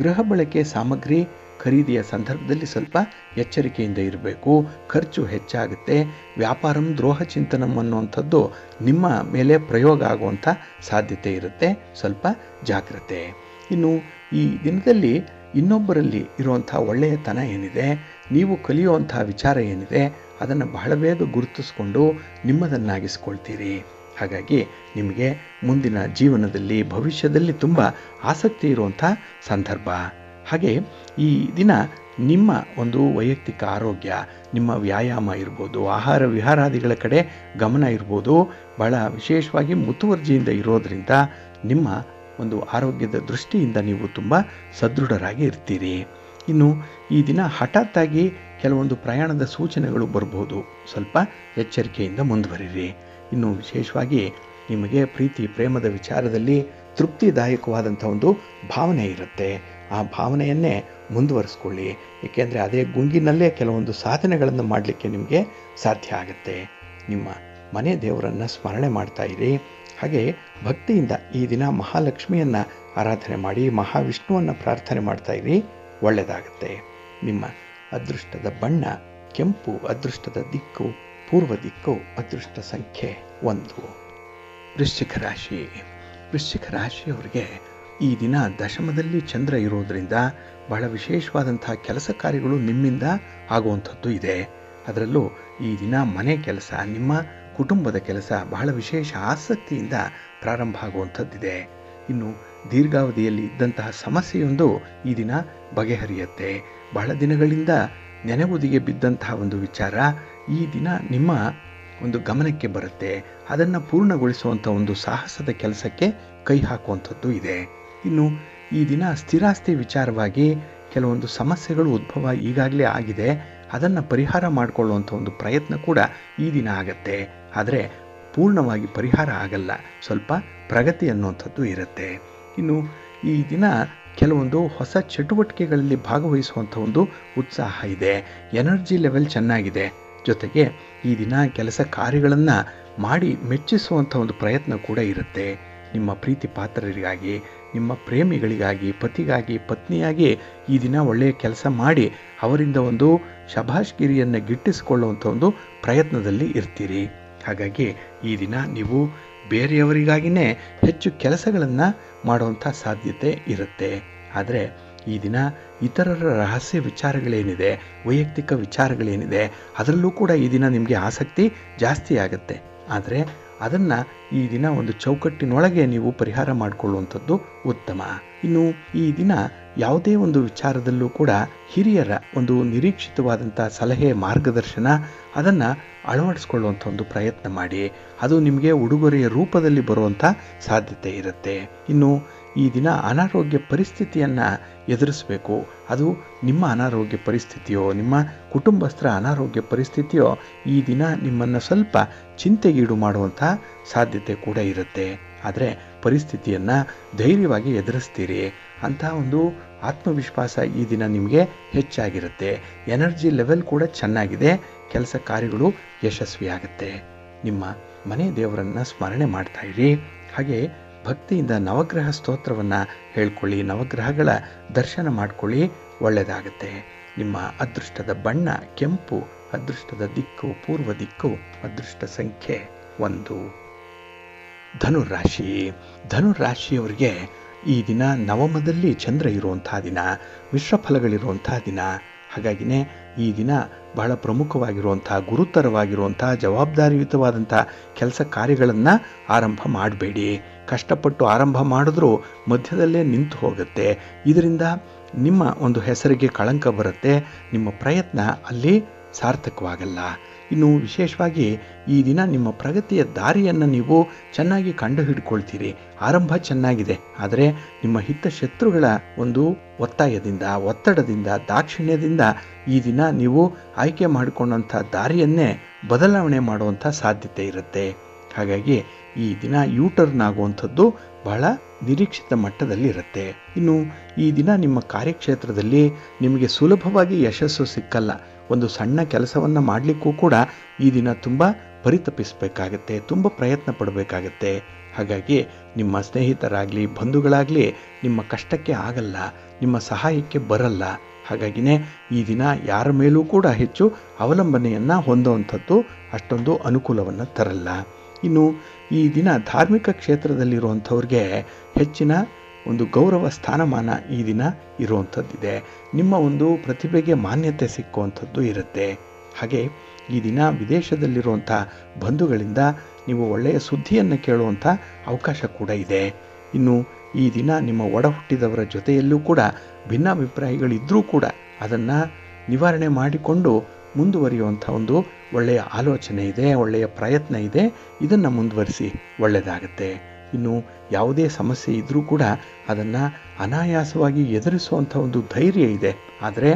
ಗೃಹ ಬಳಕೆ ಸಾಮಗ್ರಿ ಖರೀದಿಯ ಸಂದರ್ಭದಲ್ಲಿ ಸ್ವಲ್ಪ ಎಚ್ಚರಿಕೆಯಿಂದ ಇರಬೇಕು. ಖರ್ಚು ಹೆಚ್ಚಾಗುತ್ತೆ. ವ್ಯಾಪಾರಂ ದ್ರೋಹ ಚಿಂತನಂ ಅನ್ನುವಂಥದ್ದು ನಿಮ್ಮ ಮೇಲೆ ಪ್ರಯೋಗ ಆಗುವಂಥ ಸಾಧ್ಯತೆ ಇರುತ್ತೆ, ಸ್ವಲ್ಪ ಜಾಗ್ರತೆ. ಇನ್ನು ಈ ದಿನದಲ್ಲಿ ಇನ್ನೊಬ್ಬರಲ್ಲಿ ಇರುವಂಥ ಒಳ್ಳೆಯತನ ಏನಿದೆ, ನೀವು ಕಲಿಯುವಂಥ ವಿಚಾರ ಏನಿದೆ, ಅದನ್ನು ಬಹಳ ಬೇಗ ಗುರುತಿಸ್ಕೊಂಡು ನಿಮ್ಮದನ್ನಾಗಿಸ್ಕೊಳ್ತೀರಿ. ಹಾಗಾಗಿ ನಿಮಗೆ ಮುಂದಿನ ಜೀವನದಲ್ಲಿ ಭವಿಷ್ಯದಲ್ಲಿ ತುಂಬ ಆಸಕ್ತಿ ಇರುವಂಥ ಸಂದರ್ಭ. ಹಾಗೆ ಈ ದಿನ ನಿಮ್ಮ ಒಂದು ವೈಯಕ್ತಿಕ ಆರೋಗ್ಯ, ನಿಮ್ಮ ವ್ಯಾಯಾಮ ಇರ್ಬೋದು, ಆಹಾರ ವಿಹಾರಾದಿಗಳ ಕಡೆ ಗಮನ ಇರ್ಬೋದು, ಬಹಳ ವಿಶೇಷವಾಗಿ ಮುತುವರ್ಜಿಯಿಂದ ಇರೋದರಿಂದ ನಿಮ್ಮ ಒಂದು ಆರೋಗ್ಯದ ದೃಷ್ಟಿಯಿಂದ ನೀವು ತುಂಬ ಸದೃಢರಾಗಿ ಇರ್ತೀರಿ. ಇನ್ನು ಈ ದಿನ ಹಠಾತ್ತಾಗಿ ಕೆಲವೊಂದು ಪ್ರಯಾಣದ ಸೂಚನೆಗಳು ಬರ್ಬೋದು, ಸ್ವಲ್ಪ ಎಚ್ಚರಿಕೆಯಿಂದ ಮುಂದುವರಿರಿ. ಇನ್ನು ವಿಶೇಷವಾಗಿ ನಿಮಗೆ ಪ್ರೀತಿ ಪ್ರೇಮದ ವಿಚಾರದಲ್ಲಿ ತೃಪ್ತಿದಾಯಕವಾದಂಥ ಒಂದು ಭಾವನೆ ಇರುತ್ತೆ. ಆ ಭಾವನೆಯನ್ನೇ ಮುಂದುವರಿಸ್ಕೊಳ್ಳಿ, ಏಕೆಂದರೆ ಅದೇ ಗುಂಗಿನಲ್ಲೇ ಕೆಲವೊಂದು ಸಾಧನೆಗಳನ್ನು ಮಾಡಲಿಕ್ಕೆ ನಿಮಗೆ ಸಾಧ್ಯ ಆಗುತ್ತೆ. ನಿಮ್ಮ ಮನೆ ದೇವರನ್ನು ಸ್ಮರಣೆ ಮಾಡ್ತಾ ಇರಿ. ಹಾಗೆ ಭಕ್ತಿಯಿಂದ ಈ ದಿನ ಮಹಾಲಕ್ಷ್ಮಿಯನ್ನು ಆರಾಧನೆ ಮಾಡಿ, ಮಹಾವಿಷ್ಣುವನ್ನು ಪ್ರಾರ್ಥನೆ ಮಾಡ್ತಾ ಇರಿ, ಒಳ್ಳೆಯದಾಗುತ್ತೆ. ನಿಮ್ಮ ಅದೃಷ್ಟದ ಬಣ್ಣ ಕೆಂಪು, ಅದೃಷ್ಟದ ದಿಕ್ಕು ಪೂರ್ವ ದಿಕ್ಕು, ಅದೃಷ್ಟ ಸಂಖ್ಯೆ 1. ವೃಶ್ಚಿಕ ರಾಶಿ. ವೃಶ್ಚಿಕ ರಾಶಿಯವರಿಗೆ ಈ ದಿನ ದಶಮದಲ್ಲಿ ಚಂದ್ರ ಇರೋದರಿಂದ ಬಹಳ ವಿಶೇಷವಾದಂಥ ಕೆಲಸ ಕಾರ್ಯಗಳು ನಿಮ್ಮಿಂದ ಆಗುವಂಥದ್ದು ಇದೆ. ಅದರಲ್ಲೂ ಈ ದಿನ ಮನೆ ಕೆಲಸ, ನಿಮ್ಮ ಕುಟುಂಬದ ಕೆಲಸ ಬಹಳ ವಿಶೇಷ ಆಸಕ್ತಿಯಿಂದ ಪ್ರಾರಂಭ ಆಗುವಂಥದ್ದಿದೆ. ಇನ್ನು ದೀರ್ಘಾವಧಿಯಲ್ಲಿ ಇದ್ದಂತಹ ಸಮಸ್ಯೆಯೊಂದು ಈ ದಿನ ಬಗೆಹರಿಯುತ್ತೆ. ಬಹಳ ದಿನಗಳಿಂದ ನೆನೆಗುದಿಗೆ ಬಿದ್ದಂತಹ ಒಂದು ವಿಚಾರ ಈ ದಿನ ನಿಮ್ಮ ಒಂದು ಗಮನಕ್ಕೆ ಬರುತ್ತೆ. ಅದನ್ನು ಪೂರ್ಣಗೊಳಿಸುವಂಥ ಒಂದು ಸಾಹಸದ ಕೆಲಸಕ್ಕೆ ಕೈ ಹಾಕುವಂಥದ್ದು ಇದೆ. ಇನ್ನು ಈ ದಿನ ಸ್ಥಿರಾಸ್ತಿ ವಿಚಾರವಾಗಿ ಕೆಲವೊಂದು ಸಮಸ್ಯೆಗಳು ಉದ್ಭವ ಈಗಾಗಲೇ ಆಗಿದೆ. ಅದನ್ನು ಪರಿಹಾರ ಮಾಡಿಕೊಳ್ಳುವಂಥ ಒಂದು ಪ್ರಯತ್ನ ಕೂಡ ಈ ದಿನ ಆಗತ್ತೆ. ಆದರೆ ಪೂರ್ಣವಾಗಿ ಪರಿಹಾರ ಆಗಲ್ಲ, ಸ್ವಲ್ಪ ಪ್ರಗತಿ ಅನ್ನುವಂಥದ್ದು ಇರುತ್ತೆ. ಇನ್ನು ಈ ದಿನ ಕೆಲವೊಂದು ಹೊಸ ಚಟುವಟಿಕೆಗಳಲ್ಲಿ ಭಾಗವಹಿಸುವಂಥ ಒಂದು ಉತ್ಸಾಹ ಇದೆ. ಎನರ್ಜಿ ಲೆವೆಲ್ ಚೆನ್ನಾಗಿದೆ. ಜೊತೆಗೆ ಈ ದಿನ ಕೆಲಸ ಕಾರ್ಯಗಳನ್ನು ಮಾಡಿ ಮೆಚ್ಚಿಸುವಂಥ ಒಂದು ಪ್ರಯತ್ನ ಕೂಡ ಇರುತ್ತೆ. ನಿಮ್ಮ ಪ್ರೀತಿ ಪಾತ್ರರಿಗಾಗಿ ನಿಮ್ಮ ಪ್ರೇಮಿಗಳಿಗಾಗಿ, ಪತಿಗಾಗಿ, ಪತ್ನಿಯಾಗಿ ಈ ದಿನ ಒಳ್ಳೆಯ ಕೆಲಸ ಮಾಡಿ ಅವರಿಂದ ಒಂದು ಶಭಾಷ್ಗಿರಿಯನ್ನು ಗಿಟ್ಟಿಸಿಕೊಳ್ಳುವಂಥ ಒಂದು ಪ್ರಯತ್ನದಲ್ಲಿ ಇರ್ತೀರಿ. ಹಾಗಾಗಿ ಈ ದಿನ ನೀವು ಬೇರೆಯವರಿಗಾಗಿಯೇ ಹೆಚ್ಚು ಕೆಲಸಗಳನ್ನು ಮಾಡುವಂಥ ಸಾಧ್ಯತೆ ಇರುತ್ತೆ. ಆದರೆ ಈ ದಿನ ಇತರರ ರಹಸ್ಯ ವಿಚಾರಗಳೇನಿದೆ, ವೈಯಕ್ತಿಕ ವಿಚಾರಗಳೇನಿದೆ, ಅದರಲ್ಲೂ ಕೂಡ ಈ ದಿನ ನಿಮಗೆ ಆಸಕ್ತಿ ಜಾಸ್ತಿ ಆಗುತ್ತೆ. ಆದರೆ ಅದನ್ನು ಈ ದಿನ ಒಂದು ಚೌಕಟ್ಟಿನೊಳಗೆ ನೀವು ಪರಿಹಾರ ಮಾಡಿಕೊಳ್ಳುವಂಥದ್ದು ಉತ್ತಮ. ಇನ್ನು ಈ ದಿನ ಯಾವುದೇ ಒಂದು ವಿಚಾರದಲ್ಲೂ ಕೂಡ ಹಿರಿಯರ ಒಂದು ನಿರೀಕ್ಷಿತವಾದಂಥ ಸಲಹೆ, ಮಾರ್ಗದರ್ಶನ ಅದನ್ನು ಅಳವಡಿಸ್ಕೊಳ್ಳುವಂಥ ಒಂದು ಪ್ರಯತ್ನ ಮಾಡಿ. ಅದು ನಿಮಗೆ ಉಡುಗೊರೆಯ ರೂಪದಲ್ಲಿ ಬರುವಂಥ ಸಾಧ್ಯತೆ ಇರುತ್ತೆ. ಇನ್ನು ಈ ದಿನ ಅನಾರೋಗ್ಯ ಪರಿಸ್ಥಿತಿಯನ್ನು ಎದುರಿಸಬೇಕು. ಅದು ನಿಮ್ಮ ಅನಾರೋಗ್ಯ ಪರಿಸ್ಥಿತಿಯೋ, ನಿಮ್ಮ ಕುಟುಂಬಸ್ಥರ ಅನಾರೋಗ್ಯ ಪರಿಸ್ಥಿತಿಯೋ ಈ ದಿನ ನಿಮ್ಮನ್ನು ಸ್ವಲ್ಪ ಚಿಂತೆಗೀಡು ಮಾಡುವಂಥ ಸಾಧ್ಯತೆ ಕೂಡ ಇರುತ್ತೆ. ಆದರೆ ಪರಿಸ್ಥಿತಿಯನ್ನು ಧೈರ್ಯವಾಗಿ ಎದುರಿಸ್ತೀರಿ. ಅಂಥ ಒಂದು ಆತ್ಮವಿಶ್ವಾಸ ಈ ದಿನ ನಿಮಗೆ ಹೆಚ್ಚಾಗಿರುತ್ತೆ. ಎನರ್ಜಿ ಲೆವೆಲ್ ಕೂಡ ಚೆನ್ನಾಗಿದೆ. ಕೆಲಸ ಕಾರ್ಯಗಳು ಯಶಸ್ವಿಯಾಗುತ್ತೆ. ನಿಮ್ಮ ಮನೆ ದೇವರನ್ನು ಸ್ಮರಣೆ ಮಾಡ್ತಾ ಇರಿ. ಹಾಗೆ ಭಕ್ತಿಯಿಂದ ನವಗ್ರಹ ಸ್ತೋತ್ರವನ್ನು ಹೇಳ್ಕೊಳ್ಳಿ, ನವಗ್ರಹಗಳ ದರ್ಶನ ಮಾಡ್ಕೊಳ್ಳಿ, ಒಳ್ಳೆಯದಾಗುತ್ತೆ. ನಿಮ್ಮ ಅದೃಷ್ಟದ ಬಣ್ಣ ಕೆಂಪು, ಅದೃಷ್ಟದ ದಿಕ್ಕು ಪೂರ್ವ ದಿಕ್ಕು, ಅದೃಷ್ಟ ಸಂಖ್ಯೆ 1. ಧನುರಾಶಿ. ಧನುರಾಶಿಯವರಿಗೆ ಈ ದಿನ ನವಮದಲ್ಲಿ ಚಂದ್ರ ಇರುವಂಥ ದಿನ, ಮಿಶ್ರ ಫಲಗಳಿರುವಂಥ ದಿನ. ಹಾಗಾಗಿನೇ ಈ ದಿನ ಬಹಳ ಪ್ರಮುಖವಾಗಿರುವಂಥ, ಗುರುತರವಾಗಿರುವಂಥ, ಜವಾಬ್ದಾರಿಯುತವಾದಂಥ ಕೆಲಸ ಕಾರ್ಯಗಳನ್ನು ಆರಂಭ ಮಾಡಬೇಡಿ. ಕಷ್ಟಪಟ್ಟು ಆರಂಭ ಮಾಡಿದ್ರೂ ಮಧ್ಯದಲ್ಲೇ ನಿಂತು ಹೋಗುತ್ತೆ. ಇದರಿಂದ ನಿಮ್ಮ ಒಂದು ಹೆಸರಿಗೆ ಕಳಂಕ ಬರುತ್ತೆ. ನಿಮ್ಮ ಪ್ರಯತ್ನ ಅಲ್ಲಿ ಸಾರ್ಥಕವಾಗಲ್ಲ. ಇನ್ನು ವಿಶೇಷವಾಗಿ ಈ ದಿನ ನಿಮ್ಮ ಪ್ರಗತಿಯ ದಾರಿಯನ್ನು ನೀವು ಚೆನ್ನಾಗಿ ಕಂಡು ಹಿಡ್ಕೊಳ್ತೀರಿ. ಆರಂಭ ಚೆನ್ನಾಗಿದೆ. ಆದರೆ ನಿಮ್ಮ ಹಿತಶತ್ರುಗಳ ಒಂದು ಒತ್ತಾಯದಿಂದ, ಒತ್ತಡದಿಂದ, ದಾಕ್ಷಿಣ್ಯದಿಂದ ಈ ದಿನ ನೀವು ಆಯ್ಕೆ ಮಾಡಿಕೊಂಡಂಥ ದಾರಿಯನ್ನೇ ಬದಲಾವಣೆ ಮಾಡುವಂಥ ಸಾಧ್ಯತೆ ಇರುತ್ತೆ. ಹಾಗಾಗಿ ಈ ದಿನ ಯೂಟರ್ನ್ ಆಗುವಂಥದ್ದು ಬಹಳ ನಿರೀಕ್ಷಿತ ಮಟ್ಟದಲ್ಲಿ ಇರುತ್ತೆ. ಇನ್ನು ಈ ದಿನ ನಿಮ್ಮ ಕಾರ್ಯಕ್ಷೇತ್ರದಲ್ಲಿ ನಿಮಗೆ ಸುಲಭವಾಗಿ ಯಶಸ್ಸು ಸಿಕ್ಕಲ್ಲ. ಒಂದು ಸಣ್ಣ ಕೆಲಸವನ್ನು ಮಾಡಲಿಕ್ಕೂ ಕೂಡ ಈ ದಿನ ತುಂಬ ಪರಿತಪಿಸಬೇಕಾಗತ್ತೆ, ತುಂಬ ಪ್ರಯತ್ನ ಪಡಬೇಕಾಗತ್ತೆ. ಹಾಗಾಗಿ ನಿಮ್ಮ ಸ್ನೇಹಿತರಾಗಲಿ, ಬಂಧುಗಳಾಗಲಿ ನಿಮ್ಮ ಕಷ್ಟಕ್ಕೆ ಆಗಲ್ಲ, ನಿಮ್ಮ ಸಹಾಯಕ್ಕೆ ಬರಲ್ಲ. ಹಾಗಾಗಿನೇ ಈ ದಿನ ಯಾರ ಮೇಲೂ ಕೂಡ ಹೆಚ್ಚು ಅವಲಂಬನೆಯನ್ನು ಹೊಂದುವಂಥದ್ದು ಅಷ್ಟೊಂದು ಅನುಕೂಲವನ್ನು ತರಲ್ಲ. ಇನ್ನು ಈ ದಿನ ಧಾರ್ಮಿಕ ಕ್ಷೇತ್ರದಲ್ಲಿರುವಂಥವ್ರಿಗೆ ಹೆಚ್ಚಿನ ಒಂದು ಗೌರವ ಸ್ಥಾನಮಾನ ಈ ದಿನ ಇರುವಂಥದ್ದಿದೆ. ನಿಮ್ಮ ಒಂದು ಪ್ರತಿಭೆಗೆ ಮಾನ್ಯತೆ ಸಿಕ್ಕುವಂಥದ್ದು ಇರುತ್ತೆ. ಹಾಗೆ ಈ ದಿನ ವಿದೇಶದಲ್ಲಿರುವಂಥ ಬಂಧುಗಳಿಂದ ನೀವು ಒಳ್ಳೆಯ ಸುದ್ದಿಯನ್ನು ಕೇಳುವಂಥ ಅವಕಾಶ ಕೂಡ ಇದೆ. ಇನ್ನು ಈ ದಿನ ನಿಮ್ಮ ಒಡ ಹುಟ್ಟಿದವರ ಜೊತೆಯಲ್ಲೂ ಕೂಡ ಭಿನ್ನಾಭಿಪ್ರಾಯಗಳಿದ್ದರೂ ಕೂಡ ಅದನ್ನು ನಿವಾರಣೆ ಮಾಡಿಕೊಂಡು ಮುಂದುವರಿಯುವಂಥ ಒಂದು ಒಳ್ಳೆಯ ಆಲೋಚನೆ ಇದೆ, ಒಳ್ಳೆಯ ಪ್ರಯತ್ನ ಇದೆ. ಇದನ್ನು ಮುಂದುವರಿಸಿ, ಒಳ್ಳೆಯದಾಗುತ್ತೆ. ಇನ್ನು ಯಾವುದೇ ಸಮಸ್ಯೆ ಇದ್ದರೂ ಕೂಡ ಅದನ್ನು ಅನಾಯಾಸವಾಗಿ ಎದುರಿಸುವಂಥ ಒಂದು ಧೈರ್ಯ ಇದೆ. ಆದರೆ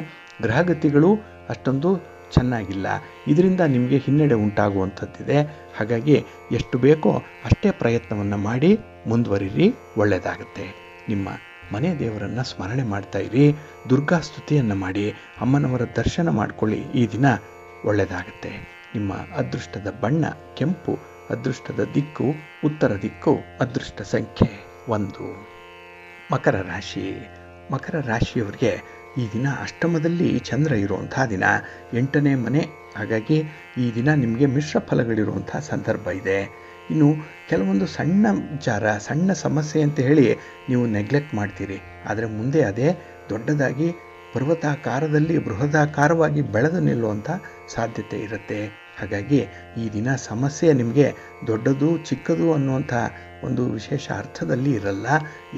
ಗ್ರಹಗತಿಗಳು ಅಷ್ಟೊಂದು ಚೆನ್ನಾಗಿಲ್ಲ. ಇದರಿಂದ ನಿಮಗೆ ಹಿನ್ನಡೆ ಉಂಟಾಗುವಂಥದ್ದಿದೆ. ಹಾಗಾಗಿ ಎಷ್ಟು ಬೇಕೋ ಅಷ್ಟೇ ಪ್ರಯತ್ನವನ್ನು ಮಾಡಿ ಮುಂದುವರಿರಿ, ಒಳ್ಳೆಯದಾಗುತ್ತೆ. ನಿಮ್ಮ ಮನೆ ದೇವರನ್ನು ಸ್ಮರಣೆ ಮಾಡ್ತಾ ಇರಿ, ದುರ್ಗಾ ಸ್ತುತಿಯನ್ನು ಮಾಡಿ, ಅಮ್ಮನವರ ದರ್ಶನ ಮಾಡಿಕೊಳ್ಳಿ. ಈ ದಿನ ಒಳ್ಳೆಯದಾಗುತ್ತೆ. ನಿಮ್ಮ ಅದೃಷ್ಟದ ಬಣ್ಣ ಕೆಂಪು, ಅದೃಷ್ಟದ ದಿಕ್ಕು ಉತ್ತರ ದಿಕ್ಕು, ಅದೃಷ್ಟ ಸಂಖ್ಯೆ 1. ಮಕರ ರಾಶಿ. ಮಕರ ರಾಶಿಯವರಿಗೆ ಈ ದಿನ ಅಷ್ಟಮದಲ್ಲಿ ಚಂದ್ರ ಇರುವಂಥ ದಿನ, 8ನೇ ಮನೆ. ಹಾಗಾಗಿ ಈ ದಿನ ನಿಮಗೆ ಮಿಶ್ರ ಫಲಗಳಿರುವಂಥ ಸಂದರ್ಭ ಇದೆ. ಇನ್ನು ಕೆಲವೊಂದು ಸಣ್ಣ ವಿಚಾರ, ಸಣ್ಣ ಸಮಸ್ಯೆ ಅಂತ ಹೇಳಿ ನೀವು ನೆಗ್ಲೆಕ್ಟ್ ಮಾಡ್ತೀರಿ. ಆದರೆ ಮುಂದೆ ಅದೇ ದೊಡ್ಡದಾಗಿ ಪರ್ವತಾಕಾರದಲ್ಲಿ ಬೃಹದಾಕಾರವಾಗಿ ಬೆಳೆದು ನಿಲ್ಲುವಂಥ ಸಾಧ್ಯತೆ ಇರುತ್ತೆ. ಹಾಗಾಗಿ ಈ ದಿನ ಸಮಸ್ಯೆ ನಿಮಗೆ ದೊಡ್ಡದು ಚಿಕ್ಕದು ಅನ್ನುವಂಥ ಒಂದು ವಿಶೇಷ ಅರ್ಥದಲ್ಲಿ ಇರಲ್ಲ.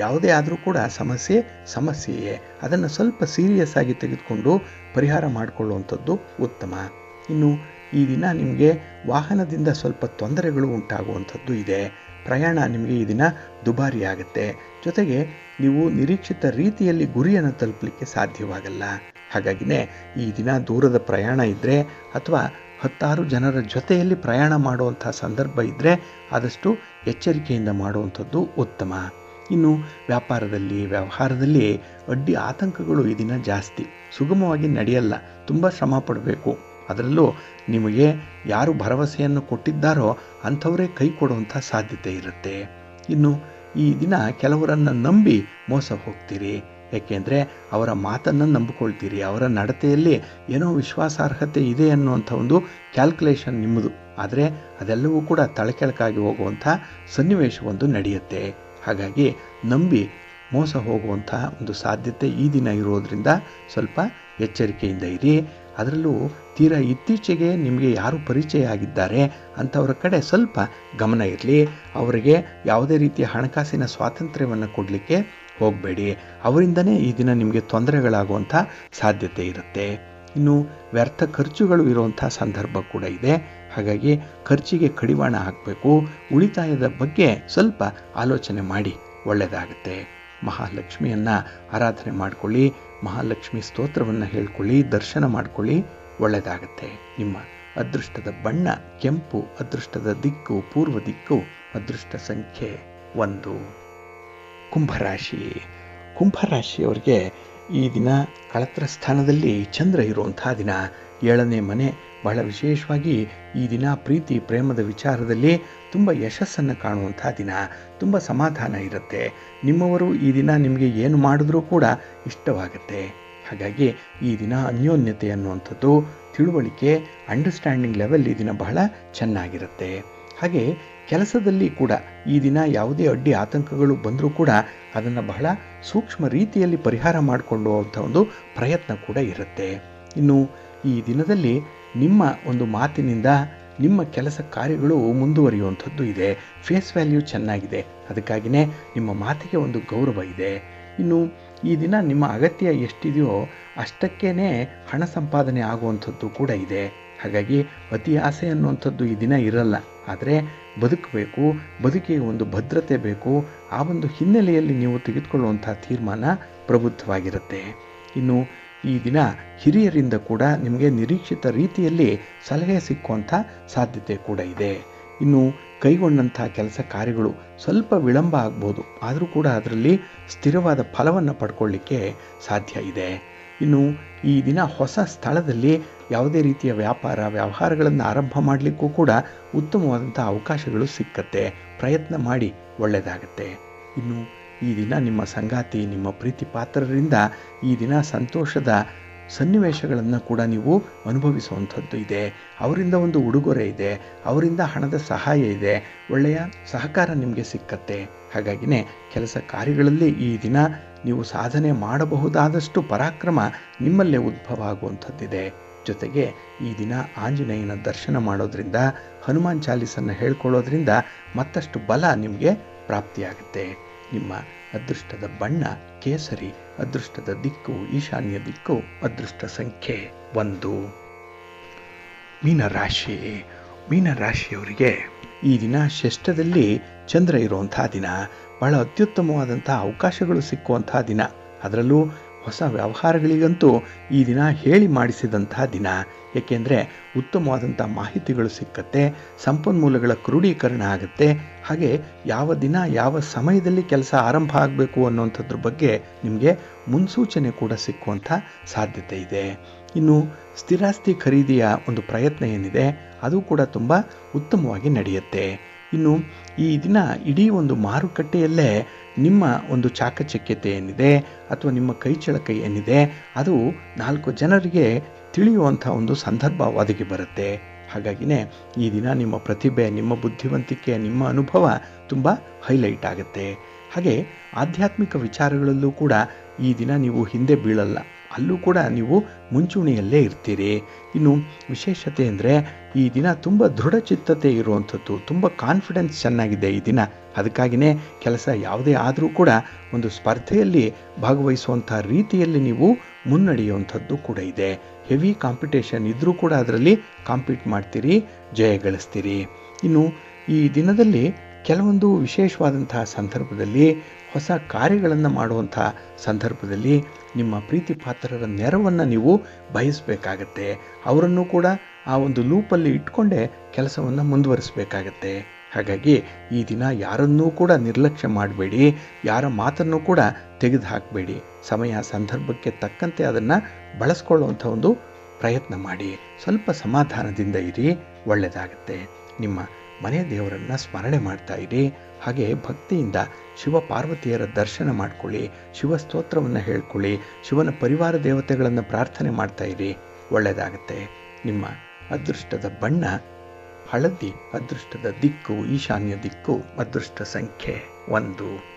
ಯಾವುದೇ ಆದರೂ ಕೂಡ ಸಮಸ್ಯೆಯೇ. ಅದನ್ನು ಸ್ವಲ್ಪ ಸೀರಿಯಸ್ ಆಗಿ ತೆಗೆದುಕೊಂಡು ಪರಿಹಾರ ಮಾಡಿಕೊಳ್ಳುವಂಥದ್ದು ಉತ್ತಮ. ಇನ್ನು ಈ ದಿನ ನಿಮಗೆ ವಾಹನದಿಂದ ಸ್ವಲ್ಪ ತೊಂದರೆಗಳು ಉಂಟಾಗುವಂಥದ್ದು ಇದೆ. ಪ್ರಯಾಣ ನಿಮಗೆ ಈ ದಿನ ದುಬಾರಿ ಆಗುತ್ತೆ. ಜೊತೆಗೆ ನೀವು ನಿರೀಕ್ಷಿತ ರೀತಿಯಲ್ಲಿ ಗುರಿಯನ್ನು ತಲುಪಲಿಕ್ಕೆ ಸಾಧ್ಯವಾಗಲ್ಲ. ಹಾಗಾಗಿನೇ ಈ ದಿನ ದೂರದ ಪ್ರಯಾಣ ಇದ್ದರೆ ಅಥವಾ 10 ಜನರ ಜೊತೆಯಲ್ಲಿ ಪ್ರಯಾಣ ಮಾಡುವಂಥ ಸಂದರ್ಭ ಇದ್ದರೆ ಆದಷ್ಟು ಎಚ್ಚರಿಕೆಯಿಂದ ಮಾಡುವಂಥದ್ದು ಉತ್ತಮ. ಇನ್ನು ವ್ಯಾಪಾರದಲ್ಲಿ, ವ್ಯವಹಾರದಲ್ಲಿ ಅಡ್ಡಿ ಆತಂಕಗಳು ಈ ದಿನ ಜಾಸ್ತಿ. ಸುಗಮವಾಗಿ ನಡೆಯಲ್ಲ, ತುಂಬ ಶ್ರಮ ಪಡಬೇಕು. ಅದರಲ್ಲೂ ನಿಮಗೆ ಯಾರು ಭರವಸೆಯನ್ನು ಕೊಟ್ಟಿದ್ದಾರೋ ಅಂಥವರೇ ಕೈ ಕೊಡುವಂಥ ಸಾಧ್ಯತೆ ಇರುತ್ತೆ. ಇನ್ನು ಈ ದಿನ ಕೆಲವರನ್ನು ನಂಬಿ ಮೋಸ ಹೋಗ್ತೀರಿ. ಏಕೆಂದರೆ ಅವರ ಮಾತನ್ನು ನಂಬಿಕೊಳ್ತೀರಿ. ಅವರ ನಡತೆಯಲ್ಲಿ ಏನೋ ವಿಶ್ವಾಸಾರ್ಹತೆ ಇದೆ ಅನ್ನುವಂಥ ಒಂದು ಕ್ಯಾಲ್ಕುಲೇಷನ್ ನಿಮ್ಮದು. ಆದರೆ ಅದೆಲ್ಲವೂ ಕೂಡ ತಳಕೆಳಕಾಗಿ ಹೋಗುವಂಥ ಸನ್ನಿವೇಶವೊಂದು ನಡೆಯುತ್ತೆ. ಹಾಗಾಗಿ ನಂಬಿ ಮೋಸ ಹೋಗುವಂಥ ಒಂದು ಸಾಧ್ಯತೆ ಈ ದಿನ ಇರೋದರಿಂದ ಸ್ವಲ್ಪ ಎಚ್ಚರಿಕೆಯಿಂದ ಇರಿ. ಅದರಲ್ಲೂ ತೀರಾ ಇತ್ತೀಚೆಗೆ ನಿಮಗೆ ಯಾರು ಪರಿಚಯ ಆಗಿದ್ದಾರೆ ಅಂಥವ್ರ ಕಡೆ ಸ್ವಲ್ಪ ಗಮನ ಇರಲಿ. ಅವರಿಗೆ ಯಾವುದೇ ರೀತಿಯ ಹಣಕಾಸಿನ ಸ್ವಾತಂತ್ರ್ಯವನ್ನು ಕೊಡಲಿಕ್ಕೆ ಹೋಗಬೇಡಿ. ಅವರಿಂದನೇ ಈ ದಿನ ನಿಮಗೆ ತೊಂದರೆಗಳಾಗುವಂಥ ಸಾಧ್ಯತೆ ಇರುತ್ತೆ. ಇನ್ನು ವ್ಯರ್ಥ ಖರ್ಚುಗಳು ಇರುವಂಥ ಸಂದರ್ಭ ಕೂಡ ಇದೆ. ಹಾಗಾಗಿ ಖರ್ಚಿಗೆ ಕಡಿವಾಣ ಹಾಕಬೇಕು. ಉಳಿತಾಯದ ಬಗ್ಗೆ ಸ್ವಲ್ಪ ಆಲೋಚನೆ ಮಾಡಿ ಒಳ್ಳೆಯದಾಗುತ್ತೆ. ಮಹಾಲಕ್ಷ್ಮಿಯನ್ನು ಆರಾಧನೆ ಮಾಡಿಕೊಳ್ಳಿ. ಮಹಾಲಕ್ಷ್ಮಿ ಸ್ತೋತ್ರವನ್ನು ಹೇಳ್ಕೊಳ್ಳಿ, ದರ್ಶನ ಮಾಡಿಕೊಳ್ಳಿ, ಒಳ್ಳೆಯದಾಗುತ್ತೆ. ನಿಮ್ಮ ಅದೃಷ್ಟದ ಬಣ್ಣ ಕೆಂಪು, ಅದೃಷ್ಟದ ದಿಕ್ಕು ಪೂರ್ವ ದಿಕ್ಕು, ಅದೃಷ್ಟ ಸಂಖ್ಯೆ 1. ಕುಂಭರಾಶಿ. ಕುಂಭರಾಶಿಯವರಿಗೆ ಈ ದಿನ ಕಳತ್ರ ಸ್ಥಾನದಲ್ಲಿ ಚಂದ್ರ ಇರುವಂತಹ ದಿನ. 7ನೇ ಮನೆ. ಬಹಳ ವಿಶೇಷವಾಗಿ ಈ ದಿನ ಪ್ರೀತಿ ಪ್ರೇಮದ ವಿಚಾರದಲ್ಲಿ ತುಂಬ ಯಶಸ್ಸನ್ನು ಕಾಣುವಂಥ ದಿನ. ತುಂಬ ಸಮಾಧಾನ ಇರುತ್ತೆ. ನಿಮ್ಮವರು ಈ ದಿನ ನಿಮಗೆ ಏನು ಮಾಡಿದ್ರೂ ಕೂಡ ಇಷ್ಟವಾಗುತ್ತೆ. ಹಾಗಾಗಿ ಈ ದಿನ ಅನ್ಯೋನ್ಯತೆ ಅನ್ನುವಂಥದ್ದು, ತಿಳುವಳಿಕೆ, ಅಂಡರ್ಸ್ಟ್ಯಾಂಡಿಂಗ್ ಲೆವೆಲ್ ಈ ದಿನ ಬಹಳ ಚೆನ್ನಾಗಿರುತ್ತೆ. ಹಾಗೆ ಕೆಲಸದಲ್ಲಿ ಕೂಡ ಈ ದಿನ ಯಾವುದೇ ಅಡ್ಡಿ ಆತಂಕಗಳು ಬಂದರೂ ಕೂಡ ಅದನ್ನು ಬಹಳ ಸೂಕ್ಷ್ಮ ರೀತಿಯಲ್ಲಿ ಪರಿಹಾರ ಮಾಡಿಕೊಳ್ಳುವಂಥ ಒಂದು ಪ್ರಯತ್ನ ಕೂಡ ಇರುತ್ತೆ. ಇನ್ನು ಈ ದಿನದಲ್ಲಿ ನಿಮ್ಮ ಒಂದು ಮಾತಿನಿಂದ ನಿಮ್ಮ ಕೆಲಸ ಕಾರ್ಯಗಳು ಮುಂದುವರಿಯುವಂಥದ್ದು ಇದೆ. ಫೇಸ್ ವ್ಯಾಲ್ಯೂ ಚೆನ್ನಾಗಿದೆ. ಅದಕ್ಕಾಗಿಯೇ ನಿಮ್ಮ ಮಾತಿಗೆ ಒಂದು ಗೌರವ ಇದೆ. ಇನ್ನು ಈ ದಿನ ನಿಮ್ಮ ಅಗತ್ಯ ಎಷ್ಟಿದೆಯೋ ಅಷ್ಟಕ್ಕೇ ಹಣ ಸಂಪಾದನೆ ಆಗುವಂಥದ್ದು ಕೂಡ ಇದೆ. ಹಾಗಾಗಿ ಅತಿ ಆಸೆ ಅನ್ನುವಂಥದ್ದು ಈ ದಿನ ಇರಲ್ಲ. ಆದರೆ ಬದುಕಬೇಕು, ಬದುಕಿಗೆ ಒಂದು ಭದ್ರತೆ ಬೇಕು. ಆ ಒಂದು ಹಿನ್ನೆಲೆಯಲ್ಲಿ ನೀವು ತೆಗೆದುಕೊಳ್ಳುವಂಥ ತೀರ್ಮಾನ ಪ್ರಬುದ್ಧವಾಗಿರುತ್ತೆ. ಇನ್ನು ಈ ದಿನ ಹಿರಿಯರಿಂದ ಕೂಡ ನಿಮಗೆ ನಿರೀಕ್ಷಿತ ರೀತಿಯಲ್ಲಿ ಸಲಹೆ ಸಿಕ್ಕುವಂಥ ಸಾಧ್ಯತೆ ಕೂಡ ಇದೆ. ಇನ್ನು ಕೈಗೊಂಡಂಥ ಕೆಲಸ ಕಾರ್ಯಗಳು ಸ್ವಲ್ಪ ವಿಳಂಬ ಆಗ್ಬೋದು, ಆದರೂ ಕೂಡ ಅದರಲ್ಲಿ ಸ್ಥಿರವಾದ ಫಲವನ್ನು ಪಡ್ಕೊಳ್ಳಿಕ್ಕೆ ಸಾಧ್ಯ ಇದೆ. ಇನ್ನು ಈ ದಿನ ಹೊಸ ಸ್ಥಳದಲ್ಲಿ ಯಾವುದೇ ರೀತಿಯ ವ್ಯಾಪಾರ ವ್ಯವಹಾರಗಳನ್ನು ಆರಂಭ ಮಾಡಲಿಕ್ಕೂ ಕೂಡ ಉತ್ತಮವಾದಂಥ ಅವಕಾಶಗಳು ಸಿಕ್ಕತ್ತೆ. ಪ್ರಯತ್ನ ಮಾಡಿ, ಒಳ್ಳೆಯದಾಗತ್ತೆ. ಇನ್ನು ಈ ದಿನ ನಿಮ್ಮ ಸಂಗಾತಿ, ನಿಮ್ಮ ಪ್ರೀತಿ ಪಾತ್ರರಿಂದ ಈ ದಿನ ಸಂತೋಷದ ಸನ್ನಿವೇಶಗಳನ್ನು ಕೂಡ ನೀವು ಅನುಭವಿಸುವಂಥದ್ದು ಇದೆ. ಅವರಿಂದ ಒಂದು ಉಡುಗೊರೆ ಇದೆ, ಅವರಿಂದ ಹಣದ ಸಹಾಯ ಇದೆ, ಒಳ್ಳೆಯ ಸಹಕಾರ ನಿಮಗೆ ಸಿಕ್ಕತ್ತೆ. ಹಾಗಾಗಿನೇ ಕೆಲಸ ಕಾರ್ಯಗಳಲ್ಲಿ ಈ ದಿನ ನೀವು ಸಾಧನೆ ಮಾಡಬಹುದಾದಷ್ಟು ಪರಾಕ್ರಮ ನಿಮ್ಮಲ್ಲೇ ಉದ್ಭವ ಆಗುವಂಥದ್ದಿದೆ. ಜೊತೆಗೆ ಈ ದಿನ ಆಂಜನೇಯನ ದರ್ಶನ ಮಾಡೋದ್ರಿಂದ, ಹನುಮಾನ್ ಚಾಲೀಸನ್ನು ಹೇಳ್ಕೊಳ್ಳೋದ್ರಿಂದ ಮತ್ತಷ್ಟು ಬಲ ನಿಮಗೆ ಪ್ರಾಪ್ತಿಯಾಗುತ್ತೆ. ನಿಮ್ಮ ಅದೃಷ್ಟದ ಬಣ್ಣ ಕೇಸರಿ, ಅದೃಷ್ಟದ ದಿಕ್ಕು ಈಶಾನ್ಯ ದಿಕ್ಕು, ಅದೃಷ್ಟ ಸಂಖ್ಯೆ 1. ಮೀನರಾಶಿ. ಮೀನರಾಶಿಯವರಿಗೆ ಈ ದಿನ ಷಷ್ಠದಲ್ಲಿ ಚಂದ್ರ ಇರುವಂಥ ದಿನ. ಬಹಳ ಅತ್ಯುತ್ತಮವಾದಂಥ ಅವಕಾಶಗಳು ಸಿಕ್ಕುವಂಥ ದಿನ. ಅದರಲ್ಲೂ ಹೊಸ ವ್ಯವಹಾರಗಳಿಗಂತೂ ಈ ದಿನ ಹೇಳಿ ಮಾಡಿಸಿದಂಥ ದಿನ. ಏಕೆಂದರೆ ಉತ್ತಮವಾದಂಥ ಮಾಹಿತಿಗಳು ಸಿಕ್ಕತ್ತೆ, ಸಂಪನ್ಮೂಲಗಳ ಕ್ರೋಢೀಕರಣ ಆಗುತ್ತೆ. ಹಾಗೆ ಯಾವ ದಿನ ಯಾವ ಸಮಯದಲ್ಲಿ ಕೆಲಸ ಆರಂಭ ಆಗಬೇಕು ಅನ್ನೋಂಥದ್ರ ಬಗ್ಗೆ ನಿಮಗೆ ಮುನ್ಸೂಚನೆ ಕೂಡ ಸಿಕ್ಕುವಂಥ ಸಾಧ್ಯತೆ ಇದೆ. ಇನ್ನು ಸ್ಥಿರಾಸ್ತಿ ಖರೀದಿಯ ಒಂದು ಪ್ರಯತ್ನ ಏನಿದೆ ಅದು ಕೂಡ ತುಂಬ ಉತ್ತಮವಾಗಿ ನಡೆಯುತ್ತೆ. ಇನ್ನು ಈ ದಿನ ಇಡೀ ಒಂದು ಮಾರುಕಟ್ಟೆಯಲ್ಲೇ ನಿಮ್ಮ ಒಂದು ಚಾಕಚಕ್ಯತೆ ಏನಿದೆ ಅಥವಾ ನಿಮ್ಮ ಕೈಚಳಕ ಏನಿದೆ ಅದು 4 ಜನರಿಗೆ ತಿಳಿಯುವಂಥ ಒಂದು ಸಂದರ್ಭ ಒದಗಿ ಬರುತ್ತೆ. ಹಾಗಾಗಿನೇ ಈ ದಿನ ನಿಮ್ಮ ಪ್ರತಿಭೆ, ನಿಮ್ಮ ಬುದ್ಧಿವಂತಿಕೆ, ನಿಮ್ಮ ಅನುಭವ ತುಂಬ ಹೈಲೈಟ್ ಆಗುತ್ತೆ. ಹಾಗೆ ಆಧ್ಯಾತ್ಮಿಕ ವಿಚಾರಗಳಲ್ಲೂ ಕೂಡ ಈ ದಿನ ನೀವು ಹಿಂದೆ ಬೀಳಲ್ಲ, ಅಲ್ಲೂ ಕೂಡ ನೀವು ಮುಂಚೂಣಿಯಲ್ಲೇ ಇರ್ತೀರಿ. ಇನ್ನು ವಿಶೇಷತೆ ಅಂದರೆ ಈ ದಿನ ತುಂಬ ದೃಢಚಿತ್ತತೆ ಇರುವಂಥದ್ದು, ತುಂಬ ಕಾನ್ಫಿಡೆನ್ಸ್ ಚೆನ್ನಾಗಿದೆ ಈ ದಿನ. ಅದಕ್ಕಾಗಿಯೇ ಕೆಲಸ ಯಾವುದೇ ಆದರೂ ಕೂಡ ಒಂದು ಸ್ಪರ್ಧೆಯಲ್ಲಿ ಭಾಗವಹಿಸುವಂಥ ರೀತಿಯಲ್ಲಿ ನೀವು ಮುನ್ನಡೆಯುವಂಥದ್ದು ಕೂಡ ಇದೆ. ಹೆವಿ ಕಾಂಪಿಟೇಷನ್ ಇದ್ದರೂ ಕೂಡ ಅದರಲ್ಲಿ ಕಾಂಪೀಟ್ ಮಾಡ್ತೀರಿ, ಜಯ ಗಳಿಸ್ತೀರಿ. ಇನ್ನು ಈ ದಿನದಲ್ಲಿ ಕೆಲವೊಂದು ವಿಶೇಷವಾದಂತಹ ಸಂದರ್ಭದಲ್ಲಿ ಹೊಸ ಕಾರ್ಯಗಳನ್ನು ಮಾಡುವಂಥ ಸಂದರ್ಭದಲ್ಲಿ ನಿಮ್ಮ ಪ್ರೀತಿ ಪಾತ್ರರ ನೆರವನ್ನು ನೀವು ಬಯಸಬೇಕಾಗತ್ತೆ. ಅವರನ್ನು ಕೂಡ ಆ ಒಂದು ಲೂಪಲ್ಲಿ ಇಟ್ಕೊಂಡೇ ಕೆಲಸವನ್ನು ಮುಂದುವರಿಸಬೇಕಾಗತ್ತೆ. ಹಾಗಾಗಿ ಈ ದಿನ ಯಾರನ್ನೂ ಕೂಡ ನಿರ್ಲಕ್ಷ್ಯ ಮಾಡಬೇಡಿ, ಯಾರ ಮಾತನ್ನು ಕೂಡ ತೆಗೆದು ಹಾಕಬೇಡಿ. ಸಮಯ ಸಂದರ್ಭಕ್ಕೆ ತಕ್ಕಂತೆ ಅದನ್ನು ಬಳಸ್ಕೊಳ್ಳುವಂಥ ಒಂದು ಪ್ರಯತ್ನ ಮಾಡಿ. ಸ್ವಲ್ಪ ಸಮಾಧಾನದಿಂದ ಇರಿ, ಒಳ್ಳೆಯದಾಗತ್ತೆ. ನಿಮ್ಮ ಮನೆ ದೇವರನ್ನು ಸ್ಮರಣೆ ಮಾಡ್ತಾ ಇರಿ. ಹಾಗೆ ಭಕ್ತಿಯಿಂದ ಶಿವ ಪಾರ್ವತಿಯರ ದರ್ಶನ ಮಾಡ್ಕೊಳ್ಳಿ, ಶಿವ ಸ್ತೋತ್ರವನ್ನು ಹೇಳ್ಕೊಳ್ಳಿ, ಶಿವನ ಪರಿವಾರ ದೇವತೆಗಳನ್ನು ಪ್ರಾರ್ಥನೆ ಮಾಡ್ತಾ ಇರಿ. ಒಳ್ಳೆಯದಾಗುತ್ತೆ. ನಿಮ್ಮ ಅದೃಷ್ಟದ ಬಣ್ಣ ಹಳದಿ, ಅದೃಷ್ಟದ ದಿಕ್ಕು ಈಶಾನ್ಯ ದಿಕ್ಕು, ಅದೃಷ್ಟ ಸಂಖ್ಯೆ 1.